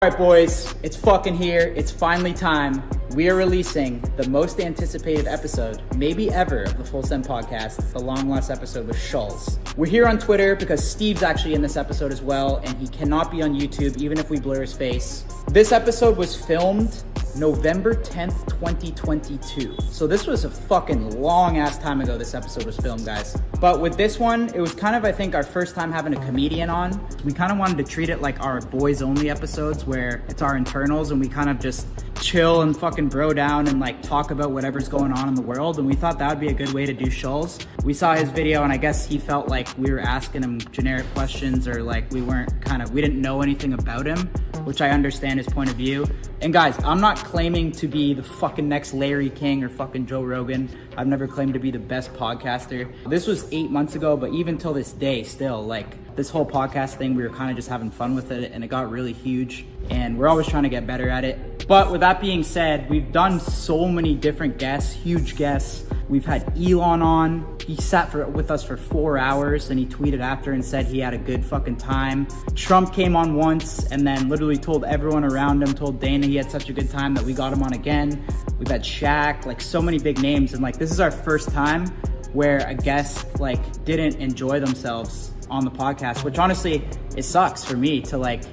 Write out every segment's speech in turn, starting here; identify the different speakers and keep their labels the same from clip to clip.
Speaker 1: Alright boys, it's fucking here. It's finally time. We are releasing the most anticipated episode, maybe ever, of the Full Send podcast, the long lost episode with Schulz. We're here on Twitter because Steve's actually in this episode as well, and he cannot be on YouTube even if we blur his face. This episode was filmed November 10th, 2022. So this was a fucking long ass time ago this episode was filmed, guys. But with this one, it was kind of, I think, our first time having a comedian on. We kind of wanted to treat it like our boys only episodes where it's our internals and we kind of just chill and fucking bro down and like talk about whatever's going on in the world. And we thought that would be a good way to do Schulz. We saw his video and I guess he felt like we were asking him generic questions or like we didn't know anything about him, which I understand his point of view. And guys, I'm not claiming to be the fucking next Larry King or fucking Joe Rogan. I've never claimed to be the best podcaster. This was 8 months ago, but even till this day still, like this whole podcast thing, we were kind of just having fun with it and it got really huge and we're always trying to get better at it. But with that being said, we've done so many different guests, huge guests. We've had Elon on. He sat with us for 4 hours and he tweeted after and said he had a good fucking time. Trump came on once and then literally told everyone around him, told Dana he had such a good time that we got him on again. We've had Shaq, like so many big names. And like, this is our first time where a guest like didn't enjoy themselves on the podcast, which honestly, it sucks for me to like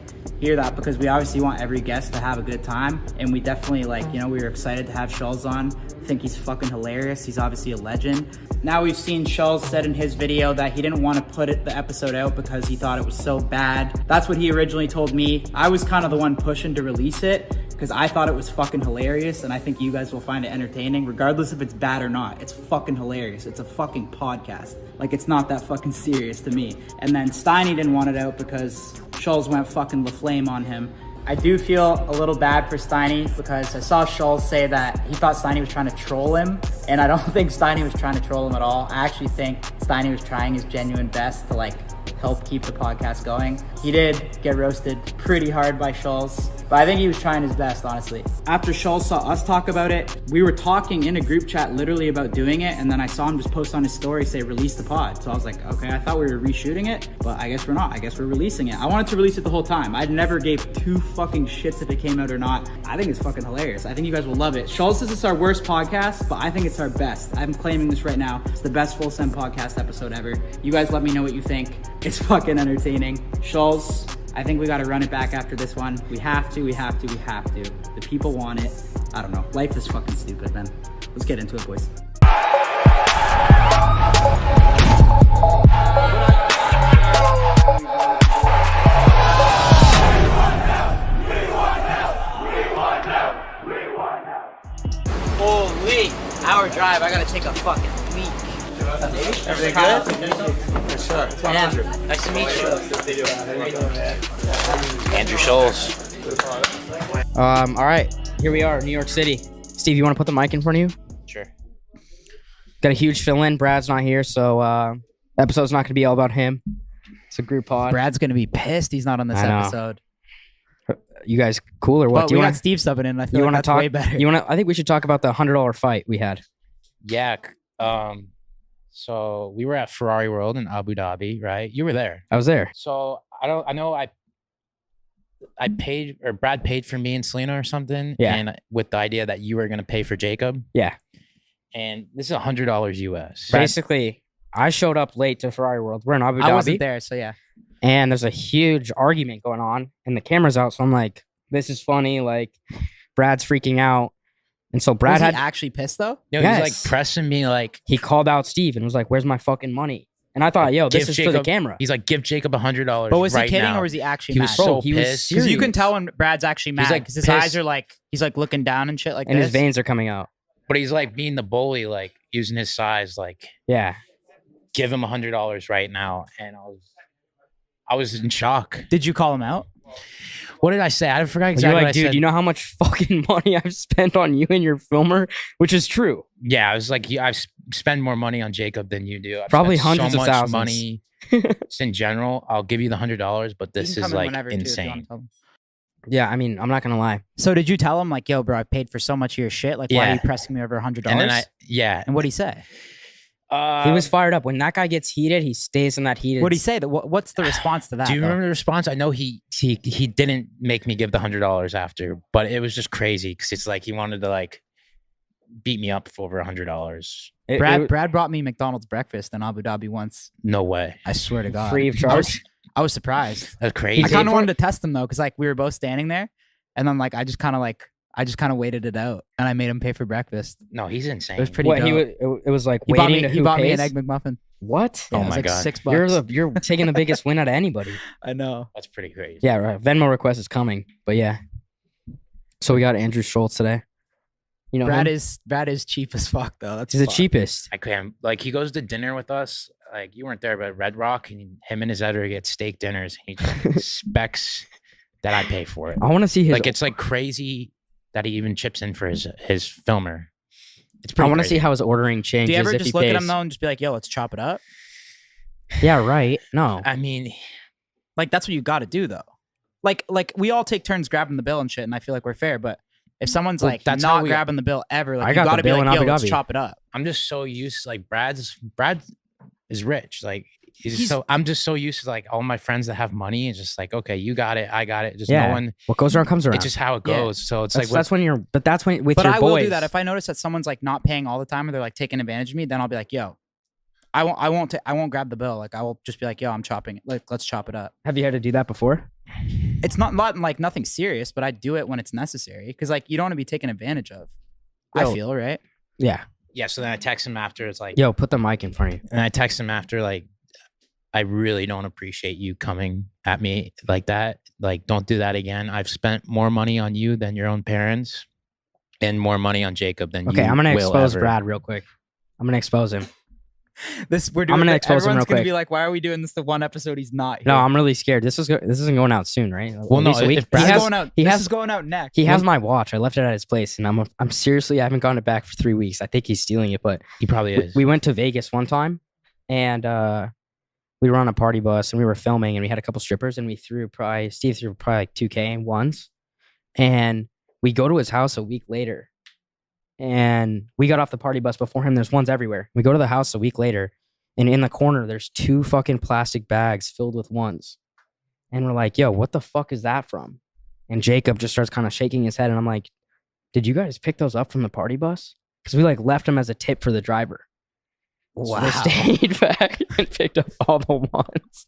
Speaker 1: hear that because we obviously want every guest to have a good time. And we definitely we were excited to have Schulz on. I think he's fucking hilarious. He's obviously a legend. Now we've seen Schulz said in his video that he didn't want to put the episode out because he thought it was so bad. That's what he originally told me. I was kind of the one pushing to release it because I thought it was fucking hilarious and I think you guys will find it entertaining regardless if it's bad or not. It's fucking hilarious. It's a fucking podcast. Like, it's not that fucking serious to me. And then Steiny didn't want it out because Schulz went fucking LaFlame on him. I do feel a little bad for Steiny because I saw Schulz say that he thought Steiny was trying to troll him, and I don't think Steiny was trying to troll him at all. I actually think Steiny was trying his genuine best to like help keep the podcast going. He did get roasted pretty hard by Schulz, but I think he was trying his best, honestly. After Schulz saw us talk about it, we were talking in a group chat literally about doing it, and then I saw him just post on his story, say, release the pod. So I was like, okay, I thought we were reshooting it, but I guess we're not. I guess we're releasing it. I wanted to release it the whole time. I never gave two fucking shits if it came out or not. I think it's fucking hilarious. I think you guys will love it. Schulz says it's our worst podcast, but I think it's our best. I'm claiming this right now. It's the best Full Send podcast episode ever. You guys let me know what you think. It's fucking entertaining. Schulz, I think we got to run it back after this one. We have to. The people want it. I don't know. Life is fucking stupid, man. Let's get into it, boys. Holy, hour drive. I got to take a fucking week. Everything good? For sure. Damn. Nice to meet you.
Speaker 2: Andrew Schulz.
Speaker 3: All right, here we are, New York City. Steve, you want to put the mic in front of you?
Speaker 2: Sure.
Speaker 3: Got a huge fill-in. Brad's not here, so episode's not going to be all about him. It's a group pod.
Speaker 1: Brad's going to be pissed he's not on this episode.
Speaker 3: You guys cool or what?
Speaker 1: But we got Steve subbing in. I feel like that's way better.
Speaker 3: I think we should talk about the $100 fight we had.
Speaker 2: Yeah. So we were at Ferrari World in Abu Dhabi, right? You were there.
Speaker 3: I was there.
Speaker 2: So I paid, or Brad paid for me and Selena or something.
Speaker 3: Yeah.
Speaker 2: And with the idea that you were going to pay for Jacob.
Speaker 3: Yeah.
Speaker 2: And this is $100 US.
Speaker 3: Basically, I showed up late to Ferrari World. We're in Abu Dhabi.
Speaker 1: I wasn't there, so yeah.
Speaker 3: And there's a huge argument going on and the camera's out. So I'm like, this is funny. Like, Brad's freaking out. And so Brad
Speaker 1: was he actually pissed though?
Speaker 2: No,
Speaker 3: yes.
Speaker 2: He was like pressing me, like
Speaker 3: he called out Steve and was like, "Where's my fucking money?" And I thought, "Yo, this is
Speaker 2: Jacob,
Speaker 3: for the camera."
Speaker 2: He's like, "Give Jacob $100."
Speaker 1: But was
Speaker 2: right
Speaker 1: he kidding
Speaker 2: now.
Speaker 1: or was he actually
Speaker 2: he
Speaker 1: mad?
Speaker 2: Was so
Speaker 3: he was
Speaker 2: pissed.
Speaker 1: Because you can tell when Brad's actually mad because his eyes are like he's like looking down and shit like
Speaker 3: and
Speaker 1: this.
Speaker 3: his veins are coming out.
Speaker 2: But he's like being the bully, like using his size, like
Speaker 3: yeah,
Speaker 2: give him $100 right now. And I was in shock.
Speaker 1: Did you call him out?
Speaker 2: What did I say? I forgot exactly
Speaker 3: You're
Speaker 2: what
Speaker 3: like,
Speaker 2: I
Speaker 3: dude,
Speaker 2: said.
Speaker 3: you know how much fucking money I've spent on you and your filmer? Which is true.
Speaker 2: Yeah, I was like, I've spent more money on Jacob than you do. I've
Speaker 3: Probably
Speaker 2: spent
Speaker 3: hundreds
Speaker 2: so
Speaker 3: of
Speaker 2: much
Speaker 3: thousands.
Speaker 2: money. Just in general, I'll give you the $100, but this is like insane.
Speaker 3: Yeah, I mean, I'm not gonna lie.
Speaker 1: So did you tell him like, yo, bro, I paid for so much of your shit. Like, why are you pressing me over $100?
Speaker 2: And then and
Speaker 1: what'd he say?
Speaker 3: He was fired up. When that guy gets heated, he stays in that heated.
Speaker 1: What'd he say? What's the response to that?
Speaker 2: Do you remember the response? I know he didn't make me give the $100 after, but it was just crazy because it's like he wanted to like beat me up for over $100.
Speaker 1: Brad brought me McDonald's breakfast in Abu Dhabi once.
Speaker 2: No way.
Speaker 1: I swear to God.
Speaker 3: Free of charge.
Speaker 1: I was surprised.
Speaker 2: That's crazy.
Speaker 1: I kind of wanted to test him though, because like we were both standing there, and then like I just kind of waited it out, and I made him pay for breakfast.
Speaker 2: No, he's insane.
Speaker 1: It was pretty.
Speaker 3: What
Speaker 1: dope.
Speaker 3: it was like
Speaker 1: He
Speaker 3: waiting.
Speaker 1: he bought me an egg McMuffin.
Speaker 3: What?
Speaker 1: Yeah,
Speaker 2: Oh
Speaker 1: it was
Speaker 2: my
Speaker 1: like
Speaker 2: God.
Speaker 1: $6.
Speaker 3: You're taking the biggest win out of anybody.
Speaker 1: I know.
Speaker 2: That's pretty crazy.
Speaker 3: Yeah, right. Venmo request is coming, but yeah. So we got Andrew Schulz today. You know,
Speaker 1: Brad is cheap as fuck though. That's
Speaker 3: he's the
Speaker 1: fun.
Speaker 3: cheapest.
Speaker 2: I can't, like, he goes to dinner with us. Like, you weren't there, but Red Rock, and him and his editor get steak dinners. He expects that I pay for it.
Speaker 3: I want to see his.
Speaker 2: Like, it's like crazy that he even chips in for his filmer. It's
Speaker 3: I
Speaker 2: pretty
Speaker 3: want to
Speaker 2: crazy.
Speaker 3: see how his ordering changes.
Speaker 1: Do you ever
Speaker 3: if
Speaker 1: just
Speaker 3: he
Speaker 1: look at
Speaker 3: pays.
Speaker 1: him though and just be like, "Yo, let's chop it up"?
Speaker 3: Yeah, right. No.
Speaker 2: I mean,
Speaker 1: Like that's what you got to do though. Like we all take turns grabbing the bill and shit, and I feel like we're fair. But if someone's
Speaker 2: Well,
Speaker 1: like
Speaker 2: that's how
Speaker 1: not
Speaker 2: we-
Speaker 1: grabbing the bill ever, like
Speaker 3: I
Speaker 1: you
Speaker 3: got the
Speaker 1: got to be
Speaker 3: bill
Speaker 1: like,
Speaker 3: in
Speaker 1: "Yo,
Speaker 3: Abu
Speaker 1: let's
Speaker 3: Dhabi.
Speaker 1: chop it up."
Speaker 2: I'm just so used, like, Brad is rich. Like,
Speaker 1: He's-
Speaker 2: so I'm just so used to like all my friends that have money. It's just like, okay, you got it, I got it. Just
Speaker 3: Yeah.
Speaker 2: no one.
Speaker 3: What goes around comes around.
Speaker 2: It's just how it
Speaker 1: Yeah.
Speaker 2: goes. So it's
Speaker 3: that's,
Speaker 2: like,
Speaker 3: that's when you're. But that's when with
Speaker 1: But
Speaker 3: your
Speaker 1: I
Speaker 3: boys.
Speaker 1: will do that if I notice that someone's like not paying all the time, or they're like taking advantage of me. Then I'll be like, "Yo, I won't grab the bill. Like I will just be like, "Yo, I'm chopping it. Like let's chop it up."
Speaker 3: Have you had to do that before?
Speaker 1: It's not like nothing serious, but I do it when it's necessary because like you don't want to be taken advantage of. I
Speaker 3: Yo.
Speaker 1: feel right.
Speaker 3: Yeah.
Speaker 2: yeah. So then I text him after. It's like,
Speaker 3: Yo, put the mic in front of you.
Speaker 2: and I text him after, like, I really don't appreciate you coming at me like that. Like, don't do that again. I've spent more money on you than your own parents, and more money on Jacob than you.
Speaker 3: Okay, I'm gonna
Speaker 2: will
Speaker 3: expose
Speaker 2: ever.
Speaker 3: Brad real quick. I'm gonna expose him.
Speaker 1: We're doing.
Speaker 3: gonna expose him
Speaker 1: everyone's
Speaker 3: real
Speaker 1: gonna
Speaker 3: quick.
Speaker 1: be like, "Why are we doing this the one episode he's not here?"
Speaker 3: No, I'm really scared. This isn't going out soon, right?
Speaker 2: Well,
Speaker 3: At
Speaker 2: no,
Speaker 3: least a week.
Speaker 2: if
Speaker 3: he
Speaker 2: Brad's
Speaker 3: has,
Speaker 1: going out.
Speaker 3: he
Speaker 1: This
Speaker 3: has-
Speaker 1: is going out next.
Speaker 3: he has my watch. I left it at his place, and I'm seriously, I haven't gotten it back for 3 weeks. I think he's stealing it, but
Speaker 2: He probably is.
Speaker 3: we went to Vegas one time, and we were on a party bus, and we were filming, and we had a couple strippers, and Steve threw probably like 2K once, and we go to his house a week later, and we got off the party bus before him. There's ones everywhere. We go to the house a week later, and in the corner, there's 2 fucking plastic bags filled with ones. And we're like, yo, what the fuck is that from? And Jacob just starts kind of shaking his head. And I'm like, did you guys pick those up from the party bus? Because we like left them as a tip for the driver. So they stayed back and picked up all the ones.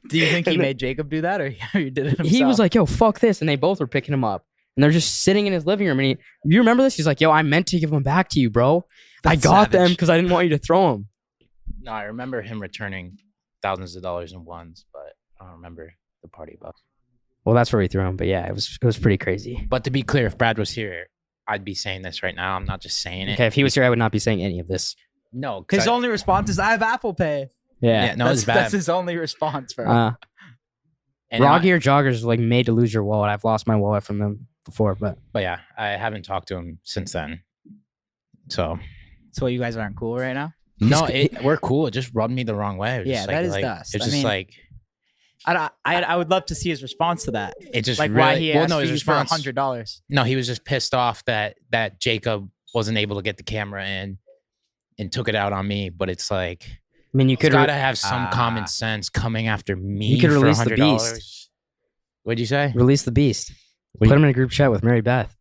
Speaker 1: Do you think he
Speaker 3: And then-
Speaker 1: made Jacob do that, or he did it himself?
Speaker 3: He was like, yo, fuck this. And they both were picking him up. And they're just sitting in his living room. And you remember this? He's like, yo, I meant to give them back to you, bro. I
Speaker 1: That's
Speaker 3: got them
Speaker 1: savage.
Speaker 3: because I didn't want you to throw them.
Speaker 2: No, I remember him returning thousands of dollars in ones, but I don't remember the party bus.
Speaker 3: Well, that's where we threw them. But yeah, it was pretty crazy.
Speaker 2: But to be clear, if Brad was here, I'd be saying this right now. I'm not just saying it.
Speaker 3: Okay, if he was here, I would not be saying any of this.
Speaker 2: No, 'cause
Speaker 1: his only response is, "I have Apple Pay."
Speaker 2: yeah, no, it's bad.
Speaker 1: That's his only response for.
Speaker 2: And
Speaker 3: Raw
Speaker 2: I-
Speaker 3: Gear Joggers are like made to lose your wallet. I've lost my wallet from them before, but
Speaker 2: But yeah, I haven't talked to him since then. So
Speaker 1: So you guys aren't cool right now.
Speaker 2: no, we're cool. It just rubbed me the wrong way. It was
Speaker 1: Yeah,
Speaker 2: just
Speaker 1: that is
Speaker 2: like,
Speaker 1: dust.
Speaker 2: It's
Speaker 1: I
Speaker 2: just
Speaker 1: mean,
Speaker 2: like
Speaker 1: I would love to see his response to that.
Speaker 2: it just
Speaker 1: Like
Speaker 2: really,
Speaker 1: why he asked
Speaker 2: no, his
Speaker 1: you for
Speaker 2: response.
Speaker 1: $100.
Speaker 2: No, he was just pissed off that Jacob wasn't able to get the camera in and took it out on me. But it's like,
Speaker 3: I mean, you
Speaker 2: you
Speaker 3: could
Speaker 2: gotta have some
Speaker 1: Ah.
Speaker 2: common sense coming after me.
Speaker 3: You could
Speaker 2: for
Speaker 3: release the
Speaker 2: $100.
Speaker 3: beast.
Speaker 2: What'd you say?
Speaker 3: release the beast.
Speaker 2: What
Speaker 3: Put him in a group chat with Mary Beth.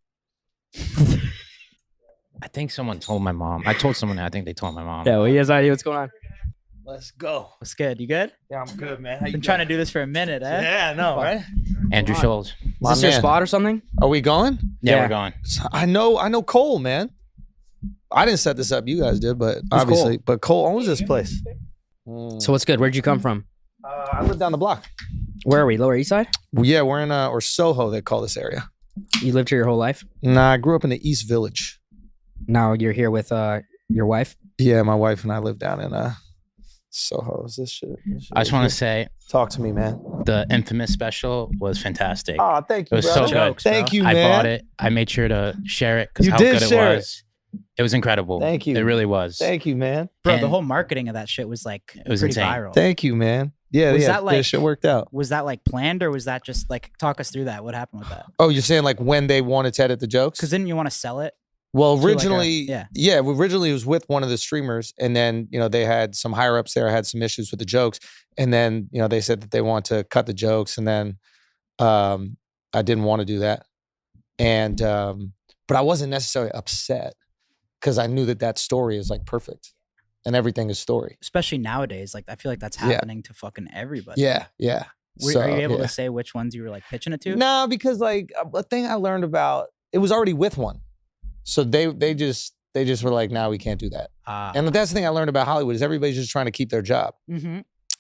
Speaker 2: I think someone told my mom. I told someone. I think they told my mom.
Speaker 3: Yeah, well, he has no idea what's going on.
Speaker 4: Let's go.
Speaker 1: What's good? You good?
Speaker 4: Yeah, I'm good, man. How
Speaker 1: Been trying to do this for a minute, eh?
Speaker 4: Yeah, I know, right?
Speaker 2: Andrew Schulz.
Speaker 3: Is
Speaker 4: My
Speaker 3: this your
Speaker 4: man.
Speaker 3: spot or something?
Speaker 4: Are we going?
Speaker 2: Yeah,
Speaker 3: Yeah.
Speaker 2: we're going.
Speaker 4: I know Cole, man. I didn't set this up. You guys did, but obviously, but Cole owns this place.
Speaker 3: So what's good? Where'd you come from?
Speaker 4: I live down the block.
Speaker 3: Where are we? Lower East Side?
Speaker 4: Yeah, we're in or Soho. They call this area.
Speaker 3: You lived here your whole life?
Speaker 4: Nah, I grew up in the East Village.
Speaker 3: Now you're here with your wife?
Speaker 4: Yeah, my wife and I live down in Soho. Is this shit?
Speaker 2: I just want to say
Speaker 4: talk to me, man.
Speaker 2: the infamous special was fantastic.
Speaker 4: Oh, thank you,
Speaker 2: It was
Speaker 4: brother.
Speaker 2: so good.
Speaker 1: Jokes, bro.
Speaker 4: Thank you,
Speaker 2: I
Speaker 4: man.
Speaker 2: bought it. I made sure to share it because
Speaker 4: You
Speaker 2: how
Speaker 4: did
Speaker 2: good it
Speaker 4: share it.
Speaker 2: was. It was incredible.
Speaker 4: Thank you.
Speaker 2: It really was.
Speaker 4: Thank you, man.
Speaker 1: Bro, the
Speaker 2: And-
Speaker 1: whole marketing of that shit was like
Speaker 2: It was
Speaker 1: pretty
Speaker 2: insane.
Speaker 1: viral.
Speaker 4: Thank you, man. Yeah,
Speaker 1: Was
Speaker 4: yeah.
Speaker 1: that like-
Speaker 4: this shit worked out.
Speaker 1: Was that like planned, or was that just like talk us through that? What happened with that?
Speaker 4: Oh, you're saying like when they wanted to edit the jokes?
Speaker 1: Because didn't you want to sell it?
Speaker 4: Well,
Speaker 1: To like a-
Speaker 4: originally, originally it was with one of the streamers, and then they had some higher ups there had some issues with the jokes, and then they said that they want to cut the jokes, and then I didn't want to do that, and but I wasn't necessarily upset because I knew that story is like perfect, and everything is story.
Speaker 1: Especially nowadays, like I feel like that's happening to fucking everybody.
Speaker 4: Yeah.
Speaker 1: Are you able to say which ones you were like pitching it to?
Speaker 4: No, because like a thing I learned about it was already with one. So they just were like, no, we can't do that. And that's the thing I learned about Hollywood is everybody's just trying to keep their job.
Speaker 1: Mm-hmm.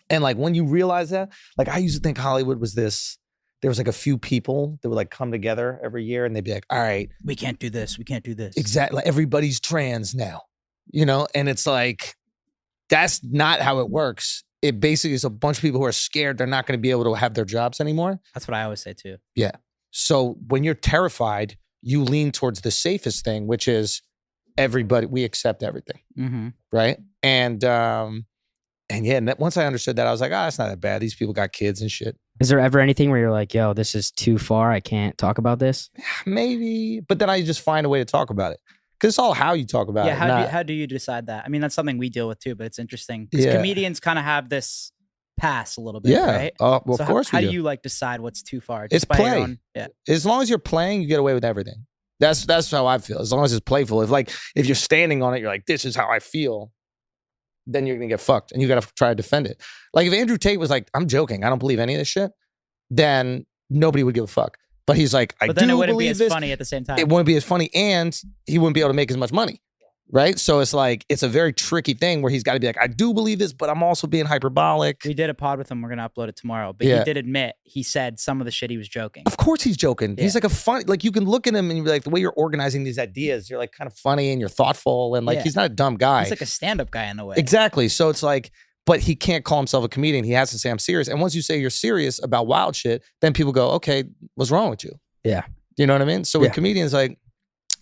Speaker 4: And like when you realize that, like I used to think Hollywood was this, there was like a few people that would like come together every year and they'd be like, all right.
Speaker 1: We can't do this. We can't do this.
Speaker 4: Exactly. Like, everybody's trans now, and it's like, that's not how it works. It basically is a bunch of people who are scared they're not going to be able to have their jobs anymore.
Speaker 1: That's what I always say too.
Speaker 4: Yeah. So when you're terrified, you lean towards the safest thing, which is everybody, we accept everything.
Speaker 1: Mm-hmm.
Speaker 4: Right. And once I understood that, I was like, that's not that bad. These people got kids and shit.
Speaker 3: Is there ever anything where you're like, yo, this is too far, I can't talk about this?
Speaker 4: Maybe, but then I just find a way to talk about it. Because it's all how you talk about it.
Speaker 1: How do you decide that? I mean, that's something we deal with too, but it's interesting because comedians kind of have this pass a little bit, right?
Speaker 4: Well,
Speaker 1: so
Speaker 4: of course
Speaker 1: how do you like decide what's too far? Just
Speaker 4: It's
Speaker 1: by your
Speaker 4: play.
Speaker 1: own- yeah.
Speaker 4: As long as you're playing, you get away with everything. That's how I feel. As long as it's playful. If you're standing on it, you're like, this is how I feel, then you're gonna get fucked and you gotta try to defend it. Like if Andrew Tate was like, I'm joking, I don't believe any of this shit, then nobody would give a fuck. But he's like,
Speaker 1: But then it wouldn't be as funny at the same time.
Speaker 4: It wouldn't be as funny and he wouldn't be able to make as much money. Right? So it's like, it's a very tricky thing where he's got to be like, I do believe this, but I'm also being hyperbolic.
Speaker 1: We did a pod with him. We're going to upload it tomorrow. But he did admit, he said some of the shit he was joking.
Speaker 4: Of course he's joking. He's like a funny, like you can look at him and you're like, the way you're organizing these ideas, you're like kind of funny and you're thoughtful and like, he's not a dumb guy.
Speaker 1: He's like a stand-up guy in a way.
Speaker 4: Exactly. So it's like, but he can't call himself a comedian. He has to say, I'm serious. And once you say you're serious about wild shit, then people go, okay, what's wrong with you?
Speaker 3: Yeah.
Speaker 4: You know what I mean? So with comedians, like,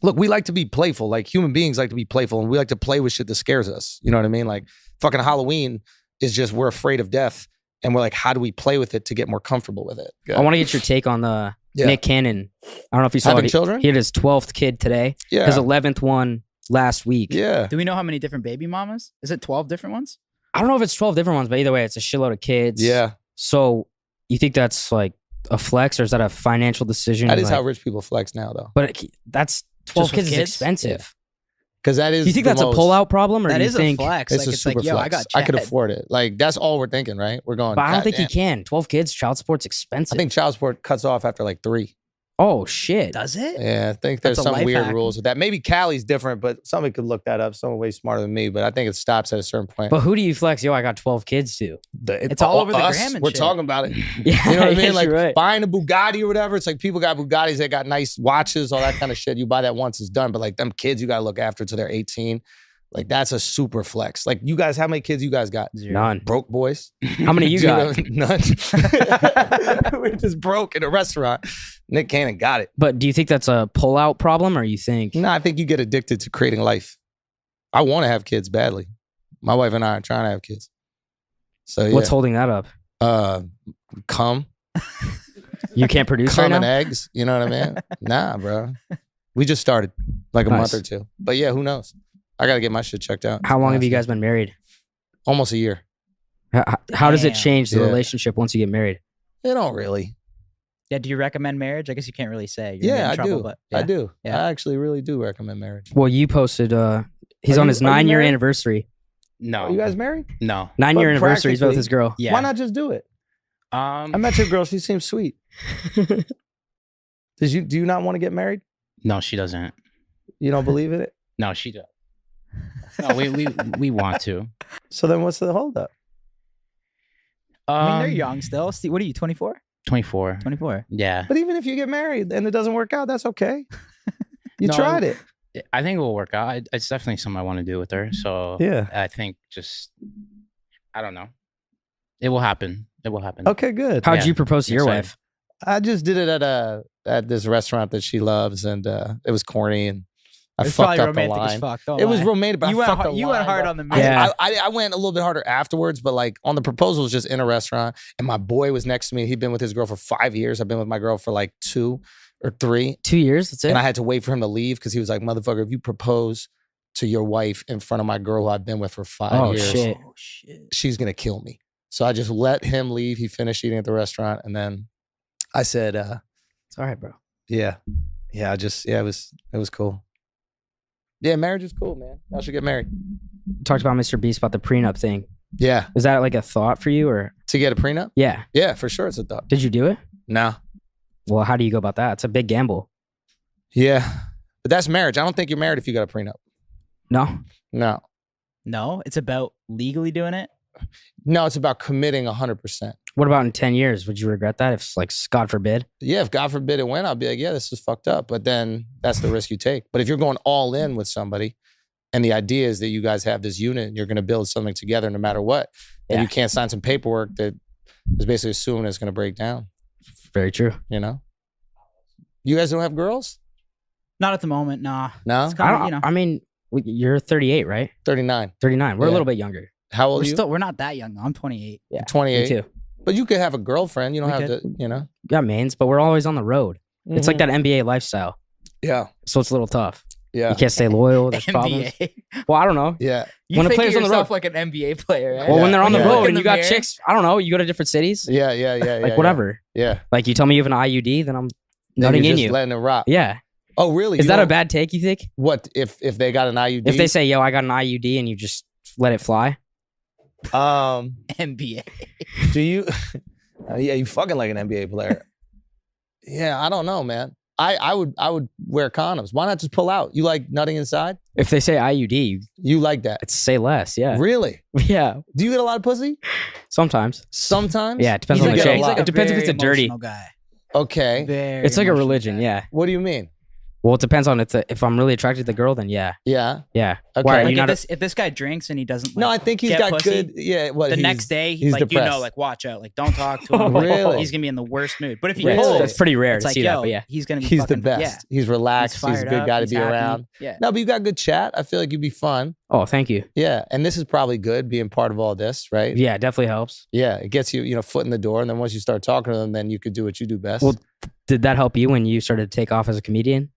Speaker 4: look, we like to be playful. Like human beings like to be playful and we like to play with shit that scares us. You know what I mean? Like fucking Halloween is just, we're afraid of death. And we're like, how do we play with it to get more comfortable with it?
Speaker 3: I want to get your take on the Nick Cannon. I don't know if you saw
Speaker 4: Having
Speaker 3: it.
Speaker 4: children?
Speaker 3: He had his 12th kid today.
Speaker 4: Yeah.
Speaker 3: His 11th one last week.
Speaker 4: Yeah.
Speaker 1: Do we know how many different baby mamas? Is it 12 different ones?
Speaker 3: I don't know if it's 12 different ones, but either way, it's a shitload of kids.
Speaker 4: Yeah.
Speaker 3: So you think that's like a flex or is that a financial decision?
Speaker 4: That is
Speaker 3: like,
Speaker 4: how rich people flex now though.
Speaker 3: But that's 12
Speaker 1: Just with
Speaker 3: kids is
Speaker 1: kids?
Speaker 3: expensive.
Speaker 4: Because that is
Speaker 3: Do you think
Speaker 4: the
Speaker 3: that's
Speaker 4: most,
Speaker 3: a pullout problem or
Speaker 1: That
Speaker 3: do you
Speaker 1: is
Speaker 3: think
Speaker 1: a flex.
Speaker 4: It's
Speaker 1: Like,
Speaker 4: a
Speaker 1: it's
Speaker 4: super
Speaker 1: like, yo,
Speaker 4: flex.
Speaker 1: I got
Speaker 4: I could
Speaker 1: Chad.
Speaker 4: afford it. Like that's all we're thinking, right? We're going.
Speaker 3: But I don't think
Speaker 4: "God
Speaker 3: you can. 12 kids, child support's
Speaker 4: damn."
Speaker 3: expensive.
Speaker 4: I think child support cuts off after like 3.
Speaker 3: Oh shit.
Speaker 1: Does it?
Speaker 4: Yeah, I think there's
Speaker 1: That's a
Speaker 4: some
Speaker 1: life
Speaker 4: weird
Speaker 1: hack.
Speaker 4: rules with that. Maybe Cali's different, but somebody could look that up. Someone way smarter than me, but I think it stops at a certain point.
Speaker 3: But who do you flex? Yo, I got 12 kids to.
Speaker 1: It's all over the
Speaker 4: us,
Speaker 1: gram and
Speaker 4: we're
Speaker 1: shit.
Speaker 4: talking about it.
Speaker 3: Yeah,
Speaker 4: You know what I mean?
Speaker 3: yes,
Speaker 4: Like
Speaker 3: you're right.
Speaker 4: buying a Bugatti or whatever. It's like people got Bugattis, they got nice watches, all that kind of shit. You buy that once, it's done. But like them kids, you gotta look after till they're 18. Like that's a super flex. Like you guys, how many kids you guys got?
Speaker 3: None.
Speaker 4: Broke boys.
Speaker 3: How many you
Speaker 4: Do
Speaker 3: got?
Speaker 4: know? None. We're just broke in a restaurant. Nick Cannon got it.
Speaker 3: But do you think that's a pullout problem or you think?
Speaker 4: No, I think you get addicted to creating life. I want to have kids badly. My wife and I are trying to have kids. So yeah.
Speaker 3: What's holding that up?
Speaker 4: Cum.
Speaker 3: You can't produce
Speaker 4: Cum
Speaker 3: right
Speaker 4: and
Speaker 3: now?
Speaker 4: eggs. You know what I mean? Nah, bro. We just started like a
Speaker 3: Nice.
Speaker 4: month or two. But yeah, who knows? I got to get my shit checked out.
Speaker 3: How long have you guys been married?
Speaker 4: Almost a year.
Speaker 3: How does it
Speaker 1: Damn.
Speaker 3: change the
Speaker 4: Yeah.
Speaker 3: relationship once you get married?
Speaker 4: They don't really.
Speaker 1: Yeah. Do you recommend marriage? I guess you can't really say. You're gonna get
Speaker 4: Yeah,
Speaker 1: in
Speaker 4: I
Speaker 1: trouble,
Speaker 4: do.
Speaker 1: But
Speaker 4: I do.
Speaker 1: Yeah.
Speaker 4: I actually really do recommend marriage.
Speaker 3: Well, you posted he's
Speaker 4: Are
Speaker 3: on
Speaker 4: you-
Speaker 3: his
Speaker 4: are you
Speaker 3: 9-year
Speaker 4: married?
Speaker 3: anniversary.
Speaker 2: No.
Speaker 4: Are you guys married?
Speaker 2: No.
Speaker 3: 9-year
Speaker 4: Well,
Speaker 3: anniversary. He's with
Speaker 4: practically-
Speaker 3: his girl.
Speaker 1: Yeah.
Speaker 4: Why not just do it? I
Speaker 2: Um.
Speaker 4: met your girl. She seems sweet. Do you not want to get married?
Speaker 2: No, she doesn't.
Speaker 4: You don't believe in it?
Speaker 2: No, she does. No, we want to.
Speaker 4: So then what's the holdup?
Speaker 1: I mean, they're young still. Steve, what are you, 24?
Speaker 2: 24.
Speaker 1: 24.
Speaker 2: Yeah.
Speaker 4: But even if you get married and it doesn't work out, that's okay. You
Speaker 2: No,
Speaker 4: tried it.
Speaker 2: I think it will work out. It's definitely something I want to do with her. So
Speaker 4: Yeah.
Speaker 2: I think just, I don't know. It will happen. It will happen.
Speaker 4: Okay, good.
Speaker 3: How'd
Speaker 2: Yeah,
Speaker 3: you propose to your
Speaker 2: excited.
Speaker 3: wife?
Speaker 4: I just did it at this restaurant that she loves, and it was corny, and I
Speaker 1: It's
Speaker 4: fucked
Speaker 1: probably
Speaker 4: up the
Speaker 1: romantic as
Speaker 4: line.
Speaker 1: fuck. Don't
Speaker 4: It was
Speaker 1: lie.
Speaker 4: romantic, but
Speaker 1: You
Speaker 4: I
Speaker 1: went
Speaker 4: fucked
Speaker 1: hard,
Speaker 4: the
Speaker 1: you went
Speaker 4: line
Speaker 1: hard
Speaker 4: up.
Speaker 1: on the
Speaker 3: I- Yeah.
Speaker 4: I went a little bit harder afterwards, but like on the proposal was just in a restaurant, and my boy was next to me. He'd been with his girl for 5 years. I've been with my girl for like 2. or 3.
Speaker 3: 2 years. That's it.
Speaker 4: And I had to wait for him to leave because he was like, motherfucker, if you propose to your wife in front of my girl who I've been with for 5 years,
Speaker 3: Shit.
Speaker 4: she's going to kill me. So I just let him leave. He finished eating at the restaurant. And then I said,
Speaker 3: It's all right, bro.
Speaker 4: yeah, it was cool. Yeah, marriage is cool, man. I should get married.
Speaker 3: Talked about Mr. Beast about the prenup thing.
Speaker 4: Yeah.
Speaker 3: Was that like a thought for you or?
Speaker 4: To get a prenup?
Speaker 3: Yeah.
Speaker 4: Yeah, for sure it's a thought.
Speaker 3: Did you do it?
Speaker 4: No.
Speaker 3: Well, how do you go about that? It's a big gamble.
Speaker 4: Yeah. But that's marriage. I don't think you're married if you got a prenup.
Speaker 3: No.
Speaker 1: No, it's about legally doing it.
Speaker 4: No, it's about committing 100%.
Speaker 3: What about in 10 years? Would you regret that if, like, God forbid?
Speaker 4: Yeah, if God forbid it went, I'll be like, yeah, this is fucked up. But then that's the risk you take. But if you're going all in with somebody and the idea is that you guys have this unit and you're going to build something together no matter what, and you can't sign some paperwork that is basically assuming it's going to break down.
Speaker 3: Very true.
Speaker 4: You know? You guys don't have girls?
Speaker 1: Not at the moment, nah.
Speaker 4: No?
Speaker 1: It's kinda, you know.
Speaker 3: I mean, you're 38, right?
Speaker 4: 39.
Speaker 3: 39. We're a
Speaker 4: Yeah.
Speaker 3: little bit younger.
Speaker 4: How old are you?
Speaker 1: We're not that young though. I'm 28.
Speaker 3: Yeah.
Speaker 4: 28.
Speaker 3: Me too.
Speaker 4: But you could have a girlfriend. You don't
Speaker 1: We
Speaker 4: have
Speaker 1: could.
Speaker 4: to, you know?
Speaker 3: Got mains, but we're always on the road. It's like that NBA lifestyle.
Speaker 4: Yeah.
Speaker 3: So it's a little tough.
Speaker 4: Yeah.
Speaker 3: You can't stay loyal. There's problems.
Speaker 1: NBA.
Speaker 3: Well, I don't know.
Speaker 4: Yeah.
Speaker 1: You
Speaker 3: When a
Speaker 1: think
Speaker 3: player's
Speaker 1: of
Speaker 3: on the
Speaker 1: yourself
Speaker 3: road.
Speaker 1: like an NBA player, right?
Speaker 3: Well, when they're on the
Speaker 4: Yeah.
Speaker 3: road
Speaker 1: Look in
Speaker 3: and you
Speaker 1: the
Speaker 3: got
Speaker 1: mirror.
Speaker 3: chicks, I don't know. You go to different cities.
Speaker 4: Yeah.
Speaker 3: Like whatever.
Speaker 4: Yeah.
Speaker 3: Like you tell me you have an IUD, then I'm
Speaker 4: Then
Speaker 3: nutting
Speaker 4: you're
Speaker 3: in
Speaker 4: just
Speaker 3: you.
Speaker 4: letting it rock.
Speaker 3: Yeah.
Speaker 4: Oh, really?
Speaker 3: Is
Speaker 4: You
Speaker 3: that a
Speaker 4: don't-
Speaker 3: bad take, you think?
Speaker 4: What if they got an IUD?
Speaker 3: If they say, yo, I got an IUD and you just let it fly?
Speaker 1: NBA.
Speaker 4: Do you? Yeah, you fucking like an NBA player. Yeah, I don't know, man. I would wear condoms. Why not just pull out? You like nutting inside?
Speaker 3: If they say IUD,
Speaker 4: You like that?
Speaker 3: it's say less. Yeah.
Speaker 4: Really?
Speaker 3: Yeah.
Speaker 4: Do you get a lot of pussy?
Speaker 3: Sometimes.
Speaker 4: Sometimes.
Speaker 3: Yeah. It depends
Speaker 4: You
Speaker 3: on the
Speaker 4: get a
Speaker 3: chick.
Speaker 4: lot.
Speaker 3: It depends if it's a
Speaker 1: very
Speaker 3: dirty.
Speaker 1: emotional guy.
Speaker 4: Okay.
Speaker 1: Very
Speaker 3: It's like a
Speaker 1: emotional
Speaker 3: religion.
Speaker 1: guy.
Speaker 3: Yeah.
Speaker 4: What do you mean?
Speaker 3: Well, it depends on if I'm really attracted to the girl, then yeah.
Speaker 4: Yeah.
Speaker 3: Yeah.
Speaker 4: Okay.
Speaker 3: Why are
Speaker 1: Like
Speaker 3: you
Speaker 1: if
Speaker 3: not?
Speaker 1: if this guy drinks and he doesn't,
Speaker 4: No, I
Speaker 1: like,
Speaker 4: think he's
Speaker 1: get
Speaker 4: got
Speaker 1: pussy,
Speaker 4: good. Yeah. What?
Speaker 1: the
Speaker 4: he's-
Speaker 1: next day,
Speaker 4: he's
Speaker 1: like you know,
Speaker 4: depressed.
Speaker 1: like watch out, like don't talk to him. Like,
Speaker 4: Really?
Speaker 1: he's gonna be in the worst mood. But if he
Speaker 3: Yeah,
Speaker 4: Really?
Speaker 1: pulls,
Speaker 3: that's pretty rare
Speaker 1: it's
Speaker 3: to
Speaker 1: like
Speaker 3: see that,
Speaker 1: yo,
Speaker 3: but yeah.
Speaker 1: he's gonna be
Speaker 4: He's the
Speaker 1: fucking,
Speaker 4: best.
Speaker 1: Yeah.
Speaker 4: He's relaxed. He's a
Speaker 1: fired
Speaker 4: good
Speaker 1: up,
Speaker 4: guy to
Speaker 1: he's
Speaker 4: be
Speaker 1: happy.
Speaker 4: around.
Speaker 1: Yeah.
Speaker 4: No, but you got good chat. I feel like you'd be fun.
Speaker 3: Oh, thank you.
Speaker 4: Yeah. And this is probably good being part of all this, right?
Speaker 3: Yeah, it definitely helps.
Speaker 4: Yeah. It gets you, foot in the door. And then once you start talking to them, then you could do what you do best.
Speaker 3: Well, did that help you when you started to take off as a comedian?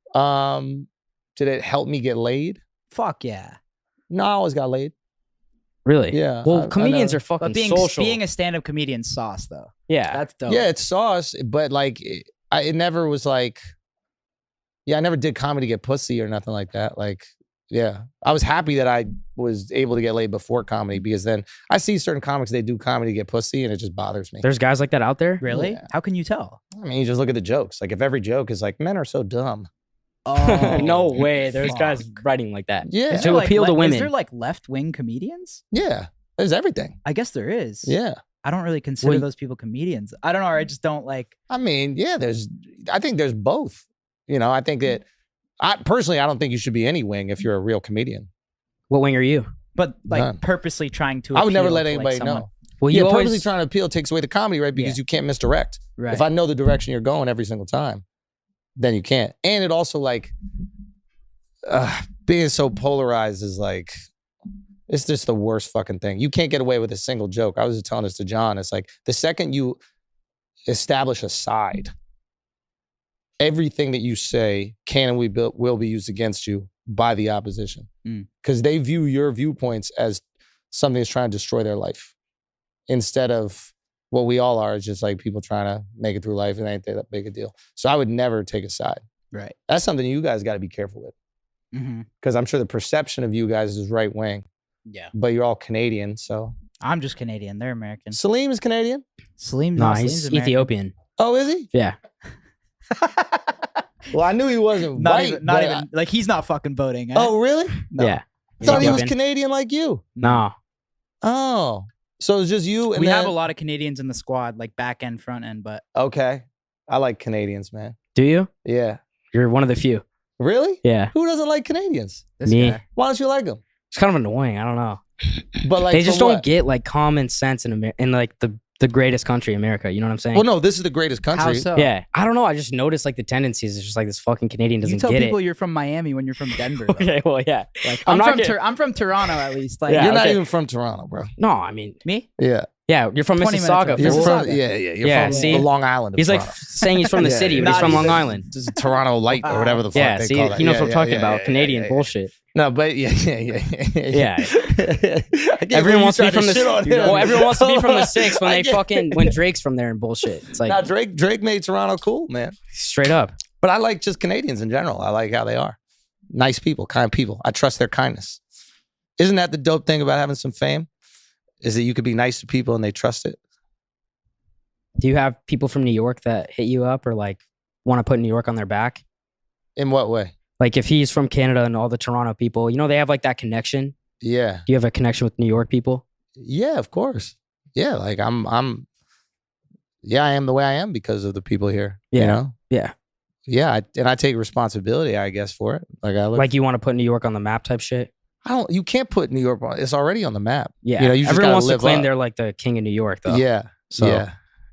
Speaker 4: Did it help me get laid?
Speaker 1: Fuck yeah.
Speaker 4: No, I always got laid.
Speaker 3: Really?
Speaker 4: Yeah.
Speaker 3: Well,
Speaker 4: I
Speaker 3: comedians
Speaker 4: never-
Speaker 3: are fucking
Speaker 1: But being
Speaker 3: social.
Speaker 1: being a stand-up comedian sauce though.
Speaker 3: yeah.
Speaker 1: That's dope.
Speaker 4: Yeah, it's sauce, but like it never was like, yeah, I never did comedy to get pussy or nothing like that. Like, yeah, I was happy that I was able to get laid before comedy because then I see certain comics, they do comedy to get pussy and it just bothers me.
Speaker 3: There's guys like that out there.
Speaker 1: Really?
Speaker 4: Yeah.
Speaker 1: How can you tell?
Speaker 4: I mean, you just look at the jokes. Like if every joke is like, men are so dumb.
Speaker 1: Oh
Speaker 3: No way. There's
Speaker 1: fuck.
Speaker 3: guys writing like that.
Speaker 4: Yeah.
Speaker 1: Is
Speaker 3: To
Speaker 1: there, like,
Speaker 3: appeal to
Speaker 1: Is
Speaker 3: women.
Speaker 1: there like left-wing comedians?
Speaker 4: Yeah. There's everything.
Speaker 1: I guess there is.
Speaker 4: Yeah.
Speaker 1: I don't really consider
Speaker 3: Well,
Speaker 1: those people comedians. I don't know. Or I just don't like.
Speaker 4: I mean, yeah, I think there's both. I think that I don't think you should be any wing if you're a real comedian.
Speaker 3: What wing are you?
Speaker 1: But like
Speaker 4: None.
Speaker 1: purposely trying to.
Speaker 4: I would never
Speaker 1: appeal
Speaker 4: let
Speaker 1: to, like,
Speaker 4: anybody
Speaker 1: someone.
Speaker 4: know.
Speaker 3: Well,
Speaker 4: Yeah,
Speaker 3: you
Speaker 4: purposely
Speaker 3: always
Speaker 4: trying to appeal takes away the comedy, right? Because
Speaker 1: Yeah.
Speaker 4: you can't misdirect.
Speaker 1: Right.
Speaker 4: If I know the direction you're going every single time, then you can't. And it also like being so polarized is like, it's just the worst fucking thing. You can't get away with a single joke. I was just telling this to John. It's like the second you establish a side, everything that you say can and will be used against you by the opposition. Because they view your viewpoints as something that's trying to destroy their life. Instead of what we all are is just like people trying to make it through life and it ain't that big a deal. So I would never take a side.
Speaker 1: Right.
Speaker 4: That's something you guys got to be careful with.
Speaker 1: Mm-hmm.
Speaker 4: Because I'm sure the perception of you guys is right wing,
Speaker 1: Yeah.
Speaker 4: but you're all Canadian. So
Speaker 1: I'm just Canadian. They're American.
Speaker 4: Salim is Canadian?
Speaker 1: Salim,
Speaker 3: Nah,
Speaker 1: Salim's
Speaker 3: he's
Speaker 1: American.
Speaker 3: Ethiopian.
Speaker 4: Oh, is he?
Speaker 3: Yeah.
Speaker 4: Well, I knew he wasn't
Speaker 1: Not
Speaker 4: white.
Speaker 1: even. Not
Speaker 4: but
Speaker 1: even. Like he's not fucking voting.
Speaker 4: Oh, really?
Speaker 1: No.
Speaker 3: Yeah.
Speaker 4: I thought he was
Speaker 3: Ethiopian.
Speaker 4: Canadian like you.
Speaker 3: No.
Speaker 4: Oh. So it's just you and
Speaker 1: We
Speaker 4: then,
Speaker 1: have a lot of Canadians in the squad, like back end, front end, but
Speaker 4: Okay. I like Canadians, man.
Speaker 3: Do you?
Speaker 4: Yeah.
Speaker 3: You're one of the few.
Speaker 4: Really?
Speaker 3: Yeah.
Speaker 4: Who doesn't like Canadians?
Speaker 1: this
Speaker 3: Me.
Speaker 1: guy.
Speaker 4: Why don't you like them?
Speaker 3: It's kind of annoying. I don't know.
Speaker 4: But like
Speaker 3: They just
Speaker 4: for
Speaker 3: don't
Speaker 4: what?
Speaker 3: get like common sense in like the greatest country, America. You know what I'm saying?
Speaker 4: Well, no, this is the greatest country.
Speaker 1: How so?
Speaker 3: Yeah. I don't know. I just noticed like the tendencies. It's just like this fucking Canadian
Speaker 1: You
Speaker 3: doesn't
Speaker 1: tell
Speaker 3: get
Speaker 1: people
Speaker 3: it.
Speaker 1: you're from Miami when you're from Denver. though.
Speaker 3: Okay. Well, yeah.
Speaker 1: Like
Speaker 3: I'm
Speaker 1: I'm,
Speaker 3: not
Speaker 1: from
Speaker 3: getting-
Speaker 1: I'm from Toronto at least. Like
Speaker 3: Yeah,
Speaker 4: You're not
Speaker 3: okay.
Speaker 4: even from Toronto, bro.
Speaker 3: No, I mean,
Speaker 1: me.
Speaker 4: Yeah.
Speaker 3: Yeah, you're from
Speaker 1: 20 minutes
Speaker 3: Mississauga.
Speaker 1: away.
Speaker 4: You're
Speaker 3: fool.
Speaker 4: from,
Speaker 1: Mississauga.
Speaker 4: You're
Speaker 3: Yeah,
Speaker 4: from
Speaker 3: see?
Speaker 4: the Long Island. Of
Speaker 3: He's like
Speaker 4: Toronto.
Speaker 3: saying he's from the city, but he's
Speaker 1: Not
Speaker 3: from Long
Speaker 1: even.
Speaker 3: Island.
Speaker 4: This is Toronto Light or whatever the fuck
Speaker 3: Yeah,
Speaker 4: they
Speaker 3: see,
Speaker 4: call it.
Speaker 3: he knows what I'm talking about. Canadian
Speaker 4: yeah.
Speaker 3: bullshit.
Speaker 4: No, but yeah.
Speaker 3: Everyone wants to be from the.
Speaker 4: Well,
Speaker 3: Well, everyone wants to be from the 6 when they fucking when Drake's from there and bullshit. It's like
Speaker 4: Now Drake made Toronto cool, man.
Speaker 3: straight up.
Speaker 4: But I like just Canadians in general. I like how they are. Nice people, kind people. I trust their kindness. Isn't that the dope thing about having some fame? Is that you could be nice to people and they trust it?
Speaker 3: Do you have people from New York that hit you up or like want to put New York on their back?
Speaker 4: In what way?
Speaker 3: Like if he's from Canada and all the Toronto people, you know, they have like that connection.
Speaker 4: Yeah.
Speaker 3: Do you have a connection with New York people?
Speaker 4: Yeah, of course. Yeah, like I am the way I am because of the people here.
Speaker 3: Yeah.
Speaker 4: You know?
Speaker 3: Yeah.
Speaker 4: Yeah, I take responsibility, I guess, for it. Like I look,
Speaker 3: Like you want to put New York on the map type shit?
Speaker 4: you can't put New York on. It's already on the map.
Speaker 3: Yeah.
Speaker 4: You know, you just
Speaker 3: Everyone
Speaker 4: gotta
Speaker 3: wants to
Speaker 4: live
Speaker 3: claim
Speaker 4: up.
Speaker 3: they're like the king of New York though.
Speaker 4: Yeah.
Speaker 3: So
Speaker 4: yeah.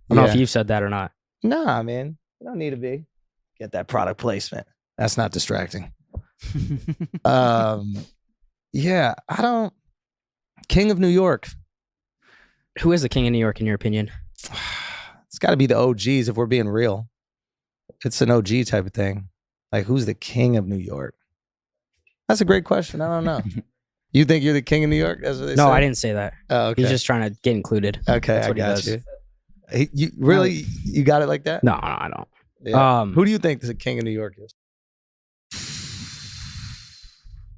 Speaker 3: I don't know if you said that or not.
Speaker 4: Nah, man. You don't need to be. Get that product placement. That's not distracting. Yeah, I don't. King of New York.
Speaker 3: Who is the king of New York in your opinion?
Speaker 4: It's got to be the OGs if we're being real. It's an OG type of thing. Like, who's the king of New York? That's a great question. I don't know. You think you're the king of New York? That's what they
Speaker 3: No,
Speaker 4: say?
Speaker 3: I didn't say that.
Speaker 4: Oh, okay.
Speaker 3: He's just trying to get included.
Speaker 4: Okay,
Speaker 3: That's
Speaker 4: I
Speaker 3: what he
Speaker 4: got
Speaker 3: does.
Speaker 4: you. You really, you got it like that?
Speaker 3: No, I don't.
Speaker 4: Yeah. Who do you think the king of New York is?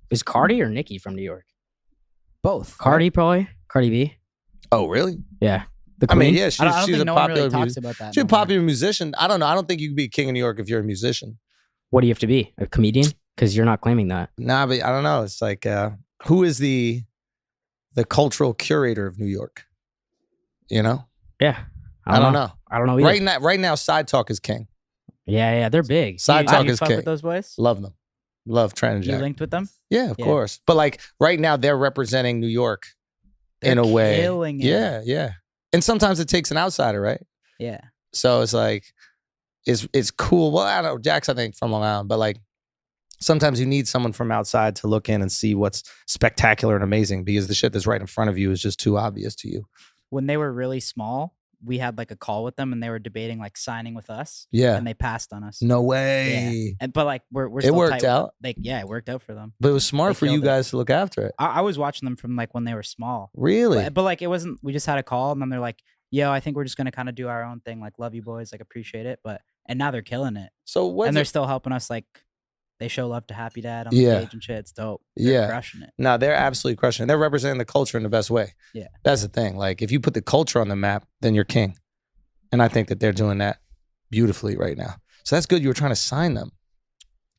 Speaker 3: Is Cardi or Nicki from New York?
Speaker 1: Both.
Speaker 3: Cardi probably. Cardi B.
Speaker 4: Oh, really?
Speaker 3: Yeah. The
Speaker 4: I
Speaker 3: queen.
Speaker 4: mean, yeah,
Speaker 1: I don't
Speaker 4: she's
Speaker 1: think
Speaker 4: a
Speaker 1: no one
Speaker 4: popular
Speaker 1: really talks
Speaker 4: musician.
Speaker 1: about that.
Speaker 4: She's a
Speaker 1: no more.
Speaker 4: popular musician. I don't know. I don't think you can be king of New York if you're a musician.
Speaker 3: What do you have to be? A comedian? Because you're not claiming that.
Speaker 4: Nah, but I don't know. It's like, who is the cultural curator of New York? You know?
Speaker 3: Yeah.
Speaker 4: I don't know.
Speaker 3: I don't know either.
Speaker 4: Right now, Side Talk is king.
Speaker 3: Yeah, they're big.
Speaker 4: Side
Speaker 1: Do
Speaker 4: Talk
Speaker 1: you
Speaker 4: is
Speaker 1: fuck
Speaker 4: king.
Speaker 1: with those boys?
Speaker 4: Love them. Love Trent and
Speaker 1: You
Speaker 4: Jack.
Speaker 1: linked with them?
Speaker 4: Yeah, of
Speaker 1: Yeah.
Speaker 4: course. But like right now, they're representing New York in a way.
Speaker 1: Killing it.
Speaker 4: Yeah, yeah. And sometimes it takes an outsider, right?
Speaker 1: Yeah.
Speaker 4: So it's like, it's cool. Well, I don't know. Jack's, I think, from Long Island, but like sometimes you need someone from outside to look in and see what's spectacular and amazing because the shit that's right in front of you is just too obvious to you.
Speaker 1: When they were really small, we had like a call with them and they were debating like signing with us.
Speaker 4: Yeah.
Speaker 1: And they passed on us.
Speaker 4: No way.
Speaker 1: And but like we're
Speaker 4: It
Speaker 1: still
Speaker 4: worked
Speaker 1: tight with them.
Speaker 4: out?
Speaker 1: Like yeah, it worked out for them.
Speaker 4: But it was smart
Speaker 1: They
Speaker 4: for you
Speaker 1: killed it.
Speaker 4: guys to look after it.
Speaker 1: I was watching them from like when they were small.
Speaker 4: Really?
Speaker 1: But like it wasn't. We just had a call and then they're like, "Yo, I think we're just gonna kind of do our own thing. Like, love you boys. Like, appreciate it." And now they're killing it.
Speaker 4: So what?
Speaker 1: And they're still helping us. Like, they show love to Happy Dad on
Speaker 4: Yeah.
Speaker 1: the page and shit. It's dope. They're
Speaker 4: Yeah.
Speaker 1: crushing it.
Speaker 4: No, they're absolutely crushing it. They're representing the culture in the best way.
Speaker 1: Yeah.
Speaker 4: That's the thing. Like, if you put the culture on the map, then you're king. And I think that they're doing that beautifully right now. So that's good. You were trying to sign them.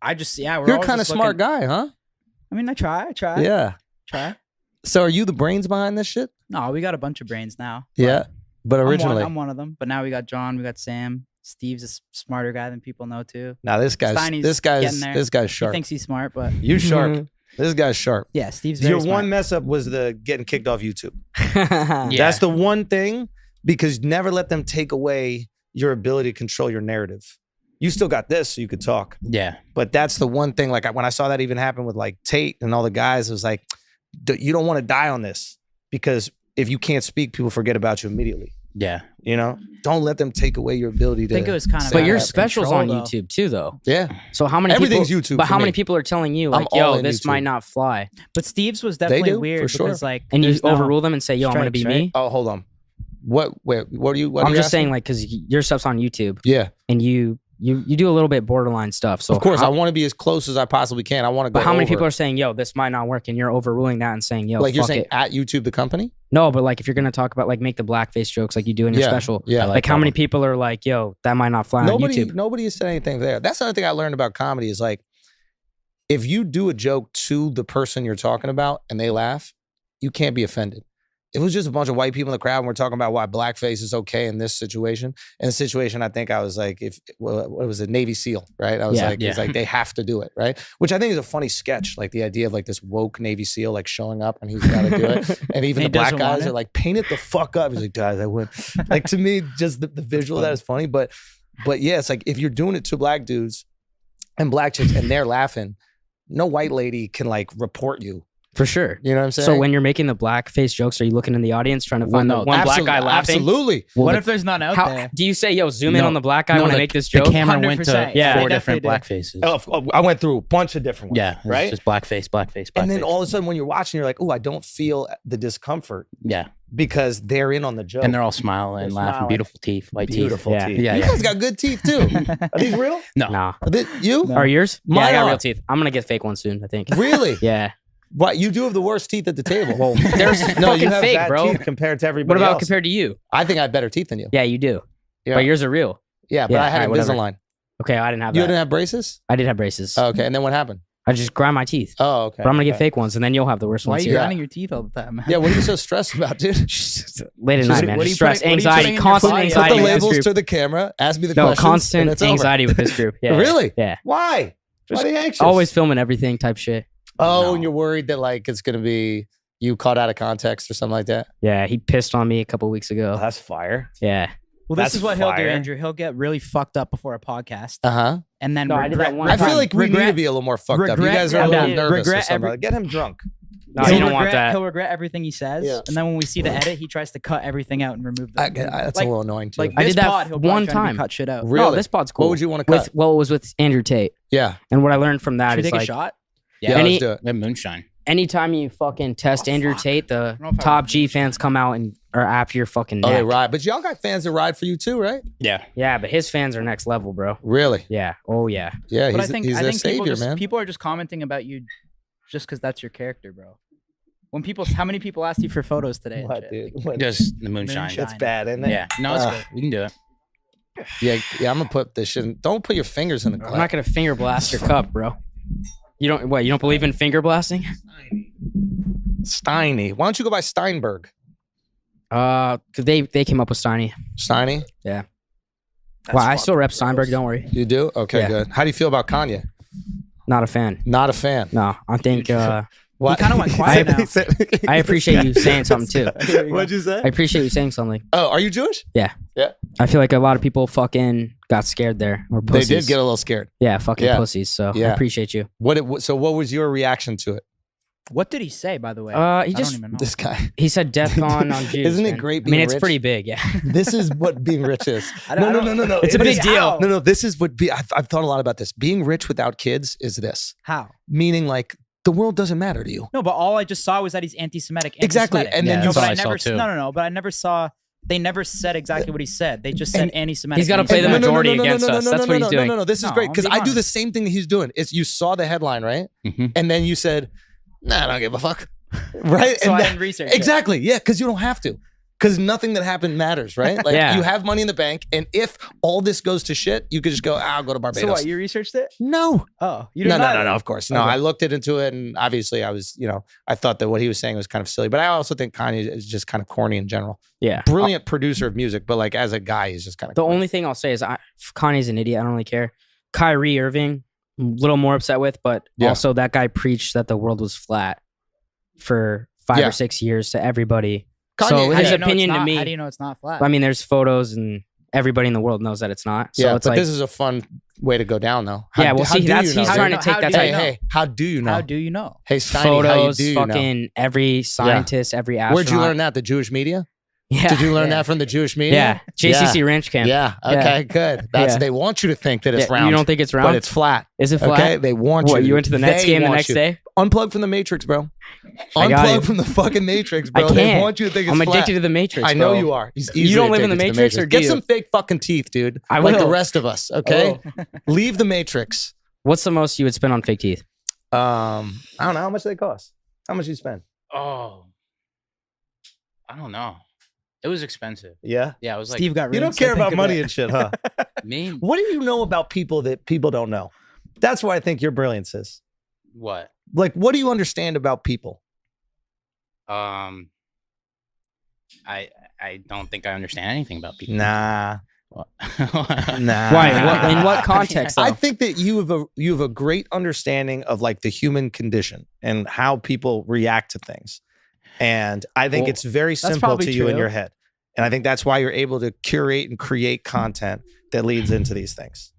Speaker 1: I just We're
Speaker 4: You're a
Speaker 1: always
Speaker 4: kind of
Speaker 1: just
Speaker 4: smart
Speaker 1: looking-
Speaker 4: guy, huh?
Speaker 1: I mean, I try.
Speaker 4: Yeah.
Speaker 1: Try.
Speaker 4: So are you the brains behind this shit?
Speaker 1: No, we got a bunch of brains now.
Speaker 4: Yeah. But
Speaker 1: I'm
Speaker 4: originally,
Speaker 1: I'm one of them. But now we got John. We got Sam. Steve's a smarter guy than people know too.
Speaker 4: now this guy's
Speaker 1: Steiny's getting there.
Speaker 4: this guy's
Speaker 1: He
Speaker 4: sharp.
Speaker 1: thinks he's smart, but
Speaker 4: You sharp. This guy's sharp.
Speaker 1: yeah, Steve's very
Speaker 4: Your
Speaker 1: smart.
Speaker 4: one mess up was the getting kicked off YouTube.
Speaker 3: Yeah.
Speaker 4: That's the one thing, because never let them take away your ability to control your narrative. You still got this, so you could talk.
Speaker 2: Yeah.
Speaker 4: But that's the one thing. Like when I saw that even happen with like Tate and all the guys, it was like, you don't want to die on this, because if you can't speak, people forget about you immediately.
Speaker 2: Yeah.
Speaker 4: You know, don't let them take away your ability to.
Speaker 1: I think it was kind of.
Speaker 3: But
Speaker 1: out
Speaker 3: your
Speaker 1: of
Speaker 3: specials
Speaker 1: control,
Speaker 3: on
Speaker 1: though.
Speaker 3: YouTube too, though.
Speaker 4: Yeah,
Speaker 3: So how many
Speaker 4: everything's
Speaker 3: people,
Speaker 4: YouTube.
Speaker 3: But
Speaker 4: for
Speaker 3: how
Speaker 4: me.
Speaker 3: many people are telling you
Speaker 4: I'm
Speaker 3: like,
Speaker 4: all
Speaker 3: yo,
Speaker 4: in
Speaker 3: this
Speaker 4: YouTube.
Speaker 3: might not fly,
Speaker 1: But Steve's was definitely
Speaker 4: do,
Speaker 1: weird
Speaker 4: for sure.
Speaker 1: because like,
Speaker 3: and you
Speaker 1: there's no-
Speaker 3: overrule them and say, yo, I'm gonna be
Speaker 1: strikes,
Speaker 3: me?
Speaker 4: Oh, hold on. What are you? What
Speaker 3: I'm
Speaker 4: are you
Speaker 3: just saying,
Speaker 4: asking?
Speaker 3: like, because your stuff's on YouTube
Speaker 4: Yeah,
Speaker 3: and you do a little bit borderline stuff. So
Speaker 4: of course, I
Speaker 3: how,
Speaker 4: want to be as close as I possibly can. I want to go.
Speaker 3: but how many
Speaker 4: over.
Speaker 3: people are saying, yo, this might not work, and you're overruling that and saying, yo,
Speaker 4: like you're
Speaker 3: fuck
Speaker 4: saying
Speaker 3: it.
Speaker 4: at YouTube the company?
Speaker 3: No, but like if you're gonna talk about like make the blackface jokes like you do in your
Speaker 4: Yeah,
Speaker 3: special,
Speaker 4: yeah.
Speaker 3: like how many people are like, yo, that might not fly on YouTube?
Speaker 4: Nobody has said anything there. That's another thing I learned about comedy is like, if you do a joke to the person you're talking about and they laugh, you can't be offended. It was just a bunch of white people in the crowd and we're talking about why blackface is okay in this situation. In the situation, I think I was like, what was it, Navy SEAL, right? I was
Speaker 3: Yeah.
Speaker 4: like, it's like they have to do it, right? Which I think is a funny sketch, like the idea of like this woke Navy SEAL like showing up and he's got to do it, and even
Speaker 1: He
Speaker 4: the black
Speaker 1: doesn't want
Speaker 4: guys
Speaker 1: it?
Speaker 4: are like, paint it the fuck up. He's like, guys, I would. Like to me, just the visual of that is funny, but yeah, it's like if you're doing it to black dudes and black chicks and they're laughing, no white lady can like report you.
Speaker 3: For sure.
Speaker 4: You know what I'm saying?
Speaker 3: So when you're making the blackface jokes, are you looking in the audience trying to find the one black guy laughing?
Speaker 4: Absolutely.
Speaker 3: Well,
Speaker 1: What if there's none out there?
Speaker 3: do you say, yo, zoom in
Speaker 2: No.
Speaker 3: on the black guy when I make this
Speaker 2: The
Speaker 3: joke?
Speaker 2: camera went to
Speaker 1: 100%.
Speaker 3: Yeah,
Speaker 2: 4
Speaker 1: they
Speaker 2: different
Speaker 1: definitely
Speaker 2: black faces.
Speaker 4: I went through a bunch of different ones.
Speaker 2: Yeah, it's
Speaker 4: right.
Speaker 2: just blackface.
Speaker 4: And then all of a sudden, when you're watching, you're like, "Oh, I don't feel the discomfort
Speaker 2: Yeah,
Speaker 4: because they're in on the joke."
Speaker 2: and they're all smiling,
Speaker 4: They're
Speaker 2: laughing,
Speaker 4: smiling.
Speaker 2: beautiful teeth, white
Speaker 4: beautiful
Speaker 3: Yeah.
Speaker 4: teeth.
Speaker 2: Yeah,
Speaker 4: You
Speaker 2: yeah.
Speaker 4: guys got good teeth too. Are these real?
Speaker 2: No,
Speaker 3: Nah.
Speaker 4: You?
Speaker 3: Are yours? Yeah,
Speaker 4: Mine
Speaker 3: I got
Speaker 4: are.
Speaker 3: real teeth. I'm gonna get fake ones soon, I think.
Speaker 4: Really?
Speaker 3: Yeah.
Speaker 4: What? You do have the worst teeth at the table.
Speaker 3: Well, there's
Speaker 4: no, you
Speaker 3: fucking
Speaker 4: have
Speaker 3: fake,
Speaker 4: bad
Speaker 3: bro.
Speaker 4: teeth compared to everybody
Speaker 3: What about
Speaker 4: else.
Speaker 3: compared to you?
Speaker 4: I think I have better teeth than you.
Speaker 3: Yeah, you do.
Speaker 4: Yeah.
Speaker 3: But yours are real.
Speaker 4: Yeah, but
Speaker 3: Yeah,
Speaker 4: I had
Speaker 3: alright, whatever.
Speaker 4: Invisalign.
Speaker 3: Okay, I didn't have
Speaker 4: You
Speaker 3: that.
Speaker 4: didn't have braces?
Speaker 3: I did have braces.
Speaker 4: Oh, okay, and then what happened?
Speaker 3: I just grind my teeth.
Speaker 4: Oh, okay.
Speaker 3: But I'm gonna get
Speaker 4: okay.
Speaker 3: fake ones, and then you'll have the worst
Speaker 1: Why are
Speaker 3: ones
Speaker 1: you
Speaker 3: here.
Speaker 1: grinding your teeth all the time, man?
Speaker 4: Yeah, what are you so stressed about, dude?
Speaker 3: Late at
Speaker 4: Just-
Speaker 3: night, man.
Speaker 1: what are
Speaker 3: Just
Speaker 1: you
Speaker 3: stress,
Speaker 1: putting- what are you
Speaker 3: anxiety,
Speaker 1: putting in your
Speaker 3: constant
Speaker 1: body?
Speaker 4: Put
Speaker 3: anxiety.
Speaker 4: the
Speaker 3: with this
Speaker 4: labels
Speaker 3: group.
Speaker 4: to the camera. Ask me the
Speaker 3: No,
Speaker 4: questions. and
Speaker 3: constant
Speaker 4: it's over.
Speaker 3: anxiety with this group. Yeah.
Speaker 4: Really?
Speaker 3: Yeah.
Speaker 4: Why?
Speaker 3: Just
Speaker 4: Why are they anxious?
Speaker 3: Always filming everything type shit.
Speaker 4: Oh,
Speaker 2: No.
Speaker 4: and you're worried that like it's gonna be you caught out of context or something like that.
Speaker 3: Yeah, he pissed on me a couple weeks ago.
Speaker 4: that's fire.
Speaker 3: Yeah.
Speaker 1: Well, this
Speaker 4: That's
Speaker 1: is what he'll do,
Speaker 4: fire.
Speaker 1: Andrew. He'll get really fucked up before a podcast,
Speaker 4: Uh huh.
Speaker 1: and then
Speaker 3: No, I did that one
Speaker 4: I feel
Speaker 3: time.
Speaker 4: like we need to be a little more fucked up. You
Speaker 1: regret-
Speaker 4: guys are a
Speaker 3: I'm
Speaker 4: little
Speaker 3: down.
Speaker 4: nervous or
Speaker 1: Regret
Speaker 4: something.
Speaker 1: every-
Speaker 4: Get him drunk.
Speaker 3: No,
Speaker 1: He'll
Speaker 3: you don't want
Speaker 1: regret-
Speaker 3: that.
Speaker 1: He'll regret everything he says,
Speaker 4: Yeah.
Speaker 1: and then when we see the edit, he tries to cut everything out and remove
Speaker 4: I,
Speaker 1: them.
Speaker 4: that's
Speaker 1: like,
Speaker 4: a little annoying too.
Speaker 1: like
Speaker 3: I
Speaker 1: this
Speaker 3: did that
Speaker 1: pod, he'll probably
Speaker 3: one
Speaker 1: try to be
Speaker 3: time.
Speaker 1: cut shit out.
Speaker 4: Really?
Speaker 3: No, this pod's cool.
Speaker 4: What would you want to cut?
Speaker 3: Well, it was with Andrew Tate.
Speaker 4: Yeah.
Speaker 3: And what I learned from that
Speaker 1: Should we
Speaker 3: is
Speaker 1: take a
Speaker 3: like
Speaker 1: shot?
Speaker 4: Yeah.
Speaker 3: Any-
Speaker 4: Let's do it.
Speaker 2: we have moonshine.
Speaker 3: anytime you fucking test
Speaker 1: Oh,
Speaker 3: Andrew
Speaker 1: fuck.
Speaker 3: Tate, the
Speaker 1: I don't know if I
Speaker 3: top
Speaker 1: want
Speaker 3: G
Speaker 1: to.
Speaker 3: fans come out and are after your fucking
Speaker 4: Oh,
Speaker 3: neck.
Speaker 4: they ride, but y'all got fans that ride for you too, right?
Speaker 2: Yeah,
Speaker 3: Yeah, but his fans are next level, bro.
Speaker 4: Really?
Speaker 3: Yeah. Oh yeah.
Speaker 4: Yeah,
Speaker 1: But
Speaker 4: he's,
Speaker 1: I think
Speaker 4: he's
Speaker 1: I
Speaker 4: their
Speaker 1: think
Speaker 4: savior, man.
Speaker 1: people are just commenting about you just because that's your character, bro. When people, how many people asked you for photos today? and
Speaker 4: What,
Speaker 1: shit?
Speaker 4: dude?
Speaker 1: Like,
Speaker 2: just the moonshine.
Speaker 1: Moonshine.
Speaker 4: That's bad, isn't it?
Speaker 2: Yeah, no, it's
Speaker 4: Ugh.
Speaker 2: good. We can do it.
Speaker 4: Yeah, I'm gonna put this shit. Don't put your fingers in the
Speaker 3: I'm
Speaker 4: glass.
Speaker 3: not gonna finger blast your cup, bro. You don't believe in finger blasting?
Speaker 4: Steiny. Why don't you go by Steinberg?
Speaker 3: Cause they came up with Steiny.
Speaker 4: Steiny?
Speaker 3: Yeah.
Speaker 4: That's
Speaker 3: Well, I still
Speaker 4: fucking
Speaker 3: rep Steinberg,
Speaker 4: gross.
Speaker 3: don't worry.
Speaker 4: You do? Okay,
Speaker 3: Yeah.
Speaker 4: good. How do you feel about Kanye?
Speaker 3: Not a fan.
Speaker 4: Not a fan.
Speaker 3: No, I think
Speaker 4: What?
Speaker 1: kinda went quiet now.
Speaker 3: I appreciate you saying something too.
Speaker 4: What'd you say?
Speaker 3: I appreciate you saying something.
Speaker 4: Oh, are you Jewish?
Speaker 3: I feel like a lot of people fucking got scared there. Or
Speaker 4: They
Speaker 3: pussies.
Speaker 4: did get a little scared.
Speaker 3: Yeah, fucking
Speaker 4: Yeah.
Speaker 3: pussies. So I
Speaker 4: Yeah.
Speaker 3: appreciate you.
Speaker 4: So what was your reaction to it?
Speaker 1: What did he say, by the way?
Speaker 3: He
Speaker 1: I
Speaker 3: just
Speaker 1: don't even know.
Speaker 4: This guy.
Speaker 3: he said DEFCON on Jews.
Speaker 4: Isn't it
Speaker 3: man.
Speaker 4: great
Speaker 3: I mean,
Speaker 4: being
Speaker 3: it's
Speaker 4: rich?
Speaker 3: pretty big. Yeah.
Speaker 4: This is what being rich is.
Speaker 1: I don't- I don't-
Speaker 4: No.
Speaker 3: It's a
Speaker 4: It
Speaker 3: big
Speaker 4: is-
Speaker 3: deal.
Speaker 4: No. This is what I've thought a lot about this. Being rich without kids is this.
Speaker 1: How?
Speaker 4: Meaning like the world doesn't matter to you.
Speaker 1: No, but all I just saw was that he's anti-Semitic.
Speaker 4: Exactly,
Speaker 1: anti-Semitic.
Speaker 4: and then
Speaker 2: Yeah,
Speaker 4: you
Speaker 1: no, but
Speaker 2: that's
Speaker 1: I
Speaker 2: what I saw
Speaker 1: never.
Speaker 2: too.
Speaker 1: No. But I never saw. They never said exactly what he said. They just said
Speaker 4: And
Speaker 1: anti-Semitic.
Speaker 3: He's gotta play the
Speaker 1: anti-Semitic.
Speaker 3: majority against us. That's what he's doing.
Speaker 4: No, this is
Speaker 1: No,
Speaker 4: great because
Speaker 1: I'm
Speaker 4: I
Speaker 1: being
Speaker 4: do the
Speaker 1: honest.
Speaker 4: same thing that he's doing. It's you saw the headline, right?
Speaker 2: Mhm.
Speaker 4: And then you said, "Nah, I don't give a fuck." Right?
Speaker 1: So
Speaker 4: And
Speaker 1: I
Speaker 4: that-
Speaker 1: didn't research it.
Speaker 4: exactly. Yeah, because you don't have to. Because nothing that happened matters, right? Like
Speaker 3: Yeah.
Speaker 4: you have money in the bank, and if all this goes to shit, you could just go, I'll go to Barbados.
Speaker 1: So what? You researched it?
Speaker 4: No.
Speaker 1: Oh, you
Speaker 4: No,
Speaker 1: didn't.
Speaker 4: no, of course. No,
Speaker 1: Okay.
Speaker 4: I looked into it, and obviously I was, I thought that what he was saying was kind of silly, but I also think Kanye is just kind of corny in general.
Speaker 3: Yeah.
Speaker 4: Brilliant producer of music, but like as a guy, he's just kind of
Speaker 3: The only thing I'll say is Kanye's an idiot. I don't really care. Kyrie Irving, I'm a little more upset with, but
Speaker 4: Yeah.
Speaker 3: also that guy preached that the world was flat for 5
Speaker 4: Yeah.
Speaker 3: or 6 years to everybody.
Speaker 4: Kanye,
Speaker 3: so
Speaker 1: How
Speaker 3: his
Speaker 1: do you know it's
Speaker 3: opinion to
Speaker 1: not-
Speaker 3: me,
Speaker 1: How do you know it's not flat?
Speaker 3: I mean, there's photos and everybody in the world knows that it's not. So
Speaker 4: yeah,
Speaker 3: it's
Speaker 4: but
Speaker 3: like,
Speaker 4: this is a fun way to go down, though.
Speaker 3: yeah, well, see,
Speaker 4: do
Speaker 3: that's
Speaker 4: you know?
Speaker 3: he's
Speaker 1: How
Speaker 3: trying
Speaker 1: do
Speaker 3: to
Speaker 1: you
Speaker 3: take
Speaker 1: know?
Speaker 3: that
Speaker 1: How do
Speaker 3: to
Speaker 1: you know?
Speaker 4: Hey, how do you know?
Speaker 1: How do you know?
Speaker 4: Hey, Steiny, how
Speaker 3: photos,
Speaker 4: do you know?
Speaker 3: fucking every scientist, every astronaut.
Speaker 4: Where'd you learn that? The Jewish media?
Speaker 3: Yeah.
Speaker 4: Did you learn
Speaker 1: Yeah.
Speaker 4: that from the Jewish media?
Speaker 3: Yeah. JCC Ranch Camp.
Speaker 4: Yeah. Okay, good. That's
Speaker 3: Yeah.
Speaker 4: they want you to think that it's
Speaker 3: Yeah,
Speaker 4: round.
Speaker 3: You don't think it's round?
Speaker 4: but it's flat.
Speaker 3: Is it flat?
Speaker 4: Okay, they want you.
Speaker 3: What,
Speaker 4: to.
Speaker 3: you went to the Nets
Speaker 4: They
Speaker 3: game the
Speaker 4: want
Speaker 3: next
Speaker 4: you.
Speaker 3: day?
Speaker 4: Unplug from the Matrix, bro.
Speaker 3: I got
Speaker 4: Unplug
Speaker 3: you.
Speaker 4: from the fucking Matrix,
Speaker 3: I
Speaker 4: bro.
Speaker 3: can't.
Speaker 4: They want you to think it's
Speaker 3: I'm
Speaker 4: flat.
Speaker 3: addicted to the Matrix,
Speaker 4: I know
Speaker 3: bro.
Speaker 4: you are. He's
Speaker 3: You
Speaker 4: easily
Speaker 3: don't live in the
Speaker 4: addicted to
Speaker 3: Matrix, or do
Speaker 4: Get
Speaker 3: you?
Speaker 4: some fake fucking teeth, dude.
Speaker 3: I
Speaker 4: like the
Speaker 3: will.
Speaker 4: rest of us. Okay, leave the Matrix.
Speaker 3: What's the most you would spend on fake teeth?
Speaker 4: I don't know how much they cost. How much you spend?
Speaker 2: Oh, I don't know. It was expensive.
Speaker 4: Yeah.
Speaker 2: Yeah, it was like
Speaker 1: Steve got.
Speaker 4: You don't
Speaker 1: rinsed, I
Speaker 4: care
Speaker 1: think,
Speaker 4: about
Speaker 1: a
Speaker 4: money
Speaker 1: bit.
Speaker 4: and shit, huh?
Speaker 2: me.
Speaker 4: What do you know about people that people don't know? That's where I think your brilliance is.
Speaker 2: What?
Speaker 4: Like, what do you understand about people?
Speaker 2: I don't think I understand anything about people.
Speaker 4: Nah.
Speaker 2: What?
Speaker 4: Nah.
Speaker 3: Why? In what context?
Speaker 4: I
Speaker 3: Though?
Speaker 4: think that you have a great understanding of like the human condition and how people react to things. And I think
Speaker 2: Well,
Speaker 4: it's very simple
Speaker 1: probably
Speaker 4: to you in
Speaker 1: true.
Speaker 4: your head. And I think that's why you're able to curate and create content that leads into these things.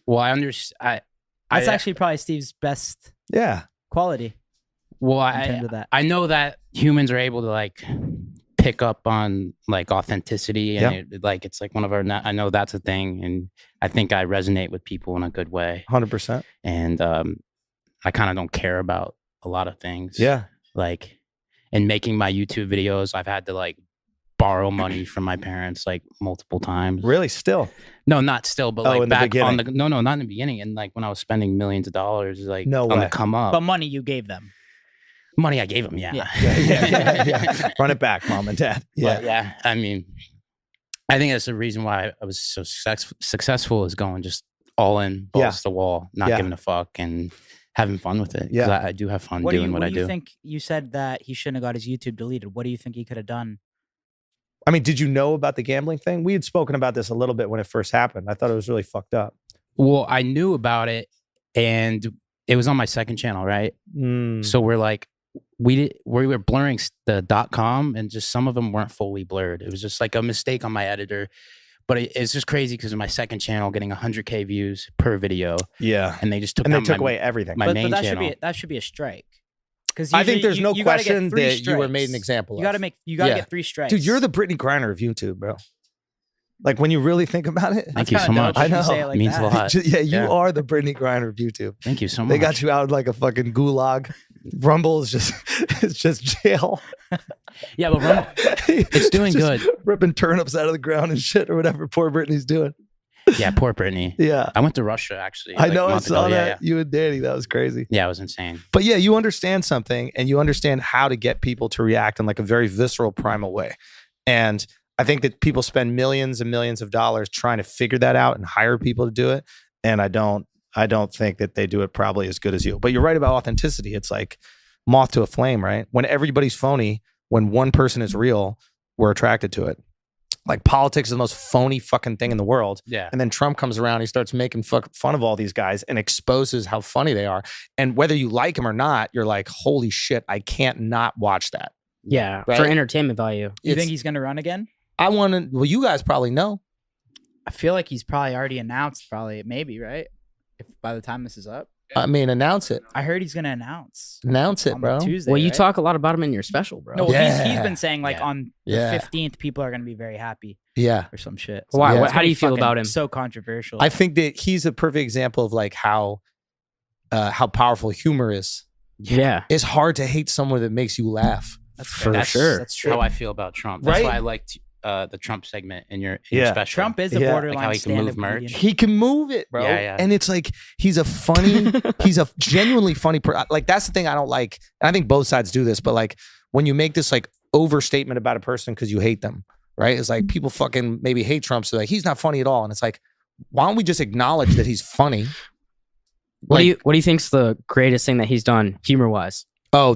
Speaker 2: Well, I understand.
Speaker 1: That's actually probably Steve's best
Speaker 4: Yeah.
Speaker 1: quality.
Speaker 2: Well,
Speaker 1: in terms of that?
Speaker 2: I know that humans are able to like pick up on like authenticity, and it's like one of our. I know that's a thing, and I think I resonate with people in a good way.
Speaker 4: 100%.
Speaker 2: And I kind of don't care about a lot of things.
Speaker 4: Yeah.
Speaker 2: Like, in making my YouTube videos, I've had to like borrow money from my parents like multiple times.
Speaker 4: Really? Still?
Speaker 2: No, not still, but like
Speaker 4: in the
Speaker 2: back on
Speaker 4: beginning.
Speaker 2: no, not in the beginning. And like when I was spending millions of dollars, like
Speaker 4: No
Speaker 2: on
Speaker 4: way.
Speaker 2: the come up.
Speaker 1: But money you gave them.
Speaker 2: Money I gave them, yeah.
Speaker 4: Yeah. Run it back, mom and dad.
Speaker 2: But yeah, I mean, I think that's the reason why I was so successful is going just all in, balls to the wall, not giving a fuck, and having fun with it.
Speaker 4: Yeah.
Speaker 2: I do have fun doing what I do.
Speaker 1: You think you said that he shouldn't have got his YouTube deleted? What do you think he could have done?
Speaker 4: I mean, did you know about the gambling thing? We had spoken about this a little bit when it first happened. I thought it was really fucked up.
Speaker 2: Well, I knew about it, and it was on my second channel, right? So we're like, we were blurring the .com, and just some of them weren't fully blurred. It was just like a mistake on my editor. But it's just crazy because of my second channel getting 100K views per video.
Speaker 4: Yeah.
Speaker 2: And they just took
Speaker 4: away everything.
Speaker 2: My main
Speaker 1: that
Speaker 2: channel.
Speaker 1: That should be a strike. Because
Speaker 4: I think there's no question that you were made an example of.
Speaker 1: You gotta get 3 strikes.
Speaker 4: Dude, you're the Brittany Griner of YouTube, bro. Like when you really think about it.
Speaker 2: Thank you so much.
Speaker 4: I know.
Speaker 2: It means a lot.
Speaker 4: Yeah, you are the Brittany Griner of YouTube.
Speaker 2: Thank you so much.
Speaker 4: They got you out like a fucking gulag. Rumble is just it's just jail.
Speaker 2: Yeah, but Rumble, it's doing
Speaker 4: just
Speaker 2: good.
Speaker 4: Ripping turnips out of the ground and shit or whatever poor Brittany's doing.
Speaker 2: Yeah, poor Brittany.
Speaker 4: Yeah.
Speaker 2: I went to Russia actually.
Speaker 4: I know, I saw that.
Speaker 2: Yeah.
Speaker 4: You and Danny, that was crazy.
Speaker 2: Yeah, it was insane.
Speaker 4: But yeah, you understand something and you understand how to get people to react in like a very visceral, primal way. And I think that people spend millions and millions of dollars trying to figure that out and hire people to do it. And I don't think that they do it probably as good as you. But you're right about authenticity. It's like moth to a flame, right? When everybody's phony, when one person is real, we're attracted to it. Like politics is the most phony fucking thing in the world.
Speaker 2: Yeah.
Speaker 4: And then Trump comes around, he starts making fun of all these guys and exposes how funny they are. And whether you like him or not, you're like, holy shit, I can't not watch that.
Speaker 3: Yeah,
Speaker 4: Right?
Speaker 3: for entertainment value.
Speaker 1: You think he's gonna run again?
Speaker 4: I want to, well, you guys probably know.
Speaker 1: I feel like he's probably already announced. Maybe right. If by the time this is up,
Speaker 4: I mean, announce it.
Speaker 1: I heard he's gonna announce.
Speaker 4: Announce it,
Speaker 1: on
Speaker 4: bro.
Speaker 1: Tuesday,
Speaker 3: Well, you
Speaker 1: right?
Speaker 3: talk a lot about him in your special, bro.
Speaker 1: No,
Speaker 4: Yeah.
Speaker 1: he's been saying like on the
Speaker 4: Yeah.
Speaker 1: 15th, people are gonna be very happy
Speaker 4: Yeah.
Speaker 1: or some shit.
Speaker 3: Why?
Speaker 4: Yeah.
Speaker 3: How do you feel about him?
Speaker 1: So controversial.
Speaker 4: I think that he's a perfect example of like how powerful humor is.
Speaker 3: Yeah.
Speaker 4: It's hard to hate someone that makes you laugh.
Speaker 1: That's
Speaker 3: for
Speaker 1: fair.
Speaker 3: sure.
Speaker 1: That's true.
Speaker 2: How I feel about Trump. That's
Speaker 4: Right?
Speaker 2: why I liked the Trump segment in your special.
Speaker 1: Trump is a
Speaker 4: Yeah.
Speaker 1: borderline
Speaker 2: Like how he can
Speaker 1: stand-up
Speaker 2: move merch.
Speaker 1: comedian.
Speaker 4: He can move it, bro.
Speaker 2: Yeah, yeah.
Speaker 4: And it's like he's a funny, he's a genuinely funny person. Like that's the thing I don't like. And I think both sides do this, but like when you make this like overstatement about a person because you hate them, right? It's like people fucking maybe hate Trump, so like he's not funny at all. And it's like, why don't we just acknowledge that he's funny?
Speaker 3: What do you think's the greatest thing that he's done humor wise?
Speaker 4: Oh,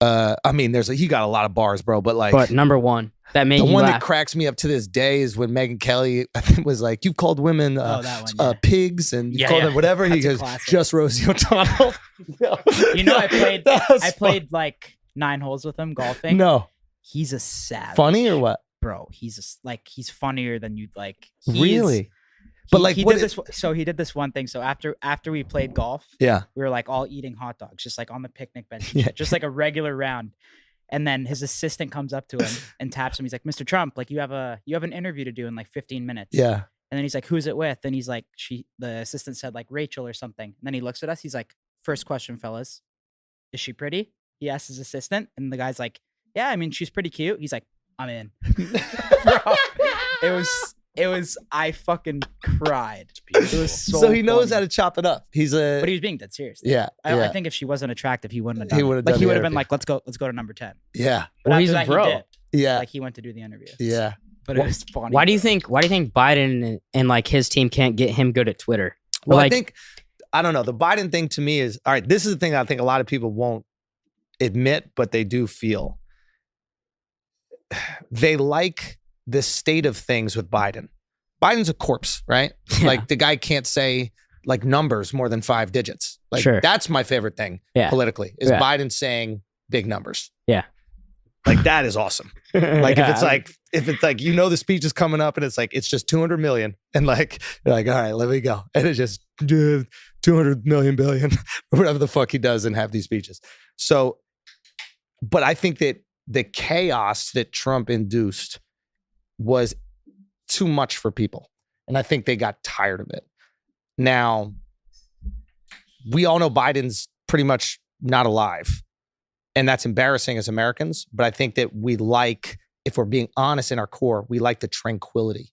Speaker 4: I mean, he got a lot of bars, bro, but like
Speaker 3: But number one that made
Speaker 4: the
Speaker 3: you
Speaker 4: one
Speaker 3: laugh.
Speaker 4: that cracks me up to this day is when Megyn Kelly, I think, was like, "You've called women
Speaker 1: that one, yeah.
Speaker 4: pigs, and you've
Speaker 2: Yeah,
Speaker 4: called
Speaker 2: yeah.
Speaker 4: them whatever." And he
Speaker 1: That's a
Speaker 4: goes,
Speaker 1: classic.
Speaker 4: "Just Rosie O'Donnell."
Speaker 1: You know, I
Speaker 4: That's
Speaker 1: played like 9 holes with him
Speaker 4: fun.
Speaker 1: golfing.
Speaker 4: No,
Speaker 1: He's a savage.
Speaker 4: funny or what?
Speaker 1: Bro, he's funnier than you'd like. He is-
Speaker 4: Really? But like,
Speaker 1: he
Speaker 4: what
Speaker 1: did this. So he did this one thing. So after we played golf,
Speaker 4: Yeah,
Speaker 1: we were like all eating hot dogs, just like on the picnic bench, and
Speaker 4: Yeah.
Speaker 1: shit, just like a regular round. And then his assistant comes up to him and taps him. He's like, "Mr. Trump, like you have an interview to do in like 15 minutes."
Speaker 4: yeah.
Speaker 1: And then he's like, "Who's it with?" And he's like, the assistant said like Rachel or something. And then he looks at us. He's like, "First question, fellas, is she pretty?" He asks his assistant, and the guy's like, "Yeah, I mean, she's pretty cute." He's like, "I'm in." Bro, it was. I fucking cried. It was
Speaker 4: So he knows how
Speaker 1: funny.
Speaker 4: to chop it up. He's a
Speaker 1: But he was being dead serious.
Speaker 4: yeah,
Speaker 1: I think if she wasn't attractive, he wouldn't have done
Speaker 4: He
Speaker 1: it.
Speaker 4: would've
Speaker 1: Like
Speaker 4: done
Speaker 1: he
Speaker 4: the
Speaker 1: would have been
Speaker 4: interview.
Speaker 1: like, let's go to number 10.
Speaker 4: yeah,
Speaker 1: But
Speaker 3: Well,
Speaker 1: after
Speaker 3: he's a
Speaker 1: that,
Speaker 3: bro.
Speaker 1: he did.
Speaker 4: yeah,
Speaker 1: Like he went to do the interview.
Speaker 4: yeah.
Speaker 1: But it was funny.
Speaker 3: Why do you think Biden and like his team can't get him good at Twitter?
Speaker 4: Well,
Speaker 3: Like,
Speaker 4: I don't know. The Biden thing to me is all right. This is the thing that I think a lot of people won't admit, but they do feel. They like the state of things with Biden. Biden's a corpse, right?
Speaker 3: Yeah.
Speaker 4: Like the guy can't say like numbers more than 5 digits. Like
Speaker 3: Sure.
Speaker 4: that's my favorite thing
Speaker 3: Yeah.
Speaker 4: politically is
Speaker 3: Yeah.
Speaker 4: Biden saying big numbers.
Speaker 3: Yeah.
Speaker 4: Like that is awesome. Like
Speaker 3: Yeah,
Speaker 4: if it's like, you know, the speech is coming up and it's like, it's just 200 million. And like, you're like, all right, let me go. And it's just 200 million billion, or whatever the fuck he does and have these speeches. So, but I think that the chaos that Trump induced was too much for people. And I think they got tired of it. Now, we all know Biden's pretty much not alive. And that's embarrassing as Americans. But I think that we like, if we're being honest in our core, we like the tranquility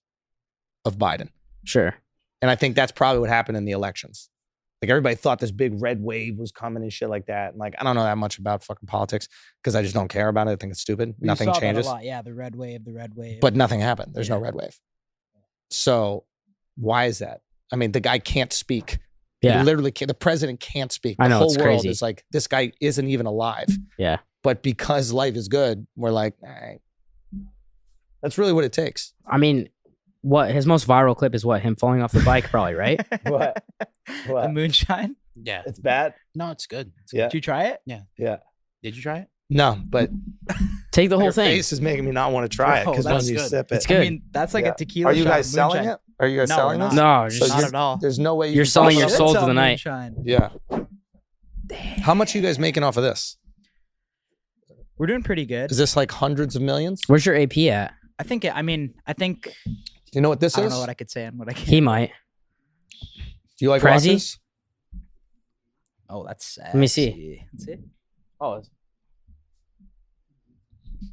Speaker 4: of Biden.
Speaker 3: Sure.
Speaker 4: And I think that's probably what happened in the elections. Like everybody thought this big red wave was coming and shit like that. And like, I don't know that much about fucking politics because I just don't care about it. I think it's stupid. Nothing changes.
Speaker 1: That a lot. Yeah, the red wave.
Speaker 4: But nothing happened. There's no red wave. So why is that? I mean, the guy can't speak.
Speaker 3: Yeah.
Speaker 4: He literally can't. The president can't speak.
Speaker 3: I know,
Speaker 4: the whole
Speaker 3: it's
Speaker 4: world
Speaker 3: crazy.
Speaker 4: is like, this guy isn't even alive.
Speaker 3: Yeah.
Speaker 4: But because life is good, we're like, all right. That's really what it takes.
Speaker 3: I mean, what his most viral clip is what? Him falling off the bike, probably, right?
Speaker 4: What?
Speaker 1: The moonshine.
Speaker 2: Yeah.
Speaker 4: It's bad?
Speaker 2: No, it's good.
Speaker 4: Yeah.
Speaker 1: Did you try it?
Speaker 4: Yeah.
Speaker 2: Did you try it?
Speaker 4: No, but
Speaker 3: Take the whole
Speaker 4: your
Speaker 3: thing.
Speaker 4: face is making me not want to try it
Speaker 1: Bro,
Speaker 4: because when
Speaker 1: that's
Speaker 4: you
Speaker 2: good.
Speaker 4: sip it.
Speaker 3: It's good.
Speaker 1: I mean, that's like
Speaker 4: Yeah.
Speaker 1: a tequila.
Speaker 4: Are you
Speaker 1: shot
Speaker 4: guys
Speaker 1: of
Speaker 4: selling
Speaker 1: moonshine.
Speaker 4: it? Are you guys
Speaker 1: No,
Speaker 4: selling
Speaker 1: we're
Speaker 4: this?
Speaker 3: No,
Speaker 4: So
Speaker 3: just
Speaker 1: Not
Speaker 4: you're-
Speaker 1: at all.
Speaker 4: There's no way you
Speaker 3: You're
Speaker 4: can
Speaker 3: selling
Speaker 4: sell
Speaker 3: your
Speaker 4: it?
Speaker 3: soul to
Speaker 1: Sell
Speaker 3: the night.
Speaker 1: moonshine.
Speaker 4: Yeah. How much are you guys making off of this?
Speaker 1: We're doing pretty good.
Speaker 4: Is this like hundreds of millions?
Speaker 3: Where's your AP at?
Speaker 1: I think. I think.
Speaker 4: Do you know what this
Speaker 1: I don't
Speaker 4: is?
Speaker 1: know what I could say and what I can't.
Speaker 3: He might.
Speaker 4: Do you like
Speaker 3: Prezi?
Speaker 4: glasses?
Speaker 1: Oh, that's sad.
Speaker 3: Let me see.
Speaker 1: That's it.
Speaker 3: Oh,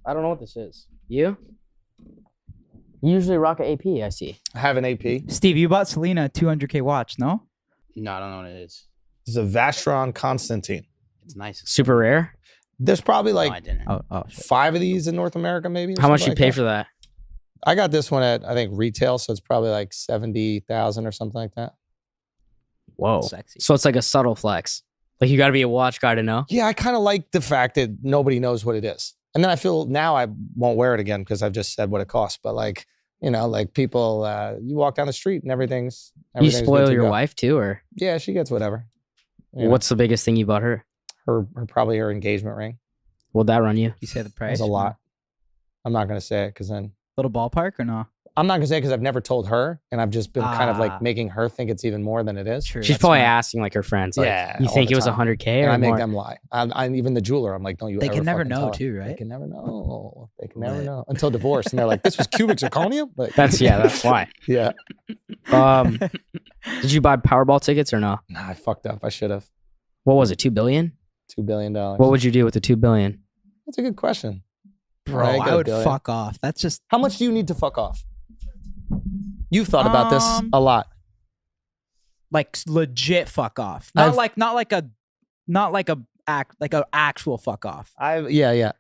Speaker 3: I don't know what this is. You? You usually rock a AP, I see.
Speaker 4: I have an AP. This
Speaker 1: Steve, you bought Selena a 200K watch, no?
Speaker 2: No, I don't know what it is.
Speaker 4: is a Vacheron Constantine.
Speaker 2: It's nice.
Speaker 3: Super rare.
Speaker 4: There's probably
Speaker 2: No, I
Speaker 4: like
Speaker 2: didn't.
Speaker 1: Oh,
Speaker 4: 5 of these in North America, maybe. or
Speaker 3: How much you
Speaker 4: something
Speaker 3: pay
Speaker 4: like
Speaker 3: for that?
Speaker 4: I got this one at, I think, retail, so it's probably like 70,000 or something like that.
Speaker 3: Whoa.
Speaker 1: Sexy.
Speaker 3: So it's like a subtle flex. Like you got to be a watch guy to know.
Speaker 4: Yeah, I kind of like the fact that nobody knows what it is. And then I feel now I won't wear it again because I've just said what it costs. But like, you know, like people, you walk down the street and everything's
Speaker 3: You
Speaker 4: good
Speaker 3: spoil
Speaker 4: to
Speaker 3: your
Speaker 4: go.
Speaker 3: wife too, or
Speaker 4: Yeah, she gets whatever. You know,
Speaker 3: what's the biggest thing you bought her?
Speaker 4: her probably her engagement ring?
Speaker 3: What'd that run you?
Speaker 1: You say the
Speaker 4: That's
Speaker 1: price?
Speaker 4: a lot. I'm not gonna say it because then
Speaker 1: Little ballpark or no?
Speaker 4: I'm not gonna say it because I've never told her, and I've just been kind of
Speaker 1: Ah.
Speaker 4: like making her think it's even more than it is.
Speaker 1: True.
Speaker 3: She's
Speaker 1: that's
Speaker 3: probably
Speaker 1: smart.
Speaker 3: asking like her friends, like,
Speaker 4: Yeah,
Speaker 3: you
Speaker 4: all
Speaker 3: think
Speaker 4: the
Speaker 3: it was
Speaker 4: time.
Speaker 3: 100K
Speaker 4: And
Speaker 3: or
Speaker 4: I make
Speaker 3: more?
Speaker 4: them lie. I'm even the jeweler. I'm like, don't you?
Speaker 1: They
Speaker 4: ever
Speaker 1: can never
Speaker 4: fucking
Speaker 1: know
Speaker 4: tell her.
Speaker 1: too,
Speaker 4: They
Speaker 1: right?
Speaker 4: can never know. They can never
Speaker 1: Lit.
Speaker 4: know until divorce, and they're like, this was cubic zirconium. Like,
Speaker 3: That's why.
Speaker 4: yeah.
Speaker 3: Did you buy Powerball tickets or no?
Speaker 4: Nah, I fucked up. I should have.
Speaker 3: What was it? 2 billion?
Speaker 4: $2 billion.
Speaker 3: What would you do with the 2 billion?
Speaker 4: That's a good question.
Speaker 1: Bro,
Speaker 4: I ain't got
Speaker 1: I
Speaker 4: a
Speaker 1: would
Speaker 4: billion.
Speaker 1: fuck off. That's just
Speaker 4: How much do you need to fuck off? You've thought about this a lot.
Speaker 1: like legit fuck off.
Speaker 4: I've-
Speaker 1: Not like a actual fuck off.
Speaker 4: I have a few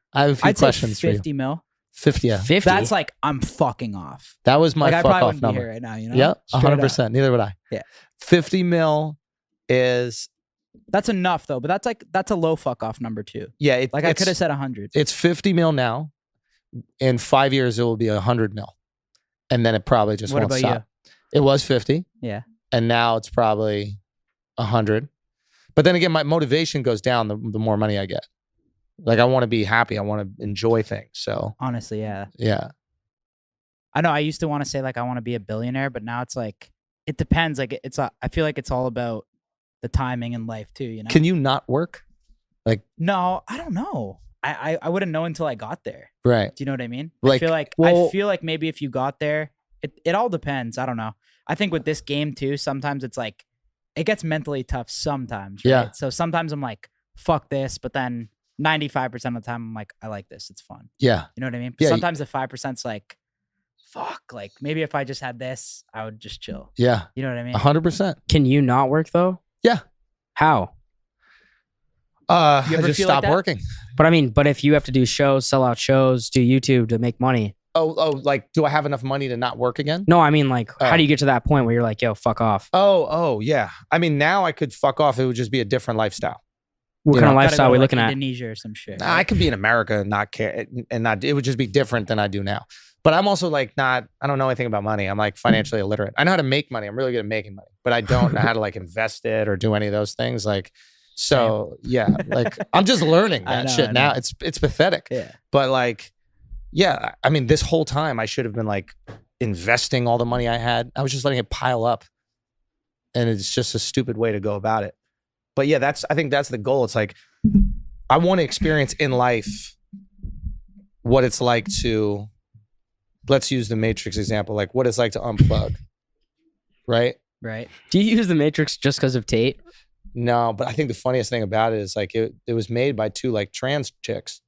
Speaker 1: I'd say
Speaker 4: questions for you.
Speaker 1: 50 mil.
Speaker 4: 50. Yeah,
Speaker 3: 50?
Speaker 1: That's like I'm fucking off.
Speaker 4: that was my
Speaker 1: Like I
Speaker 4: fuck
Speaker 1: probably
Speaker 4: off
Speaker 1: wouldn't be
Speaker 4: number.
Speaker 1: here right now. You know?
Speaker 4: Yeah,
Speaker 1: Straight up.
Speaker 4: 100%. Neither would I.
Speaker 1: Yeah.
Speaker 4: 50 mil is
Speaker 1: That's enough though. But that's a low fuck off number too.
Speaker 4: yeah.
Speaker 1: Like I could have said 100.
Speaker 4: It's 50 mil now. In 5 years, it will be 100 mil, and then it probably just
Speaker 1: What
Speaker 4: won't
Speaker 1: about
Speaker 4: stop. It was 50,
Speaker 1: Yeah.
Speaker 4: and now it's probably 100. But then again, my motivation goes down the more money I get. Like I want to be happy. I want to enjoy things. So
Speaker 1: Honestly, yeah.
Speaker 4: yeah.
Speaker 1: I know I used to want to say like I want to be a billionaire, but now it's like it depends. Like I feel like it's all about the timing in life too, you know?
Speaker 4: Can you not work?
Speaker 1: No, I don't know. I wouldn't know until I got there.
Speaker 4: Right.
Speaker 1: Do you know what I mean?
Speaker 4: Like,
Speaker 1: I
Speaker 3: well-
Speaker 1: feel like maybe if you got there, it all depends. I don't know. I think with this game too, sometimes it's like it gets mentally tough sometimes. Right?
Speaker 4: Yeah.
Speaker 1: So sometimes I'm like, fuck this, but then 95% of the time I'm like, I like this. It's fun.
Speaker 4: Yeah.
Speaker 1: You know what I mean? But
Speaker 4: Yeah,
Speaker 1: sometimes the 5%'s like, fuck. Like maybe if I just had this, I would just chill.
Speaker 4: Yeah.
Speaker 1: You know what I mean?
Speaker 4: 100%.
Speaker 3: Can you not work though?
Speaker 4: Yeah.
Speaker 3: How?
Speaker 1: You
Speaker 4: I
Speaker 1: ever
Speaker 4: just
Speaker 1: feel like
Speaker 4: stopped
Speaker 1: that?
Speaker 4: working.
Speaker 3: But if you have to do shows, sell out shows, do YouTube to make money.
Speaker 4: Oh, like, do I have enough money to not work again?
Speaker 3: No, I mean like,
Speaker 4: Oh.
Speaker 3: how do you get to that point where you're like, yo, fuck off?
Speaker 4: Oh, yeah. I mean, now I could fuck off. It would just be a different lifestyle.
Speaker 3: What
Speaker 4: you
Speaker 3: kind
Speaker 4: know,
Speaker 3: of
Speaker 1: Gotta
Speaker 3: lifestyle
Speaker 1: go
Speaker 3: are we
Speaker 1: to, like,
Speaker 3: looking at?
Speaker 1: Indonesia or some shit.
Speaker 4: I could be in America and not care, and not. It would just be different than I do now. But I'm also like not. I don't know anything about money. I'm like financially illiterate. I know how to make money. I'm really good at making money, but I don't know how to like invest it or do any of those things. Like, so yeah, like I'm just learning
Speaker 1: I
Speaker 4: that
Speaker 1: know,
Speaker 4: shit
Speaker 1: I
Speaker 4: now.
Speaker 1: know.
Speaker 4: It's pathetic.
Speaker 1: Yeah.
Speaker 4: But like, yeah, I mean, this whole time I should have been like investing all the money I had. I was just letting it pile up. and it's just a stupid way to go about it. But yeah, I think that's the goal. It's like I want to experience in life what it's like to, let's use the Matrix example, like what it's like to unplug, right?
Speaker 1: Right.
Speaker 3: Do you use the Matrix just because of Tate?
Speaker 4: No, but I think the funniest thing about it is like it was made by two like trans chicks.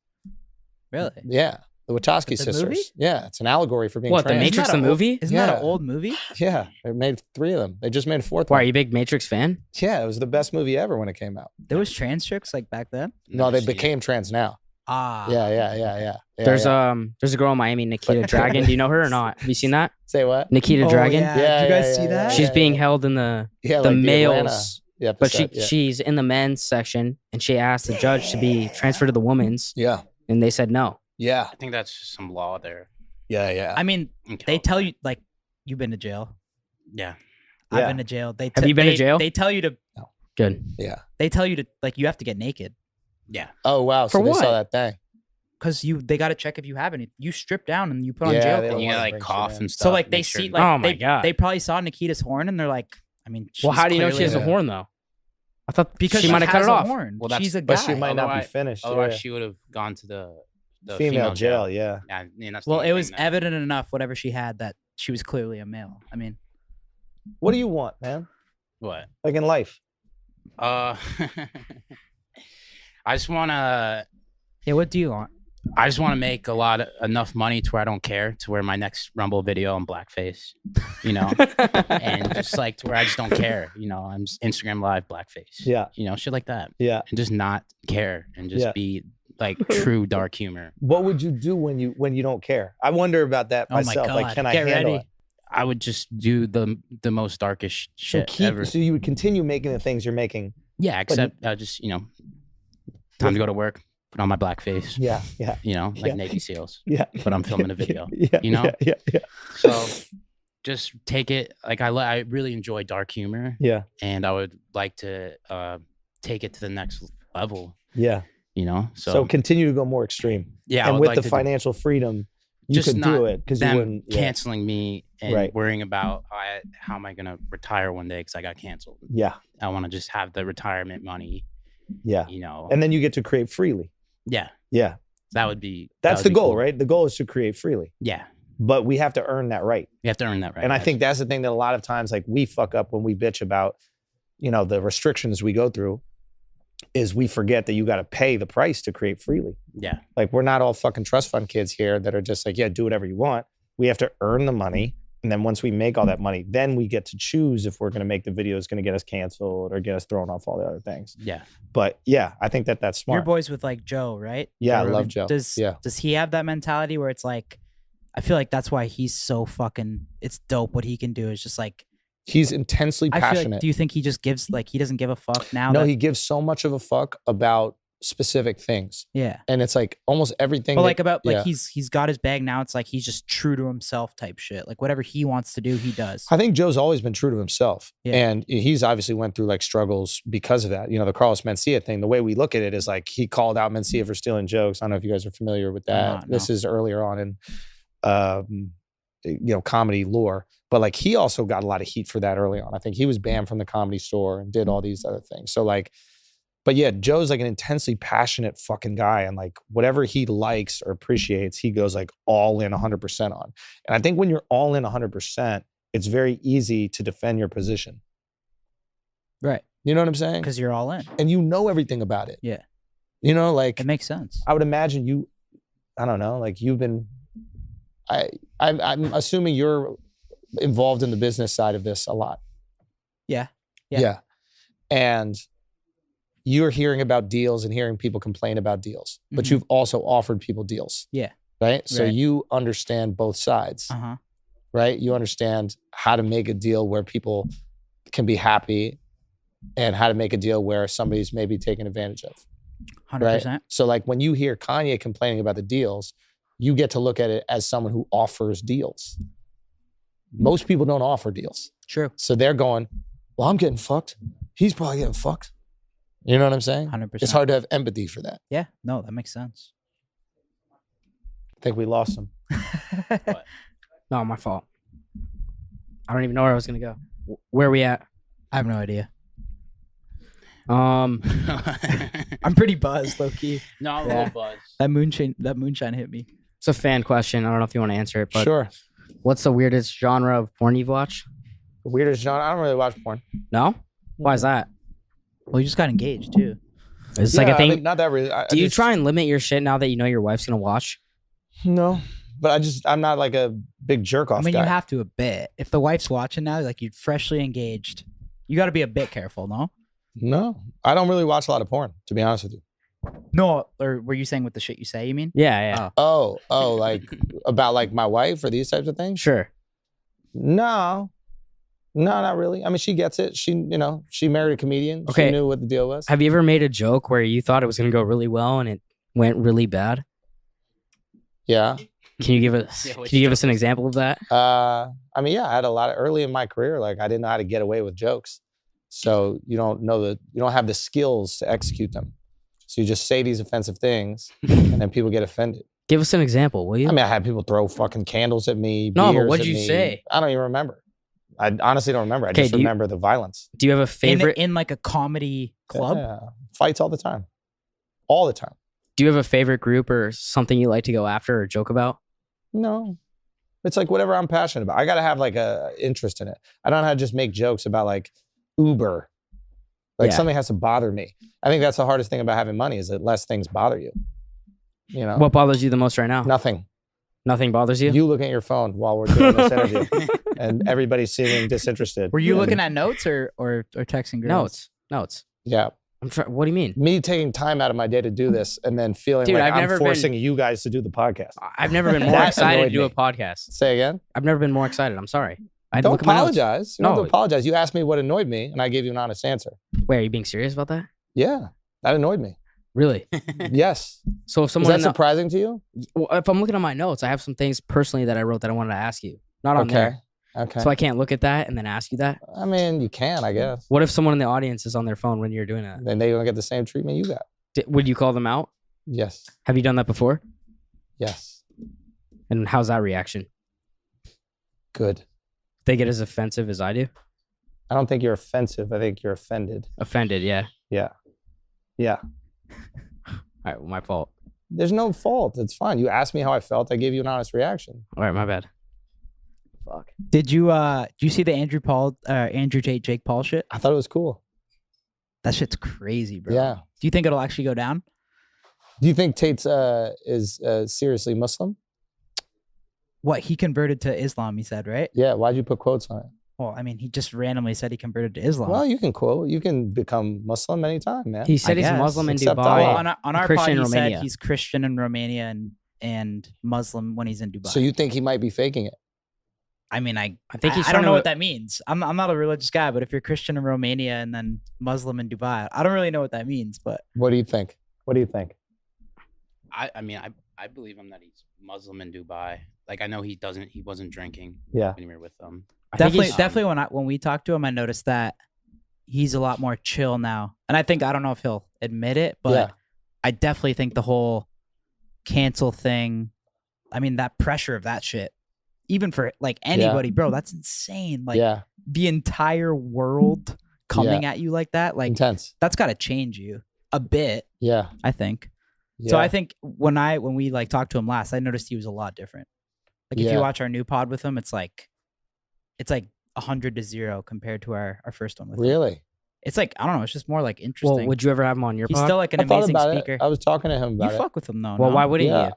Speaker 1: Really?
Speaker 4: Yeah, the Wachowski
Speaker 1: It's a
Speaker 4: sisters.
Speaker 1: movie?
Speaker 4: Yeah, it's an allegory for being
Speaker 3: What, the
Speaker 4: trans.
Speaker 3: Matrix, the movie?
Speaker 1: Isn't that
Speaker 4: Yeah.
Speaker 1: an old movie?
Speaker 4: Yeah, they made 3 of them. They just made a 4th
Speaker 3: Why, are
Speaker 4: one.
Speaker 3: you a big Matrix fan?
Speaker 4: Yeah, it was the best movie ever when it came out.
Speaker 1: There was trans chicks like back then.
Speaker 4: No, they
Speaker 2: Never seen it.
Speaker 4: became trans now.
Speaker 1: Ah.
Speaker 4: Yeah.
Speaker 3: There's
Speaker 4: yeah.
Speaker 3: a girl in Miami, Nikita Dragon. Do you know her or not? Have you seen that?
Speaker 4: Say what?
Speaker 3: Nikita
Speaker 1: Oh,
Speaker 3: Dragon?
Speaker 1: yeah.
Speaker 4: Yeah,
Speaker 1: Did you guys
Speaker 4: yeah,
Speaker 1: see
Speaker 4: yeah,
Speaker 1: that?
Speaker 3: She's
Speaker 4: yeah,
Speaker 3: being
Speaker 4: yeah.
Speaker 3: held in the
Speaker 4: Yeah,
Speaker 3: the
Speaker 4: like
Speaker 3: males,
Speaker 4: Atlanta
Speaker 3: but
Speaker 4: episode, yeah.
Speaker 3: she's in the men's section, and she asked the judge to be transferred to the women's,
Speaker 4: Yeah,
Speaker 3: and they said no.
Speaker 4: yeah,
Speaker 2: I think that's just some law there.
Speaker 4: yeah.
Speaker 1: I mean,
Speaker 2: in
Speaker 1: they tell
Speaker 2: California.
Speaker 1: you like you've been to jail.
Speaker 2: Yeah.
Speaker 1: I've
Speaker 4: Yeah.
Speaker 1: been to jail.
Speaker 3: Have you been to jail?
Speaker 1: They tell you to.
Speaker 3: Good.
Speaker 4: Yeah.
Speaker 1: They tell you to like you have to get naked
Speaker 2: Yeah.
Speaker 4: Oh wow.
Speaker 3: For
Speaker 4: So they
Speaker 3: what?
Speaker 4: saw that thing.
Speaker 1: because they got to check if you have any. You strip down and you put on
Speaker 4: Yeah,
Speaker 1: jail
Speaker 4: they
Speaker 1: clothes.
Speaker 4: don't
Speaker 2: You
Speaker 4: wanna
Speaker 2: gotta like
Speaker 4: bring shit
Speaker 2: cough
Speaker 4: in.
Speaker 2: and stuff.
Speaker 1: So like they
Speaker 2: make sure
Speaker 1: see
Speaker 2: that-
Speaker 1: like
Speaker 3: Oh my
Speaker 1: they,
Speaker 3: God.
Speaker 1: they probably saw Nikita's horn and they're like, I mean,
Speaker 3: Well,
Speaker 1: she's
Speaker 3: how do you know she has a
Speaker 4: Yeah.
Speaker 3: horn though? I thought
Speaker 1: Because
Speaker 3: she might have cut
Speaker 1: has
Speaker 3: it
Speaker 1: a
Speaker 3: off.
Speaker 1: horn.
Speaker 2: Well, that's-
Speaker 1: she's a guy.
Speaker 4: But she might not be
Speaker 2: Otherwise-
Speaker 4: finished.
Speaker 2: Otherwise,
Speaker 4: yeah.
Speaker 2: she would have gone to the
Speaker 4: Female jail. Yeah.
Speaker 2: Yeah, I mean, that's the
Speaker 1: Well,
Speaker 2: only
Speaker 1: it
Speaker 2: thing
Speaker 1: was
Speaker 2: that-
Speaker 1: evident enough, whatever she had, that she was clearly a male. I mean,
Speaker 4: What do you want, man?
Speaker 2: What?
Speaker 4: Like in life?
Speaker 2: I just wanna.
Speaker 1: yeah. What do you want?
Speaker 2: I just want to make enough money to where I don't care, to where my next Rumble video I'm blackface, you know, and just like to where I just don't care, you know, I'm just Instagram live blackface,
Speaker 4: Yeah.
Speaker 2: you know, shit like that,
Speaker 4: Yeah.
Speaker 2: and just not care and just
Speaker 4: Yeah.
Speaker 2: be like true dark humor.
Speaker 4: What would you do when you don't care? I wonder about that
Speaker 1: Oh my
Speaker 4: myself. Like,
Speaker 1: God.
Speaker 4: can I
Speaker 1: Get
Speaker 4: handle
Speaker 1: ready.
Speaker 4: it?
Speaker 2: I would just do the most darkest shit ever.
Speaker 4: So you would continue making the things you're making.
Speaker 2: Yeah, except just time to go to work, put on my blackface,
Speaker 4: Yeah.
Speaker 2: you know, like
Speaker 4: Yeah.
Speaker 2: Navy SEALs,
Speaker 4: Yeah.
Speaker 2: but I'm filming a video.
Speaker 4: Yeah.
Speaker 2: you know?
Speaker 4: Yeah.
Speaker 2: So just take it like I really enjoy dark humor.
Speaker 4: Yeah.
Speaker 2: And I would like to take it to the next level,
Speaker 4: Yeah.
Speaker 2: you know.
Speaker 4: So continue to go more extreme.
Speaker 2: yeah, I
Speaker 4: And
Speaker 2: would
Speaker 4: with
Speaker 2: like
Speaker 4: the
Speaker 2: to
Speaker 4: financial freedom, you
Speaker 2: just
Speaker 4: could
Speaker 2: not
Speaker 4: do it because you
Speaker 2: them
Speaker 4: wouldn't. Yeah.
Speaker 2: canceling me and
Speaker 4: Right.
Speaker 2: worrying about how am I gonna retire one day because I got canceled.
Speaker 4: Yeah.
Speaker 2: I want to just have the retirement money,
Speaker 4: Yeah.
Speaker 2: you know.
Speaker 4: And then you get to create freely.
Speaker 2: yeah,
Speaker 4: Yeah.
Speaker 2: that would be
Speaker 4: That's
Speaker 2: that would
Speaker 4: the
Speaker 2: be
Speaker 4: goal,
Speaker 2: cool.
Speaker 4: right? The goal is to create freely,
Speaker 2: Yeah,
Speaker 4: but we have to earn that right.
Speaker 2: you have to earn that right.
Speaker 4: And I think that's the thing that a lot of times, like, we fuck up when we bitch about, the restrictions we go through, is we forget that you got to pay the price to create freely.
Speaker 2: yeah,
Speaker 4: Like, we're not all fucking trust fund kids here that are just like, yeah, do whatever you want. We have to earn the money. And then once we make all that money, then we get to choose if we're going to make the videos going to get us canceled or get us thrown off all the other things.
Speaker 2: yeah.
Speaker 4: But yeah, I think that's smart.
Speaker 1: You're boys with like Joe, right?
Speaker 4: Yeah, I
Speaker 1: Joe
Speaker 4: love
Speaker 1: Rogan.
Speaker 4: Joe.
Speaker 1: Does
Speaker 4: Yeah.
Speaker 1: Does he have that mentality where it's like, I feel like that's why he's so fucking. It's dope what he can do. Is just like
Speaker 4: He's intensely
Speaker 1: I feel
Speaker 4: passionate.
Speaker 1: like. Do you think he just gives like he doesn't give a fuck now?
Speaker 4: No,
Speaker 1: that,
Speaker 4: he gives so much of a fuck about specific things.
Speaker 1: yeah.
Speaker 4: And it's like almost everything.
Speaker 1: But
Speaker 4: that-
Speaker 1: like about like
Speaker 4: yeah.
Speaker 1: he's got his bag now. It's like he's just true to himself type shit. Like whatever he wants to do, he does.
Speaker 4: I think Joe's always been true to himself.
Speaker 1: Yeah.
Speaker 4: And he's obviously went through like struggles because of that. The Carlos Mencia thing, the way we look at it is like he called out Mencia for stealing jokes. I don't know if you guys are familiar with that.
Speaker 1: not,
Speaker 4: This
Speaker 1: no.
Speaker 4: is earlier on in comedy lore. But like he also got a lot of heat for that early on. I think he was banned from the Comedy Store and did all these other things. So like, but yeah, Joe's like an intensely passionate fucking guy. And like whatever he likes or appreciates, he goes like all in 100% on. And I think when you're all in 100%, it's very easy to defend your position.
Speaker 1: Right.
Speaker 4: You know what I'm saying?
Speaker 1: Because you're all in.
Speaker 4: And you know everything about it.
Speaker 1: Yeah.
Speaker 4: Like
Speaker 1: It makes sense.
Speaker 4: I would imagine you, I don't know, like you've been, I'm assuming you're involved in the business side of this a lot.
Speaker 1: Yeah. Yeah.
Speaker 4: And you're hearing about deals and hearing people complain about deals, but
Speaker 1: Mhm.
Speaker 4: you've also offered people deals.
Speaker 1: Yeah.
Speaker 4: Right. So
Speaker 1: Right.
Speaker 4: you understand both sides,
Speaker 1: Uh-huh.
Speaker 4: right? You understand how to make a deal where people can be happy and how to make a deal where somebody's maybe taken advantage of.
Speaker 1: 100%.
Speaker 4: So like when you hear Kanye complaining about the deals, you get to look at it as someone who offers deals. Most people don't offer deals.
Speaker 1: True.
Speaker 4: So they're going, well, I'm getting fucked. He's probably getting fucked. You know what I'm saying?
Speaker 1: 100%.
Speaker 4: It's hard to have empathy for that.
Speaker 1: Yeah. No, that makes sense.
Speaker 4: I think we lost him.
Speaker 3: No, my fault. I don't even know where I was gonna go. Where are we at?
Speaker 1: I have no idea.
Speaker 3: Um,
Speaker 1: I'm pretty buzzed, low key.
Speaker 2: No, I'm a
Speaker 3: Yeah.
Speaker 2: little buzzed.
Speaker 1: That moonshine hit me.
Speaker 3: it's a fan question. I don't know if you want to answer it, but
Speaker 4: Sure.
Speaker 3: what's the weirdest genre of porn you've watched?
Speaker 4: The weirdest genre. I don't really watch porn.
Speaker 3: No? Why is that?
Speaker 1: Well, you just got engaged too.
Speaker 3: It's like a
Speaker 4: I
Speaker 3: thing.
Speaker 4: mean, not that really.
Speaker 3: Do you try and limit your shit now that you know your wife's gonna watch?
Speaker 4: No, but I'm not like a big jerk off
Speaker 1: I mean,
Speaker 4: guy.
Speaker 1: you have to a bit. If the wife's watching now, like you're freshly engaged, you got to be a bit careful, no?
Speaker 4: No, I don't really watch a lot of porn, to be honest with you.
Speaker 1: No, or were you saying with the shit you say? You mean?
Speaker 3: Yeah.
Speaker 1: Oh.
Speaker 4: Oh, like about like my wife or these types of things?
Speaker 3: Sure.
Speaker 4: No, not really. I mean, she gets it. She married a comedian.
Speaker 3: Okay.
Speaker 4: She knew what the deal was.
Speaker 3: Have you ever made a joke where you thought it was gonna go really well and it went really bad?
Speaker 4: Yeah.
Speaker 3: Can you give us
Speaker 2: Yeah,
Speaker 3: Can
Speaker 2: which
Speaker 3: you give us
Speaker 2: joke
Speaker 3: an
Speaker 2: was it?
Speaker 3: example of that?
Speaker 4: I mean, yeah, I had a lot of early in my career. Like, I didn't know how to get away with jokes, so you don't have the skills to execute them. So you just say these offensive things, and then people get offended.
Speaker 3: Give us an example, will you?
Speaker 4: I mean, I had people throw fucking candles at me.
Speaker 3: No, but
Speaker 4: beers
Speaker 3: what'd
Speaker 4: at
Speaker 3: you
Speaker 4: me.
Speaker 3: say?
Speaker 4: I don't even remember. I honestly don't remember. I
Speaker 3: Okay,
Speaker 4: just
Speaker 3: do you-
Speaker 4: remember the violence.
Speaker 3: Do you have a favorite?
Speaker 1: in like a comedy club?
Speaker 4: Yeah. Fights all the time. All the time.
Speaker 3: Do you have a favorite group or something you like to go after or joke about?
Speaker 4: No. It's like whatever I'm passionate about. I got to have like a interest in it. I don't know how to just make jokes about like Uber. Like
Speaker 3: Yeah.
Speaker 4: something has to bother me. I think that's the hardest thing about having money is that less things bother you. You know?
Speaker 3: What bothers you the most right now?
Speaker 4: Nothing.
Speaker 3: Nothing bothers you?
Speaker 4: You looking at your phone while we're doing this interview and everybody's seeming disinterested.
Speaker 1: Were you
Speaker 4: Yeah.
Speaker 1: looking at notes or texting girls?
Speaker 3: Notes.
Speaker 4: Yeah.
Speaker 3: I'm trying. What do you mean?
Speaker 4: Me taking time out of my day to do this and then feeling
Speaker 3: Dude,
Speaker 4: like
Speaker 3: I've
Speaker 4: I'm
Speaker 3: never
Speaker 4: forcing you guys to do the podcast.
Speaker 3: I've never been more
Speaker 4: That
Speaker 3: excited to
Speaker 4: annoyed
Speaker 3: do a
Speaker 4: me.
Speaker 3: podcast.
Speaker 4: Say again?
Speaker 3: I've never been more excited. I'm sorry. I had to
Speaker 4: Don't
Speaker 3: look at my notes.
Speaker 4: apologize. You don't have
Speaker 3: No.
Speaker 4: to apologize. You asked me what annoyed me and I gave you an honest answer.
Speaker 3: Wait, are you being serious about that?
Speaker 4: Yeah. That annoyed me.
Speaker 3: Really?
Speaker 4: Yes.
Speaker 3: So if
Speaker 4: Is
Speaker 3: someone,
Speaker 4: that
Speaker 3: in the-
Speaker 4: surprising to you?
Speaker 3: well, if I'm looking at my notes, I have some things personally that I wrote that I wanted to ask you. Not on there.
Speaker 4: Okay.
Speaker 3: So I can't look at that and then ask you that.
Speaker 4: I mean, you can, I guess.
Speaker 3: What if someone in the audience is on their phone when you're doing that?
Speaker 4: Then they're going to get the same treatment you got.
Speaker 3: Would you call them out?
Speaker 4: Yes.
Speaker 3: Have you done that before?
Speaker 4: Yes.
Speaker 3: And how's that reaction?
Speaker 4: Good.
Speaker 3: They get as offensive as I do?
Speaker 4: I don't think you're offensive. I think you're offended.
Speaker 3: Offended, yeah.
Speaker 4: Yeah. Yeah.
Speaker 3: All right, well, my fault.
Speaker 4: There's no fault. It's fine. You asked me how I felt. I gave you an honest reaction.
Speaker 3: All right, my bad. Fuck.
Speaker 1: Did you see the Andrew Tate Jake Paul shit?
Speaker 4: I thought it was cool.
Speaker 1: That shit's crazy, bro.
Speaker 4: Yeah.
Speaker 1: Do you think it'll actually go down?
Speaker 4: Do you think Tate's is seriously Muslim?
Speaker 1: What, he converted to Islam, he said, right?
Speaker 4: Yeah. Why'd you put quotes on it?
Speaker 1: Well, I mean, he just randomly said he converted to Islam.
Speaker 4: Well, you can quote. You can become Muslim anytime, man.
Speaker 3: He said he's
Speaker 1: guess,
Speaker 3: Muslim in
Speaker 4: except
Speaker 3: Dubai.
Speaker 4: Allah.
Speaker 1: well, on our
Speaker 3: Christian
Speaker 1: pod,
Speaker 3: in
Speaker 1: he said
Speaker 3: Romania.
Speaker 1: he's Christian in Romania and Muslim when he's in Dubai.
Speaker 4: So you think he might be faking it?
Speaker 1: I mean, I
Speaker 3: think he's
Speaker 1: I
Speaker 3: trying
Speaker 1: don't know
Speaker 3: to-
Speaker 1: what that means. I'm not a religious guy, but if you're Christian in Romania and then Muslim in Dubai, I don't really know what that means. But
Speaker 4: What do you think? What do you think?
Speaker 2: I mean, I believe him that he's Muslim in Dubai. Like, I know he wasn't drinking
Speaker 4: Yeah.
Speaker 2: when we were with them.
Speaker 3: I think
Speaker 1: definitely,
Speaker 3: he's-
Speaker 1: definitely when we talked to him, I noticed that he's a lot more chill now. And I don't know if he'll admit it, but
Speaker 4: Yeah.
Speaker 1: I definitely think the whole cancel thing, I mean, that pressure of that shit, even for like anybody, bro, that's insane. Like
Speaker 4: Yeah.
Speaker 1: the entire world coming at you like that, like
Speaker 4: Intense.
Speaker 1: that's got to change you a bit,
Speaker 4: Yeah.
Speaker 1: I think.
Speaker 4: Yeah.
Speaker 1: So I think when we like talked to him last, I noticed he was a lot different. Like if
Speaker 4: Yeah.
Speaker 1: you watch our new pod with him, it's like 100-0 compared to our first one with him.
Speaker 4: Really?
Speaker 1: It's like, I don't know, it's just more like interesting.
Speaker 3: Well, would you ever have him on your
Speaker 1: He's
Speaker 3: pod?
Speaker 1: still like an
Speaker 4: I thought
Speaker 1: amazing
Speaker 4: about
Speaker 1: speaker.
Speaker 4: it. I was talking to him
Speaker 1: You
Speaker 4: about it.
Speaker 1: fuck with him though.
Speaker 3: well,
Speaker 1: no?
Speaker 3: why wouldn't
Speaker 4: Yeah.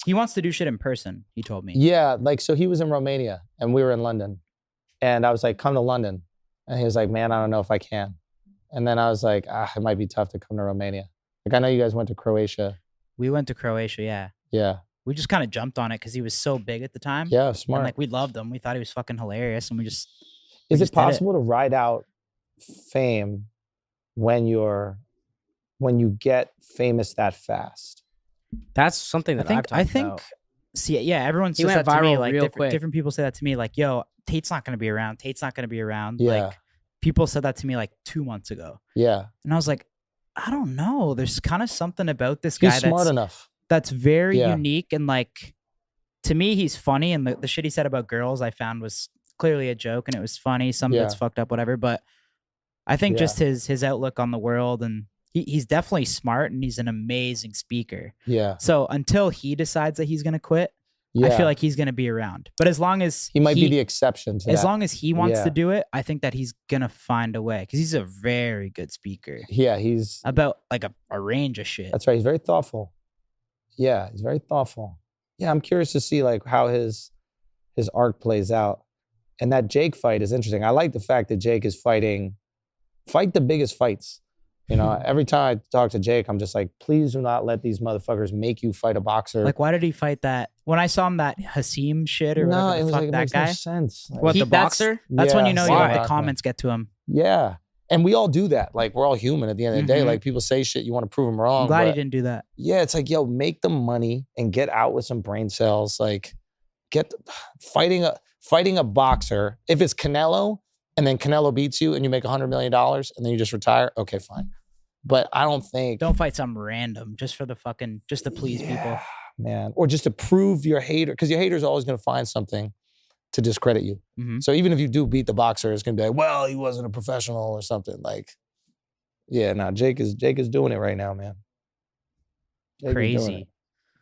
Speaker 1: He wants to do shit in person, he told me.
Speaker 4: Yeah, like so he was in Romania and we were in London. And I was like, come to London. And he was like, man, I don't know if I can. And then I was like, it might be tough to come to Romania. Like I know you guys went to Croatia.
Speaker 1: We went to Croatia, yeah.
Speaker 4: Yeah.
Speaker 1: We just kind of jumped on it because he was so big at the time.
Speaker 4: Yeah,
Speaker 1: And
Speaker 4: smart.
Speaker 1: like we loved him. We thought he was fucking hilarious. And we just
Speaker 4: Is
Speaker 1: just
Speaker 4: it
Speaker 1: did it.
Speaker 4: possible to ride out fame when you get famous that fast?
Speaker 3: That's something that
Speaker 1: I think see, yeah, everyone
Speaker 3: He
Speaker 1: says
Speaker 3: went
Speaker 1: that to me.
Speaker 3: viral
Speaker 1: Like
Speaker 3: real
Speaker 1: different,
Speaker 3: quick.
Speaker 1: different people say that to me, like, yo, Tate's not gonna be around. Tate's not gonna be around.
Speaker 4: Yeah.
Speaker 1: Like people said that to me like 2 months ago.
Speaker 4: Yeah.
Speaker 1: And I was like, I don't know. There's kind of something about this guy
Speaker 4: He's smart enough.
Speaker 1: that's very
Speaker 4: Yeah.
Speaker 1: unique, and like to me he's funny, and the shit he said about girls I found was clearly a joke and it was funny. Some of it's
Speaker 4: Yeah.
Speaker 1: fucked up, whatever. But I think
Speaker 4: Yeah.
Speaker 1: just his outlook on the world, and he's definitely smart and he's an amazing speaker.
Speaker 4: Yeah.
Speaker 1: So until he decides that he's gonna quit,
Speaker 4: Yeah.
Speaker 1: I feel like he's gonna be around. But as long as
Speaker 4: he might be the exception to
Speaker 1: as
Speaker 4: that.
Speaker 1: long as he wants
Speaker 4: Yeah.
Speaker 1: to do it, I think that he's gonna find a way because he's a very good speaker
Speaker 4: Yeah, he's
Speaker 1: about like a range of shit.
Speaker 4: that's right. He's very thoughtful. Yeah, he's very thoughtful. Yeah, I'm curious to see like how his arc plays out. And that Jake fight is interesting. I like the fact that Jake is fight the biggest fights. You know, every time I talk to Jake, I'm just like, please do not let these motherfuckers make you fight a boxer.
Speaker 1: Like, why did he fight that? When I saw him that Hasim shit or
Speaker 4: no,
Speaker 1: whatever
Speaker 4: it
Speaker 1: the
Speaker 4: was
Speaker 1: fuck
Speaker 4: like it
Speaker 1: that
Speaker 4: makes
Speaker 1: guy.
Speaker 4: no sense. Like,
Speaker 3: What, the
Speaker 1: that's-
Speaker 3: boxer?
Speaker 1: That's when
Speaker 4: Yeah,
Speaker 1: you know
Speaker 3: why?
Speaker 1: the comments get to him.
Speaker 4: Yeah. And we all do that. Like we're all human at the end of the day.
Speaker 1: Mhm.
Speaker 4: Like people say shit, you want to prove them wrong.
Speaker 1: I'm glad he
Speaker 4: but-
Speaker 1: didn't do that.
Speaker 4: Yeah, it's like, yo, make the money and get out with some brain cells. Like, fighting a boxer. If it's Canelo, and then Canelo beats you, and you make $100 million, and then you just retire. Okay, fine. But I don't think.
Speaker 1: Don't fight some random just for the fucking just to please people.
Speaker 4: Yeah, man, or just to prove your hater, because your hater's always going to find something to discredit you.
Speaker 1: Mhm.
Speaker 4: So even if you do beat the boxer, it's going to be like, well, he wasn't a professional or something. Like, yeah, no, Jake is doing it right now, man. Jake is doing
Speaker 1: Crazy.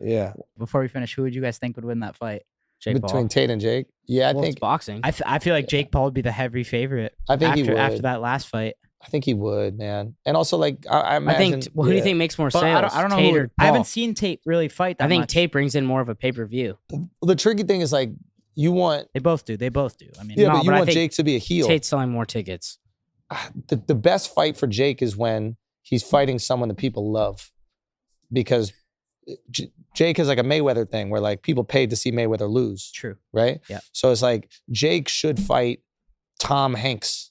Speaker 4: it. Yeah.
Speaker 1: Before we finish, who would you guys think would win that fight?
Speaker 3: Jake
Speaker 4: Between
Speaker 3: Paul.
Speaker 4: Tate and Jake. Yeah, I
Speaker 3: Well,
Speaker 4: think
Speaker 3: it's boxing.
Speaker 1: I feel like Jake Paul would be the heavy favorite
Speaker 4: I think he would.
Speaker 1: after that last fight.
Speaker 4: I think he would, man. And also, like, I
Speaker 3: I
Speaker 4: imagine.
Speaker 3: think. Well, who do you
Speaker 4: yeah.
Speaker 3: think makes more
Speaker 1: But
Speaker 3: sales?
Speaker 1: I don't know.
Speaker 3: Tate
Speaker 1: Who,
Speaker 3: or
Speaker 1: I
Speaker 3: Paul?
Speaker 1: haven't seen Tate really fight that
Speaker 3: I think
Speaker 1: much.
Speaker 3: Tate brings in more of a pay per view.
Speaker 4: The tricky thing is like you want,
Speaker 1: They both do. They both do. I mean,
Speaker 4: yeah,
Speaker 3: No,
Speaker 4: but you
Speaker 3: but I
Speaker 4: want
Speaker 3: think
Speaker 4: Jake to be a heel.
Speaker 3: Tate's selling more tickets.
Speaker 4: The best fight for Jake is when he's fighting someone that people love, because Jake is like a Mayweather thing where like people paid to see Mayweather lose,
Speaker 1: true.
Speaker 4: right?
Speaker 1: Yeah.
Speaker 4: So it's like Jake should fight Tom Hanks.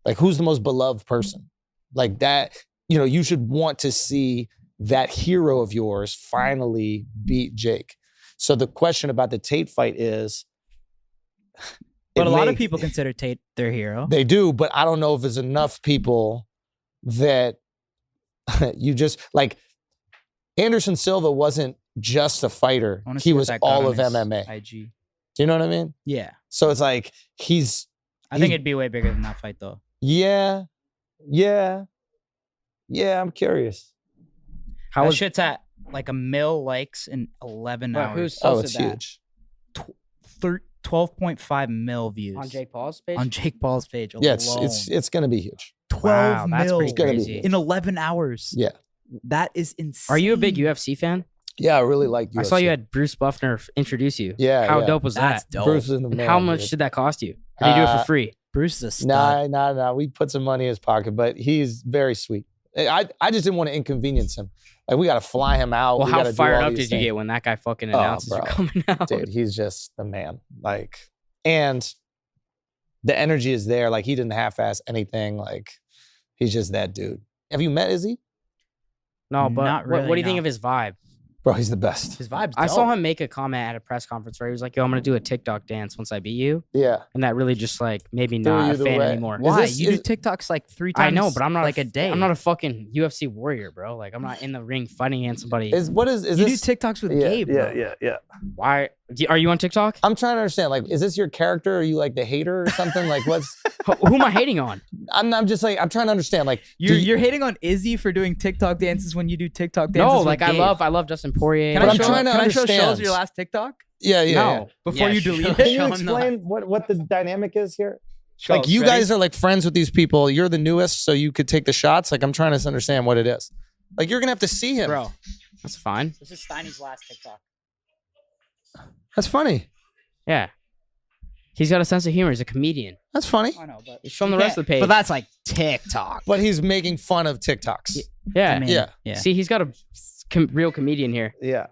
Speaker 4: Like, who's the most beloved person? Like that, you know, you should want to see that hero of yours finally beat Jake. So the question about the Tate fight is,
Speaker 1: But a lot of people consider Tate their hero.
Speaker 4: they do, but I don't know if there's enough people that you just like. Anderson Silva wasn't just a fighter;
Speaker 1: I wanna
Speaker 4: he
Speaker 1: see what
Speaker 4: was
Speaker 1: that got
Speaker 4: all
Speaker 1: on
Speaker 4: of
Speaker 1: his
Speaker 4: MMA.
Speaker 1: IG.
Speaker 4: Do you know what I mean?
Speaker 1: Yeah,
Speaker 4: So it's like he's
Speaker 1: I think
Speaker 4: He's-
Speaker 1: it'd be way bigger than that fight though.
Speaker 4: yeah. I'm curious.
Speaker 3: How
Speaker 1: That
Speaker 3: was
Speaker 1: shit's at like 1 million likes in 11
Speaker 3: Wait,
Speaker 1: hours.
Speaker 3: who's-
Speaker 4: Oh,
Speaker 3: Posted
Speaker 4: it's
Speaker 3: that.
Speaker 4: huge.
Speaker 1: 12.5 million views
Speaker 3: on Jake Paul's page?
Speaker 1: on Jake Paul's page.
Speaker 4: Yeah,
Speaker 1: alone.
Speaker 4: it's gonna be huge.
Speaker 1: 12
Speaker 3: Wow, that's
Speaker 1: mil
Speaker 3: pretty
Speaker 4: gonna be
Speaker 3: crazy.
Speaker 4: huge.
Speaker 1: in 11 hours.
Speaker 4: Yeah,
Speaker 1: That is insane.
Speaker 3: Are you a big UFC fan?
Speaker 4: yeah, I really like you.
Speaker 3: I saw you had Bruce Buffner introduce you.
Speaker 4: Yeah,
Speaker 3: How
Speaker 4: yeah.
Speaker 3: dope was
Speaker 1: That's
Speaker 3: that?
Speaker 1: dope.
Speaker 4: Bruce is the
Speaker 3: And
Speaker 4: man.
Speaker 3: how much
Speaker 4: dude.
Speaker 3: did that cost you? Or did you do it for free?
Speaker 1: Bruce is a stud.
Speaker 4: Nah. We put some money in his pocket, but he's very sweet. I just didn't want to inconvenience him. Like, we got to fly him out.
Speaker 3: Well,
Speaker 4: We
Speaker 3: how
Speaker 4: gotta do
Speaker 3: fired
Speaker 4: all
Speaker 3: up
Speaker 4: these
Speaker 3: did you
Speaker 4: things.
Speaker 3: get when that guy fucking
Speaker 4: Oh,
Speaker 3: announces you're
Speaker 4: bro.
Speaker 3: coming out?
Speaker 4: Dude, he's just the man. Like, and the energy is there. Like, he didn't half-ass anything. Like, he's just that dude. Have you met Izzy?
Speaker 3: No, but
Speaker 1: Not
Speaker 3: what do
Speaker 1: really,
Speaker 3: you think
Speaker 1: no.
Speaker 3: of his vibe?
Speaker 4: Bro, he's the best.
Speaker 1: His vibes.
Speaker 3: I saw
Speaker 1: dope.
Speaker 3: him make a comment at a press conference where he was like, "Yo, I'm gonna do a TikTok dance once I beat you,"
Speaker 4: Yeah.
Speaker 3: and that really just like made me
Speaker 4: Threw
Speaker 3: not
Speaker 4: you
Speaker 3: a
Speaker 4: the
Speaker 3: fan
Speaker 4: way.
Speaker 3: anymore.
Speaker 1: Why?
Speaker 4: this-
Speaker 1: You do TikToks like 3 times.
Speaker 3: I know, but I'm not
Speaker 1: like a day.
Speaker 3: I'm not a fucking UFC warrior, bro. Like I'm not in the ring fighting against somebody.
Speaker 4: Is
Speaker 1: You
Speaker 4: this?
Speaker 1: do TikToks with Gabe. Bro.
Speaker 4: yeah.
Speaker 3: Why are you on TikTok?
Speaker 4: I'm trying to understand. Like, is this your character? Are you like the hater or something? Like, what's?
Speaker 3: Who am I hating on?
Speaker 4: I'm just like, I'm trying to understand. Like,
Speaker 1: You're hating on Izzy for doing TikTok dances when you do TikTok dances.
Speaker 3: No,
Speaker 1: with
Speaker 3: like I
Speaker 1: Gabe.
Speaker 3: love Justin Poirier.
Speaker 1: Can
Speaker 4: But
Speaker 1: I
Speaker 4: I'm
Speaker 1: show,
Speaker 4: trying to
Speaker 1: can I show
Speaker 4: understand.
Speaker 1: Schulz your last TikTok
Speaker 4: yeah.
Speaker 3: No.
Speaker 1: before
Speaker 3: Yeah,
Speaker 1: you delete
Speaker 3: sure.
Speaker 1: it?
Speaker 4: Can you
Speaker 1: Show him the-
Speaker 4: explain what the dynamic is here?
Speaker 1: Schulz,
Speaker 4: Like, you
Speaker 1: ready?
Speaker 4: guys are like friends with these people. You're the newest, so you could take the shots. Like, I'm trying to understand what it is. Like, you're gonna have to see him,
Speaker 1: bro.
Speaker 3: That's fine.
Speaker 1: This is Steiny's last TikTok.
Speaker 4: That's funny.
Speaker 3: Yeah. He's got a sense of humor. He's a comedian.
Speaker 4: That's funny.
Speaker 1: I know, but
Speaker 3: Show him
Speaker 1: you
Speaker 3: the rest
Speaker 1: can't-
Speaker 3: of the page.
Speaker 1: But that's like TikTok.
Speaker 4: But he's making fun of TikToks.
Speaker 3: Yeah.
Speaker 1: I mean,
Speaker 4: Yeah.
Speaker 1: yeah.
Speaker 3: See, he's got a real comedian here.
Speaker 4: Yeah.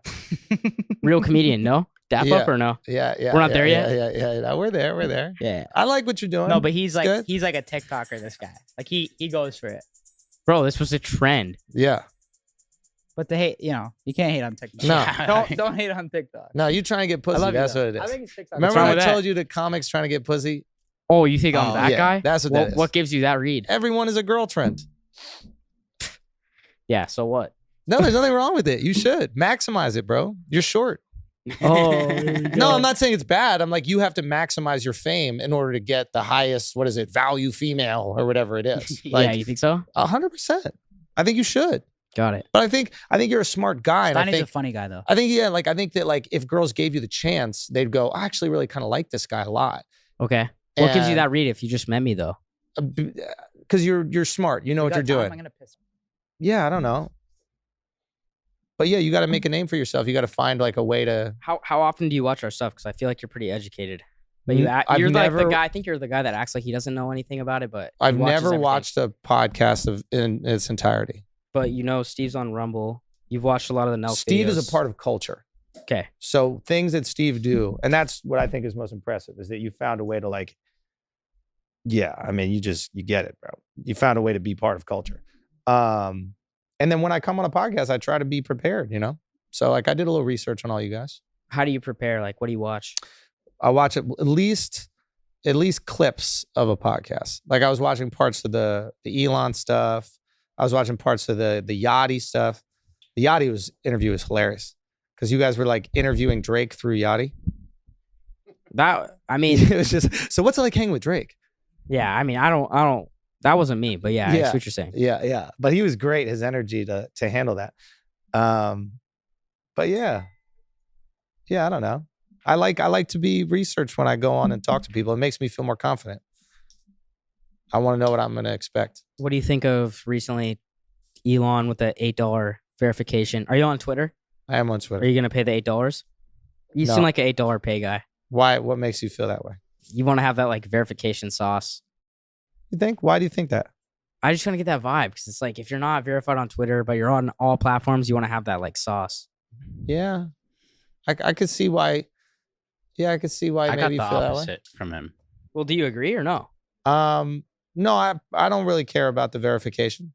Speaker 3: Real comedian, no? Dap
Speaker 4: Yeah.
Speaker 3: up or no?
Speaker 4: Yeah.
Speaker 3: We're not there yet?
Speaker 4: Yeah. We're there.
Speaker 1: Yeah.
Speaker 4: I like what you're doing.
Speaker 1: No, but he's like
Speaker 4: good.
Speaker 1: he's like a TikToker. This guy, like he goes for it.
Speaker 3: Bro, this was a trend.
Speaker 4: yeah.
Speaker 1: But the hate, you can't hate on TikTok.
Speaker 4: No.
Speaker 1: don't hate on TikTok.
Speaker 4: No, you trying to get
Speaker 1: I
Speaker 4: pussy.
Speaker 1: love you,
Speaker 4: That's
Speaker 1: though.
Speaker 4: what it is.
Speaker 1: I think it's TikTok.
Speaker 4: Remember
Speaker 3: wrong
Speaker 4: when I
Speaker 3: with that?
Speaker 4: told you the comics trying to get pussy?
Speaker 3: Oh, you think I'm
Speaker 1: Oh,
Speaker 3: that
Speaker 4: yeah,
Speaker 3: guy?
Speaker 4: that's what that is.
Speaker 3: What gives you that read?
Speaker 4: Everyone is a girl trend.
Speaker 3: Yeah, so what?
Speaker 4: No, there's nothing wrong with it. You should maximize it, bro. You're short.
Speaker 3: Oh,
Speaker 4: No, I'm not saying it's bad. I'm like, you have to maximize your fame in order to get the highest, what is it, value female or whatever it is.
Speaker 3: Yeah,
Speaker 4: Like,
Speaker 3: you think so?
Speaker 4: 100%. I think you should.
Speaker 3: Got it.
Speaker 4: But I think you're a smart guy. And I
Speaker 1: Steiny's a
Speaker 4: think,
Speaker 1: funny guy though.
Speaker 4: I think that like if girls gave you the chance, they'd go, I actually really kind of like this guy a lot.
Speaker 3: Okay. What gives you
Speaker 4: And-
Speaker 3: that read if you just met me though?
Speaker 4: Because you're smart. You know what you're doing.
Speaker 1: I'm gonna piss.
Speaker 4: Yeah, I don't know. But yeah, you got to make a name for yourself. You got to find like a way to.
Speaker 3: How often do you watch our stuff? Because I feel like you're pretty educated. But you're like the
Speaker 4: never-
Speaker 3: guy. I think you're the guy that acts like he doesn't know anything about it. But he
Speaker 4: I've
Speaker 3: watches
Speaker 4: never
Speaker 3: everything.
Speaker 4: watched a podcast in its entirety.
Speaker 3: But you know, Steve's on Rumble. You've watched a lot of the Nelk
Speaker 4: Steve
Speaker 3: videos.
Speaker 4: is a part of culture.
Speaker 3: Okay.
Speaker 4: So things that Steve do, and that's what I think is most impressive, is that you found a way to like. Yeah, I mean, you get it, bro. You found a way to be part of culture. And then when I come on a podcast, I try to be prepared, you know? So like I did a little research on all you guys.
Speaker 3: How do you prepare? Like, what do you watch?
Speaker 4: I watch at least clips of a podcast. Like I was watching parts of the Elon stuff. I was watching parts of the Yachty stuff. The Yachty interview was hilarious because you guys were like interviewing Drake through Yachty.
Speaker 3: I mean,
Speaker 4: It was just, so what's it like hanging with Drake?
Speaker 3: yeah. I mean, I don't. That wasn't me. But yeah, I see what you're saying.
Speaker 4: Yeah. But he was great. His energy to handle that. But yeah, I don't know. I like to be researched when I go on and talk to people. It makes me feel more confident. I want to know what I'm going to expect.
Speaker 3: What do you think of recently Elon with the $8 verification? Are you on Twitter?
Speaker 4: I am on
Speaker 3: Are
Speaker 4: Twitter.
Speaker 3: you gonna pay the $8? You
Speaker 4: No.
Speaker 3: seem like an $8 pay guy.
Speaker 4: Why? What makes you feel that way?
Speaker 3: You want to have that like verification sauce.
Speaker 4: You think? Why do you think that?
Speaker 3: I just want to get that vibe because it's like if you're not verified on Twitter, but you're on all platforms, you want to have that like sauce.
Speaker 4: Yeah, I could see why. Yeah, I could see why
Speaker 2: I got
Speaker 4: maybe
Speaker 2: the
Speaker 4: you feel that way.
Speaker 2: opposite from him.
Speaker 3: Well, do you agree or no?
Speaker 4: No, I don't really care about the verification.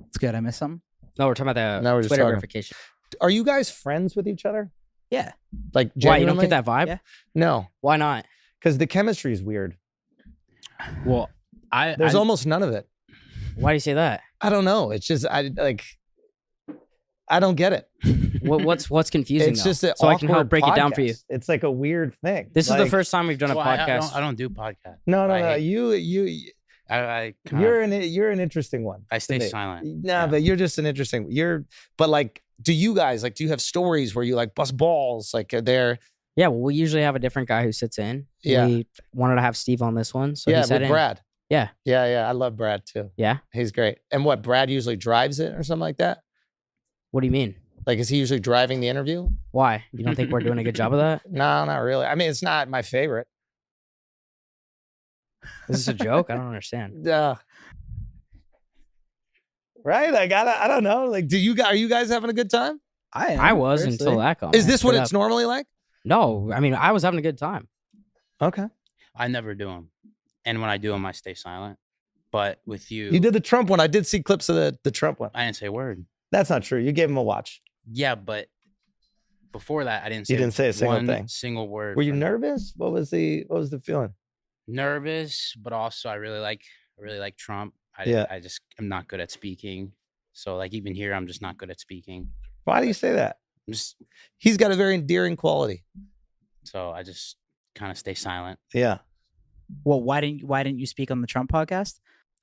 Speaker 1: It's good. I missed something.
Speaker 3: No, we're talking about
Speaker 4: No, we're
Speaker 3: the
Speaker 4: just
Speaker 3: Twitter
Speaker 4: talking.
Speaker 3: verification.
Speaker 4: Are you guys friends with each other?
Speaker 1: Yeah.
Speaker 4: Like,
Speaker 3: Why you don't
Speaker 4: genuinely?
Speaker 3: get that vibe?
Speaker 1: Yeah.
Speaker 4: No,
Speaker 3: Why not?
Speaker 4: because the chemistry is weird.
Speaker 2: Well,
Speaker 4: There's almost none of it.
Speaker 3: Why do you say that?
Speaker 4: I don't know. It's just I don't get it.
Speaker 3: What's confusing?
Speaker 4: It's
Speaker 3: though?
Speaker 4: just an
Speaker 3: so I can help
Speaker 4: awkward
Speaker 3: break it down for you.
Speaker 4: podcast. It's like a weird thing.
Speaker 3: This is the
Speaker 4: Like,
Speaker 3: first time we've done a
Speaker 2: Well,
Speaker 3: podcast.
Speaker 2: I don't do podcasts.
Speaker 4: No,
Speaker 2: I hate-
Speaker 4: you.
Speaker 2: I
Speaker 4: You're an interesting one.
Speaker 2: I stay
Speaker 4: to me.
Speaker 2: silent.
Speaker 4: No,
Speaker 2: Yeah.
Speaker 4: but you're just an interesting. But like, do you guys like? Do you have stories where you like bust balls? Like, are there?
Speaker 3: Yeah, well, we usually have a different guy who sits in.
Speaker 4: Yeah.
Speaker 3: We wanted to have Steve on this one, so
Speaker 4: yeah,
Speaker 3: he sat
Speaker 4: with
Speaker 3: in.
Speaker 4: Brad.
Speaker 3: Yeah.
Speaker 4: Yeah. I love Brad too.
Speaker 3: Yeah.
Speaker 4: He's great. And what? Brad usually drives it or something like that.
Speaker 3: What do you mean?
Speaker 4: Like, is he usually driving the interview?
Speaker 3: Why? You don't think we're doing a good job of that?
Speaker 4: No, not really. I mean, it's not my favorite.
Speaker 3: Is this a joke? I don't understand.
Speaker 4: Right? Like, I don't know. Like, are you guys having a good time?
Speaker 3: I was until that comment.
Speaker 4: Is this what
Speaker 3: Straight
Speaker 4: it's
Speaker 3: up.
Speaker 4: normally like?
Speaker 3: No, I mean I was having a good time.
Speaker 4: Okay.
Speaker 2: I never do them, and when I do them, I stay silent. But with you,
Speaker 4: You did the Trump one. I did see clips of the Trump one.
Speaker 2: I didn't say a word.
Speaker 4: That's not true. You gave him a watch.
Speaker 2: Yeah, but before that, I didn't say.
Speaker 4: You didn't say a single
Speaker 2: one
Speaker 4: thing.
Speaker 2: Single word.
Speaker 4: Were you
Speaker 2: from him.
Speaker 4: nervous? What was the feeling?
Speaker 2: Nervous, but also I really like Trump.
Speaker 4: Yeah.
Speaker 2: I'm not good at speaking. So like even here, I'm just not good at speaking.
Speaker 4: Why do you say that?
Speaker 2: I'm just
Speaker 4: He's got a very endearing quality.
Speaker 2: so I just kind of stay silent.
Speaker 4: Yeah.
Speaker 1: Well, why didn't you speak on the Trump podcast?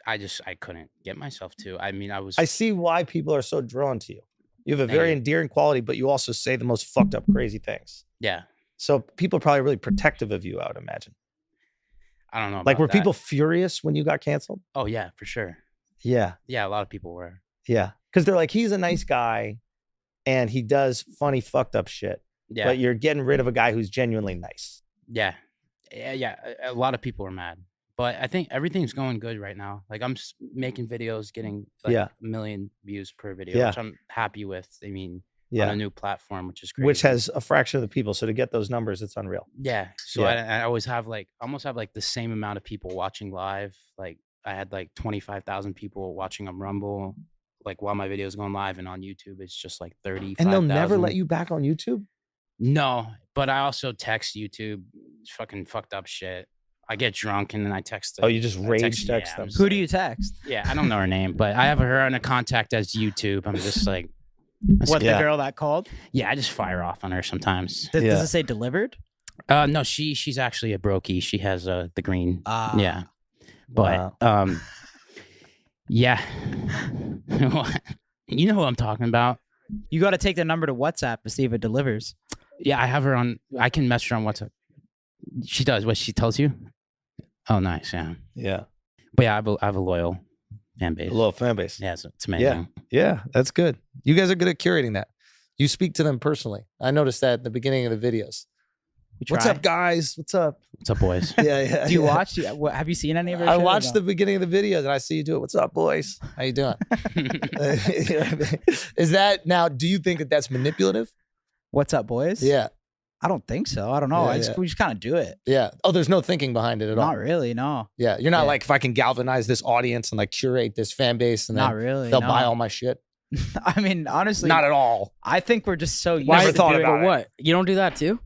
Speaker 2: I couldn't get myself to. I mean, I was.
Speaker 4: I see why people are so drawn to you. You have a
Speaker 2: Thank
Speaker 4: very
Speaker 2: you.
Speaker 4: endearing quality, but you also say the most fucked up, crazy things.
Speaker 2: Yeah,
Speaker 4: So people are probably really protective of you, I would imagine.
Speaker 2: I don't know.
Speaker 4: Like,
Speaker 2: about
Speaker 4: were
Speaker 2: that.
Speaker 4: people furious when you got canceled?
Speaker 2: Oh yeah, for sure.
Speaker 4: Yeah.
Speaker 2: Yeah, a lot of people were.
Speaker 4: Yeah. Because they're like, he's a nice guy and he does funny, fucked up shit.
Speaker 2: Yeah,
Speaker 4: But you're getting rid of a guy who's genuinely nice.
Speaker 2: yeah. A lot of people were mad, but I think everything's going good right now. Like I'm making videos, getting like
Speaker 4: Yeah.
Speaker 2: 1 million views per video,
Speaker 4: Yeah.
Speaker 2: which I'm happy with. I mean, on
Speaker 4: Yeah.
Speaker 2: a new platform, which is crazy.
Speaker 4: Which has a fraction of the people. So to get those numbers, it's unreal.
Speaker 2: Yeah. So
Speaker 4: Yeah.
Speaker 2: I always have almost have the same amount of people watching live. Like I had 25,000 people watching on Rumble, like while my video is going live, and on YouTube it's just 30.
Speaker 4: And they'll never let you back on YouTube?
Speaker 2: No, but I also text YouTube fucking fucked up shit. I get drunk and then I text.
Speaker 4: Oh, you just
Speaker 2: I
Speaker 4: rage text
Speaker 2: I'm
Speaker 4: them.
Speaker 2: just
Speaker 1: Who do
Speaker 2: like-
Speaker 1: you text?
Speaker 2: Yeah, I don't know her name, but I have her on a contact as YouTube. I'm just like,
Speaker 1: What,
Speaker 5: Yeah.
Speaker 1: the girl that called?
Speaker 5: Yeah, I just fire off on her sometimes.
Speaker 1: Does
Speaker 4: Yeah.
Speaker 1: it say delivered?
Speaker 5: No, she's actually a brokey. She has the green.
Speaker 1: Ah.
Speaker 5: Yeah, but
Speaker 4: Wow.
Speaker 5: yeah. You know who I'm talking about.
Speaker 1: You got to take the number to WhatsApp to see if it delivers.
Speaker 5: Yeah, I have her on. I can message her on WhatsApp. She does what she tells you. Oh, nice. Yeah,
Speaker 4: Yeah.
Speaker 5: but yeah, I have a loyal fan base.
Speaker 4: A little fan base.
Speaker 5: Yeah, it's amazing.
Speaker 4: Yeah, that's good. You guys are good at curating that. You speak to them personally. I noticed that at the beginning of the videos.
Speaker 1: We
Speaker 4: What's
Speaker 1: try.
Speaker 4: up, guys? What's up?
Speaker 5: What's up, boys?
Speaker 4: Yeah, yeah.
Speaker 1: Do you
Speaker 4: yeah.
Speaker 1: watch? Have you seen any of her
Speaker 4: I
Speaker 1: shit or
Speaker 4: watched
Speaker 1: no?
Speaker 4: the beginning of the videos and I see you do it. What's up, boys? How you doing? You know what I mean? Is that now? Do you think that that's manipulative?
Speaker 1: What's up, boys?
Speaker 4: Yeah,
Speaker 1: I don't think so. I don't know.
Speaker 4: Yeah,
Speaker 1: We just kind of do it.
Speaker 4: yeah. Oh, there's no thinking behind it at all.
Speaker 1: Not really. No.
Speaker 4: Yeah, you're not
Speaker 1: Yeah.
Speaker 4: like if I can galvanize this audience and like curate this fan base and
Speaker 1: Not
Speaker 4: then
Speaker 1: really.
Speaker 4: they'll
Speaker 1: no.
Speaker 4: buy all my shit.
Speaker 1: I mean, honestly,
Speaker 4: Not at all,
Speaker 1: I think we're just so used
Speaker 4: Never
Speaker 1: to
Speaker 4: thought
Speaker 1: doing
Speaker 4: about
Speaker 3: But what? You don't do that too?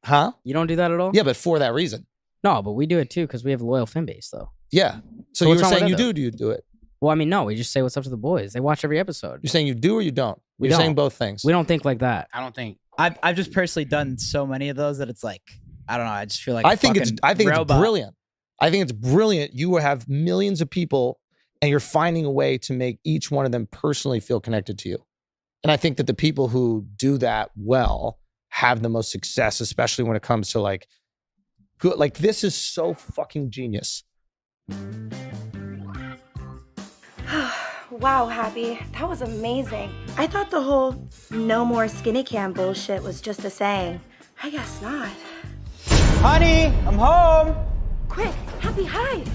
Speaker 4: huh?
Speaker 3: You don't do that at all?
Speaker 4: Yeah, but for that reason.
Speaker 3: No, but we do it too because we have a loyal fan base, though.
Speaker 4: Yeah. So,
Speaker 3: So
Speaker 4: you
Speaker 3: what's
Speaker 4: were
Speaker 3: wrong with
Speaker 4: saying you
Speaker 3: that, though?
Speaker 4: do you do it?
Speaker 3: Well, I mean, no, we just say what's up to the boys. They watch every episode.
Speaker 4: You're saying you do or you don't?
Speaker 3: We
Speaker 4: You're saying
Speaker 3: don't.
Speaker 4: both things.
Speaker 3: We don't think like that.
Speaker 5: I don't think.
Speaker 1: I've just personally done so many of those that it's like, I don't know. I just feel like
Speaker 4: I think it's
Speaker 1: fucking
Speaker 4: it's
Speaker 1: robot.
Speaker 4: brilliant. I think it's brilliant. You have millions of people and you're finding a way to make each one of them personally feel connected to you. And I think that the people who do that well have the most success, especially when it comes to like good. Like this is so fucking genius.
Speaker 6: Wow, Happy. That was amazing. I thought the whole no more skinny cam bullshit was just a saying. I guess not.
Speaker 1: Honey, I'm home.
Speaker 6: Quick, Happy, hide.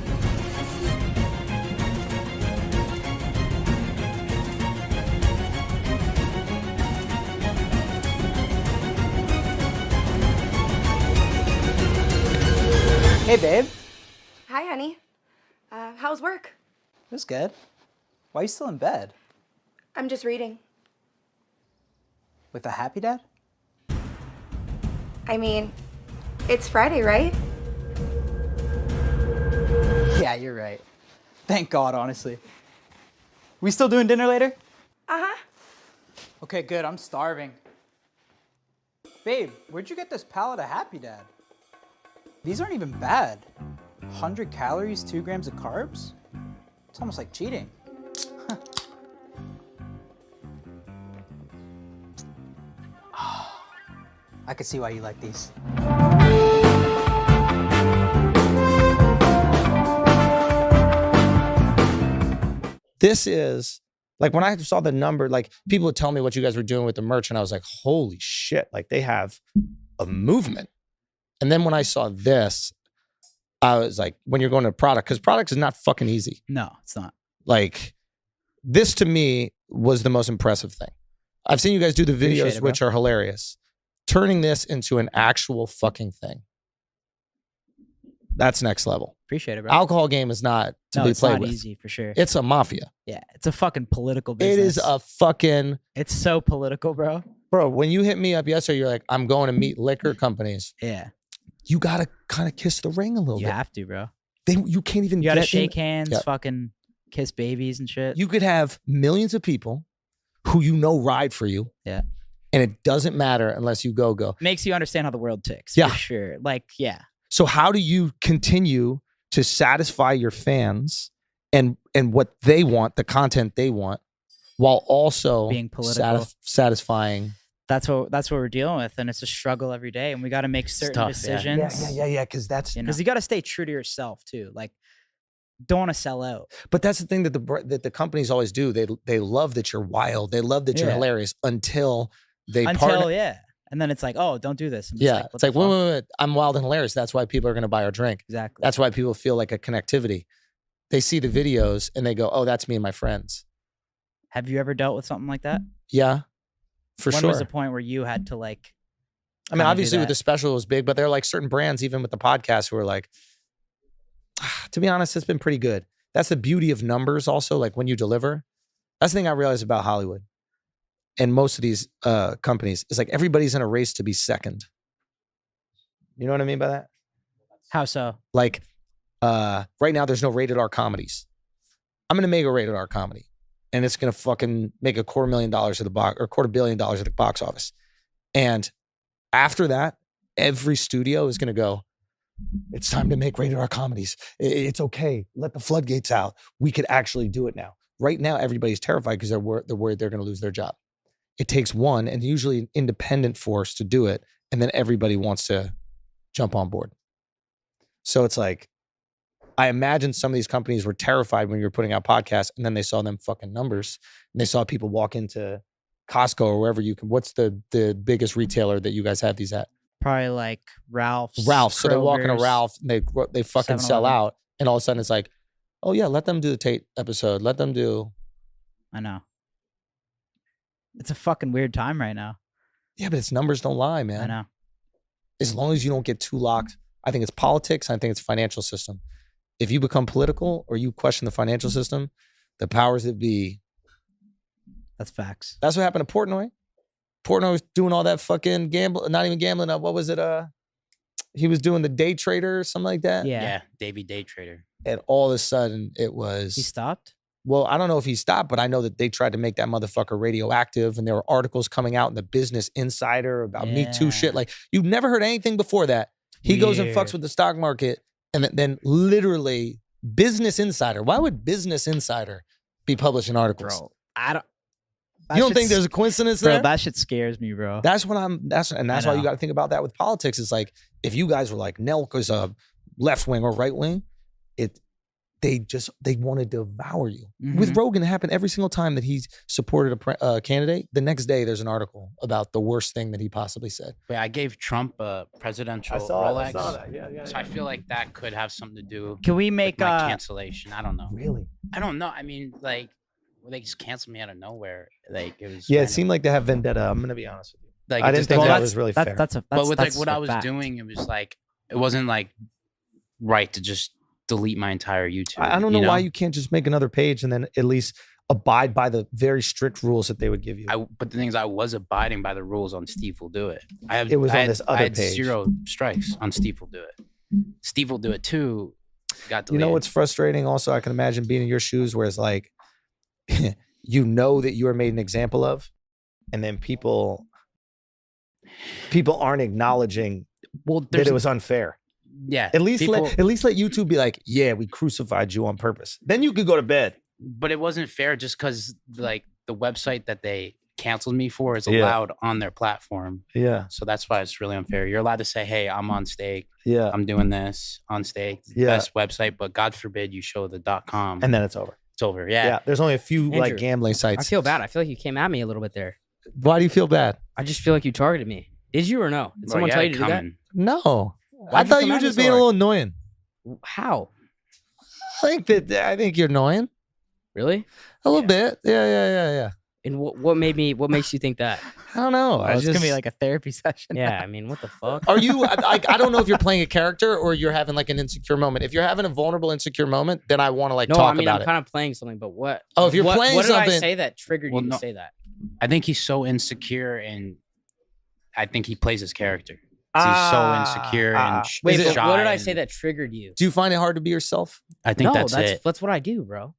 Speaker 1: Hey, babe.
Speaker 6: Hi, honey. How's work?
Speaker 1: It was good. Why are you still in bed?
Speaker 6: I'm just reading.
Speaker 1: With a happy dad?
Speaker 6: I mean, it's Friday, right?
Speaker 1: Yeah, you're right. Thank God, honestly. We still doing dinner later?
Speaker 6: Uh-huh.
Speaker 1: Okay, good. I'm starving. Babe, where'd you get this pallet of Happy Dad? These aren't even bad. 100 calories, 2 grams of carbs? It's almost like cheating. I could see why you like these.
Speaker 4: This is like when I saw the number, like people would tell me what you guys were doing with the merch, and I was like, holy shit, like they have a movement. And then when I saw this, I was like, when you're going to product, because product is not fucking easy.
Speaker 1: No, it's not.
Speaker 4: Like this to me was the most impressive thing. I've seen you guys do the
Speaker 1: Appreciate
Speaker 4: videos,
Speaker 1: it, bro.
Speaker 4: which are hilarious. Turning this into an actual fucking thing. That's next level.
Speaker 1: Appreciate it, bro.
Speaker 4: Alcohol game is not to
Speaker 1: no,
Speaker 4: be
Speaker 1: it's
Speaker 4: played
Speaker 1: not
Speaker 4: with.
Speaker 1: easy for sure.
Speaker 4: It's a mafia.
Speaker 1: Yeah, it's a fucking political
Speaker 4: It
Speaker 1: business.
Speaker 4: is a fucking
Speaker 1: It's so political, bro.
Speaker 4: bro. When you hit me up yesterday, you're like, I'm going to meet liquor companies.
Speaker 1: Yeah,
Speaker 4: You gotta kind of kiss the ring a little
Speaker 1: you
Speaker 4: bit.
Speaker 1: have to, bro.
Speaker 4: You can't even
Speaker 1: You gotta
Speaker 4: get in-
Speaker 1: shake hands,
Speaker 4: Yeah.
Speaker 1: fucking kiss babies and shit.
Speaker 4: You could have millions of people who you know ride for you.
Speaker 1: Yeah.
Speaker 4: And it doesn't matter unless you go.
Speaker 1: Makes you understand how the world ticks.
Speaker 4: Yeah.
Speaker 1: For sure. Like, yeah.
Speaker 4: So how do you continue to satisfy your fans and what they want, the content they want, while also
Speaker 1: Being political.
Speaker 4: satisfying?
Speaker 1: That's what we're dealing with, and it's a struggle every day. And we got to make certain
Speaker 5: tough, yeah.
Speaker 1: decisions.
Speaker 4: Yeah. Because that's
Speaker 1: Because you got to stay true to yourself too. Like, don't want to sell out.
Speaker 4: But that's the thing that the companies always do. They love that you're wild. They love that you're
Speaker 1: Yeah.
Speaker 4: hilarious until they
Speaker 1: Until
Speaker 4: partner.
Speaker 1: yeah, and then it's like, oh, don't do this. And
Speaker 4: Yeah,
Speaker 1: what
Speaker 4: it's
Speaker 1: the
Speaker 4: like wait,
Speaker 1: fuck?
Speaker 4: wait, wait, I'm wild and hilarious. That's why people are going to buy our drink.
Speaker 1: Exactly.
Speaker 4: That's why people feel like a connectivity. They see the videos and they go, "Oh, that's me and my friends."
Speaker 1: Have you ever dealt with something like that?
Speaker 4: Yeah, for
Speaker 1: when
Speaker 4: sure.
Speaker 1: was the point where you had to like?
Speaker 4: I mean,
Speaker 1: kinda do
Speaker 4: obviously with
Speaker 1: that?
Speaker 4: the special it was big, but there are like certain brands, even with the podcast, who are like, to be honest, it's been pretty good. That's the beauty of numbers. Also, like when you deliver, that's the thing I realized about Hollywood and most of these companies is like everybody's in a race to be second. You know what I mean by that?
Speaker 1: How so?
Speaker 4: Like right now, there's no rated R comedies. I'm going to make a rated R comedy. and it's going to fucking make $250,000 at the box or $250 million at the box office. And after that, every studio is going to go, it's time to make rated R comedies. It's okay. Let the floodgates out. We could actually do it now. Right now, everybody's terrified because they're worried they're going to lose their job. It takes one and usually an independent force to do it. And then everybody wants to jump on board. So it's like, I imagine some of these companies were terrified when you were putting out podcasts, and then they saw them fucking numbers, and they saw people walk into Costco or wherever you can. What's the biggest retailer that you guys have these at?
Speaker 1: Probably like Ralph's.
Speaker 4: Ralph. So they walk into
Speaker 1: Kroger's.
Speaker 4: Ralph, and they fucking sell
Speaker 1: 7-Eleven.
Speaker 4: out, and all of a sudden it's like, oh yeah, let them do the Tate episode. Let them do.
Speaker 1: I know. It's a fucking weird time right now.
Speaker 4: Yeah, but its numbers don't lie, man.
Speaker 1: I know.
Speaker 4: As long as you don't get too locked. I think it's politics. I think it's financial system. If you become political or you question the financial system, the powers that be.
Speaker 1: That's facts.
Speaker 4: That's what happened to Portnoy. Portnoy was doing all that fucking not even gambling. What was it? He was doing the day trader or something like that.
Speaker 1: Yeah.
Speaker 2: Davey Day Trader.
Speaker 4: And all of a sudden it was.
Speaker 1: He stopped?
Speaker 4: Well, I don't know if he stopped, but I know that they tried to make that motherfucker radioactive, and there were articles coming out in the Business Insider about Me Too shit. Like, you've never heard anything before that. He goes and fucks with the stock market, and then literally Business Insider. Why would Business Insider be publishing articles?
Speaker 1: Bro, I don't.
Speaker 4: You don't think there's a coincidence there?
Speaker 1: Bro, that shit scares me, bro.
Speaker 4: That's why you got to think about that with politics. It's like, if you guys were like, Nelk is a left wing or right wing, they want to devour you.
Speaker 1: Mm-hmm.
Speaker 4: With Rogan, it happened every single time that he supported a candidate. The next day, there's an article about the worst thing that he possibly said.
Speaker 2: But I gave Trump a presidential Rolex. I saw that. Yeah. So I feel like that could have something to do
Speaker 1: Can we make
Speaker 2: with my cancellation. I don't know.
Speaker 4: Really?
Speaker 2: I don't know. I mean, like, they just canceled me out of nowhere. Like, it was.
Speaker 4: Yeah, it
Speaker 2: random.
Speaker 4: seemed like they have vendetta. I'm gonna be honest with you.
Speaker 2: Like,
Speaker 4: I
Speaker 2: it
Speaker 4: didn't
Speaker 2: just
Speaker 4: think
Speaker 2: doesn't-
Speaker 4: that was really fair.
Speaker 1: But
Speaker 2: with like what I was doing, it was like, it wasn't like right to just delete my entire YouTube.
Speaker 4: I don't know why you can't just make another page and then at least abide by the very strict rules that they would give you.
Speaker 2: But the thing is, I was abiding by the rules on Steve Will Do It.
Speaker 4: It was on this other
Speaker 2: I had
Speaker 4: page.
Speaker 2: 0 strikes on Steve Will Do It. Steve Will Do It too. Got deleted.
Speaker 4: You know what's frustrating? Also, I can imagine being in your shoes, where it's like, you know that you are made an example of, and then people aren't acknowledging that it was unfair.
Speaker 2: Yeah.
Speaker 4: At least let YouTube be like, yeah, we crucified you on purpose. Then you could go to bed.
Speaker 2: But it wasn't fair just because like the website that they canceled me for is allowed on their platform.
Speaker 4: Yeah.
Speaker 2: So that's why it's really unfair. You're allowed to say, hey, I'm on stake.
Speaker 4: Yeah.
Speaker 2: I'm doing this on stake.
Speaker 4: Yeah.
Speaker 2: Best website, but God forbid you show the .com.
Speaker 4: And then it's over.
Speaker 2: It's over. Yeah.
Speaker 4: Yeah. There's only a few
Speaker 3: Andrew,
Speaker 4: like gambling
Speaker 3: I
Speaker 4: sites.
Speaker 3: feel bad. I feel like you came at me a little bit there.
Speaker 4: Why do you feel bad?
Speaker 3: I just feel like you targeted me. Did you or no? Did someone tell you to do that?
Speaker 4: No.
Speaker 3: Why'd
Speaker 4: I thought
Speaker 3: come
Speaker 4: you were
Speaker 3: at me
Speaker 4: just
Speaker 3: so
Speaker 4: being a
Speaker 3: hard?
Speaker 4: little annoying.
Speaker 3: How?
Speaker 4: I think you're annoying.
Speaker 3: Really?
Speaker 4: A little bit. Yeah.
Speaker 3: And what makes you think that?
Speaker 4: I don't know.
Speaker 1: It's gonna be like a therapy session.
Speaker 3: Yeah, I mean, what the fuck?
Speaker 4: Are you? I don't know if you're playing a character or you're having like an insecure moment. If you're having a vulnerable, insecure moment, then I want to like
Speaker 3: No,
Speaker 4: talk
Speaker 3: I mean,
Speaker 4: about
Speaker 3: I'm
Speaker 4: it.
Speaker 3: kind of playing something, but what?
Speaker 4: Oh, if you're playing
Speaker 3: what did I
Speaker 4: something-
Speaker 3: say that triggered
Speaker 2: Well,
Speaker 3: you
Speaker 2: no.
Speaker 3: to say that?
Speaker 2: I think he's so insecure, and I think he plays his character. He's so insecure and
Speaker 3: Wait, but
Speaker 2: shy.
Speaker 3: what did I
Speaker 2: and
Speaker 3: say that triggered you?
Speaker 4: Do you find it hard to be yourself?
Speaker 2: I think
Speaker 3: No,
Speaker 2: that's it.
Speaker 3: that's what I do, bro.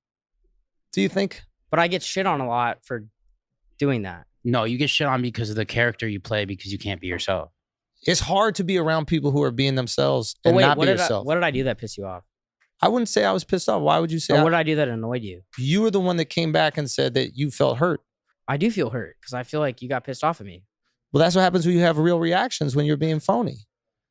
Speaker 4: Do you think?
Speaker 3: But I get shit on a lot for doing that.
Speaker 2: No, you get shit on because of the character you play because you can't be yourself.
Speaker 4: It's hard to be around people who are being themselves
Speaker 3: But
Speaker 4: and
Speaker 3: wait,
Speaker 4: not
Speaker 3: what
Speaker 4: be
Speaker 3: did
Speaker 4: yourself.
Speaker 3: what did I do that pissed you off?
Speaker 4: I wouldn't say I was pissed off. Why would you say
Speaker 3: Or what did I do that annoyed you?
Speaker 4: you were the one that came back and said that you felt hurt?
Speaker 3: I do feel hurt because I feel like you got pissed off at me.
Speaker 4: Well, that's what happens when you have real reactions when you're being phony.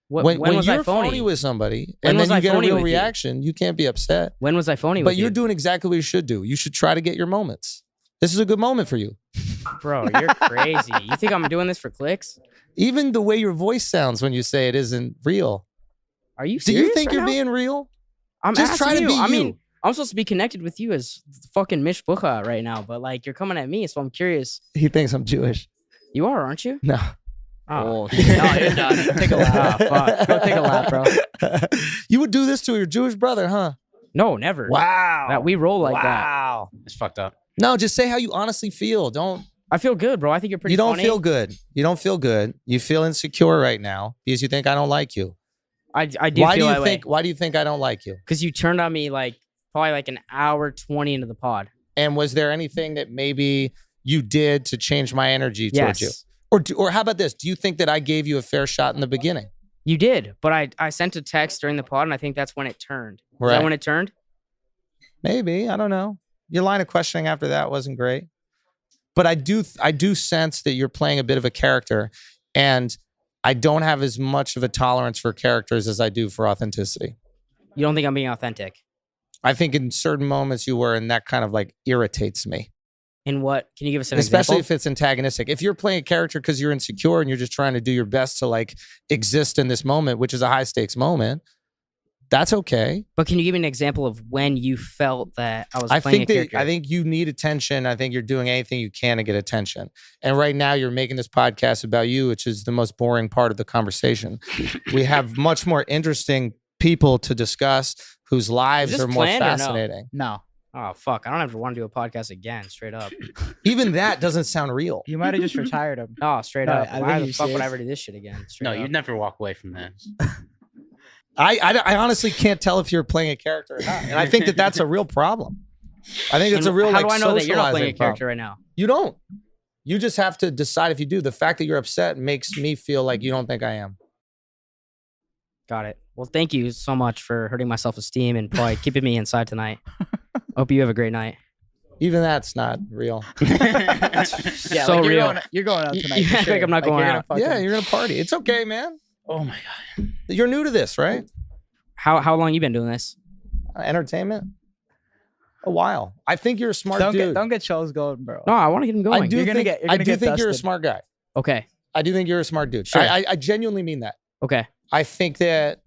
Speaker 3: When was
Speaker 4: you're
Speaker 3: I phony?
Speaker 4: phony with somebody
Speaker 3: When
Speaker 4: and
Speaker 3: was
Speaker 4: then
Speaker 3: I
Speaker 4: you get a
Speaker 3: phony
Speaker 4: real
Speaker 3: with you?
Speaker 4: reaction, you can't be upset.
Speaker 3: When was I phony
Speaker 4: But
Speaker 3: with
Speaker 4: you're
Speaker 3: you?
Speaker 4: doing exactly what you should do. You should try to get your moments. This is a good moment for you.
Speaker 3: Bro, you're crazy. You think I'm doing this for clicks?
Speaker 4: Even the way your voice sounds when you say it isn't real.
Speaker 3: Are you
Speaker 4: Do
Speaker 3: serious
Speaker 4: you think
Speaker 3: right
Speaker 4: you're
Speaker 3: now?
Speaker 4: being real?
Speaker 3: I'm
Speaker 4: just
Speaker 3: asking
Speaker 4: try to
Speaker 3: you.
Speaker 4: be
Speaker 3: I
Speaker 4: you.
Speaker 3: mean, I'm supposed to be connected with you as fucking Mishpucha right now, but like you're coming at me, so I'm curious.
Speaker 4: He thinks I'm Jewish.
Speaker 3: You are, aren't you?
Speaker 4: No.
Speaker 3: Oh, no, you're done. Take a lap. Fuck. Go take a lap, bro.
Speaker 4: You would do this to your Jewish brother, huh?
Speaker 3: No, never.
Speaker 4: Wow.
Speaker 3: That we roll like that.
Speaker 4: Wow.
Speaker 2: It's fucked up.
Speaker 4: No, just say how you honestly feel.
Speaker 3: I feel good, bro. I think you're pretty
Speaker 4: You don't
Speaker 3: funny.
Speaker 4: feel good. You don't feel good. You feel insecure right now because you think I don't like you.
Speaker 3: I do
Speaker 4: Why
Speaker 3: feel
Speaker 4: do you think I don't like you?
Speaker 3: because you turned on me like probably like an hour 20 into the pod.
Speaker 4: And was there anything that maybe you did to change my energy towards you? Or how about this? Do you think that I gave you a fair shot in the beginning?
Speaker 3: You did, but I sent a text during the pod, and I think that's when it turned. Is
Speaker 4: Right.
Speaker 3: that when it turned?
Speaker 4: Maybe, I don't know. Your line of questioning after that wasn't great. But I do sense that you're playing a bit of a character, and I don't have as much of a tolerance for characters as I do for authenticity.
Speaker 3: You don't think I'm being authentic?
Speaker 4: I think in certain moments you were, and that kind of like irritates me.
Speaker 3: In what? Can you give us an
Speaker 4: Especially
Speaker 3: example?
Speaker 4: if it's antagonistic. If you're playing a character because you're insecure and you're just trying to do your best to like exist in this moment, which is a high stakes moment, that's okay.
Speaker 3: But can you give me an example of when you felt that I was playing a character?
Speaker 4: I think you need attention. I think you're doing anything you can to get attention. And right now you're making this podcast about you, which is the most boring part of the conversation. We have much more interesting people to discuss whose lives are more fascinating.
Speaker 1: No.
Speaker 3: Oh, fuck. I don't ever want to do a podcast again, straight up.
Speaker 4: Even that doesn't sound real.
Speaker 1: You might have just retired him.
Speaker 3: Oh, straight
Speaker 1: No,
Speaker 3: up.
Speaker 1: I
Speaker 3: Why
Speaker 1: think
Speaker 3: the
Speaker 1: you
Speaker 3: fuck would I
Speaker 1: serious.
Speaker 3: ever do this shit again? Straight
Speaker 5: No,
Speaker 3: up.
Speaker 5: you'd never walk away from this.
Speaker 4: I honestly can't tell if you're playing a character or not. And I think that that's a real problem. I think it's a real
Speaker 3: How
Speaker 4: like
Speaker 3: do I know that you're not playing a
Speaker 4: socializing
Speaker 3: character
Speaker 4: problem.
Speaker 3: right now?
Speaker 4: You don't. You just have to decide if you do. The fact that you're upset makes me feel like you don't think I am.
Speaker 3: Got it. Well, thank you so much for hurting my self-esteem and probably keeping me inside tonight. Hope you have a great night.
Speaker 4: Even that's not real.
Speaker 1: Yeah,
Speaker 3: So
Speaker 1: like
Speaker 3: real.
Speaker 1: You're going out tonight.
Speaker 3: You
Speaker 1: for
Speaker 3: act like
Speaker 1: sure.
Speaker 3: I'm not going
Speaker 1: you're gonna
Speaker 3: out.
Speaker 1: fucking-
Speaker 4: Yeah, you're gonna party. It's okay, man.
Speaker 5: Oh my God.
Speaker 4: You're new to this, right?
Speaker 3: How long you been doing this?
Speaker 4: Entertainment. A while. I think you're a smart
Speaker 1: Don't
Speaker 4: dude.
Speaker 1: get Schulz going, bro.
Speaker 3: No, I want to get him going.
Speaker 4: I do
Speaker 1: You're gonna
Speaker 4: think,
Speaker 1: get- you're
Speaker 4: I
Speaker 1: gonna
Speaker 4: do
Speaker 1: get
Speaker 4: think you're a
Speaker 1: dusted.
Speaker 4: smart guy.
Speaker 3: Okay.
Speaker 4: I do think you're a smart dude.
Speaker 3: Sure.
Speaker 4: I genuinely mean that.
Speaker 3: Okay.
Speaker 4: I think that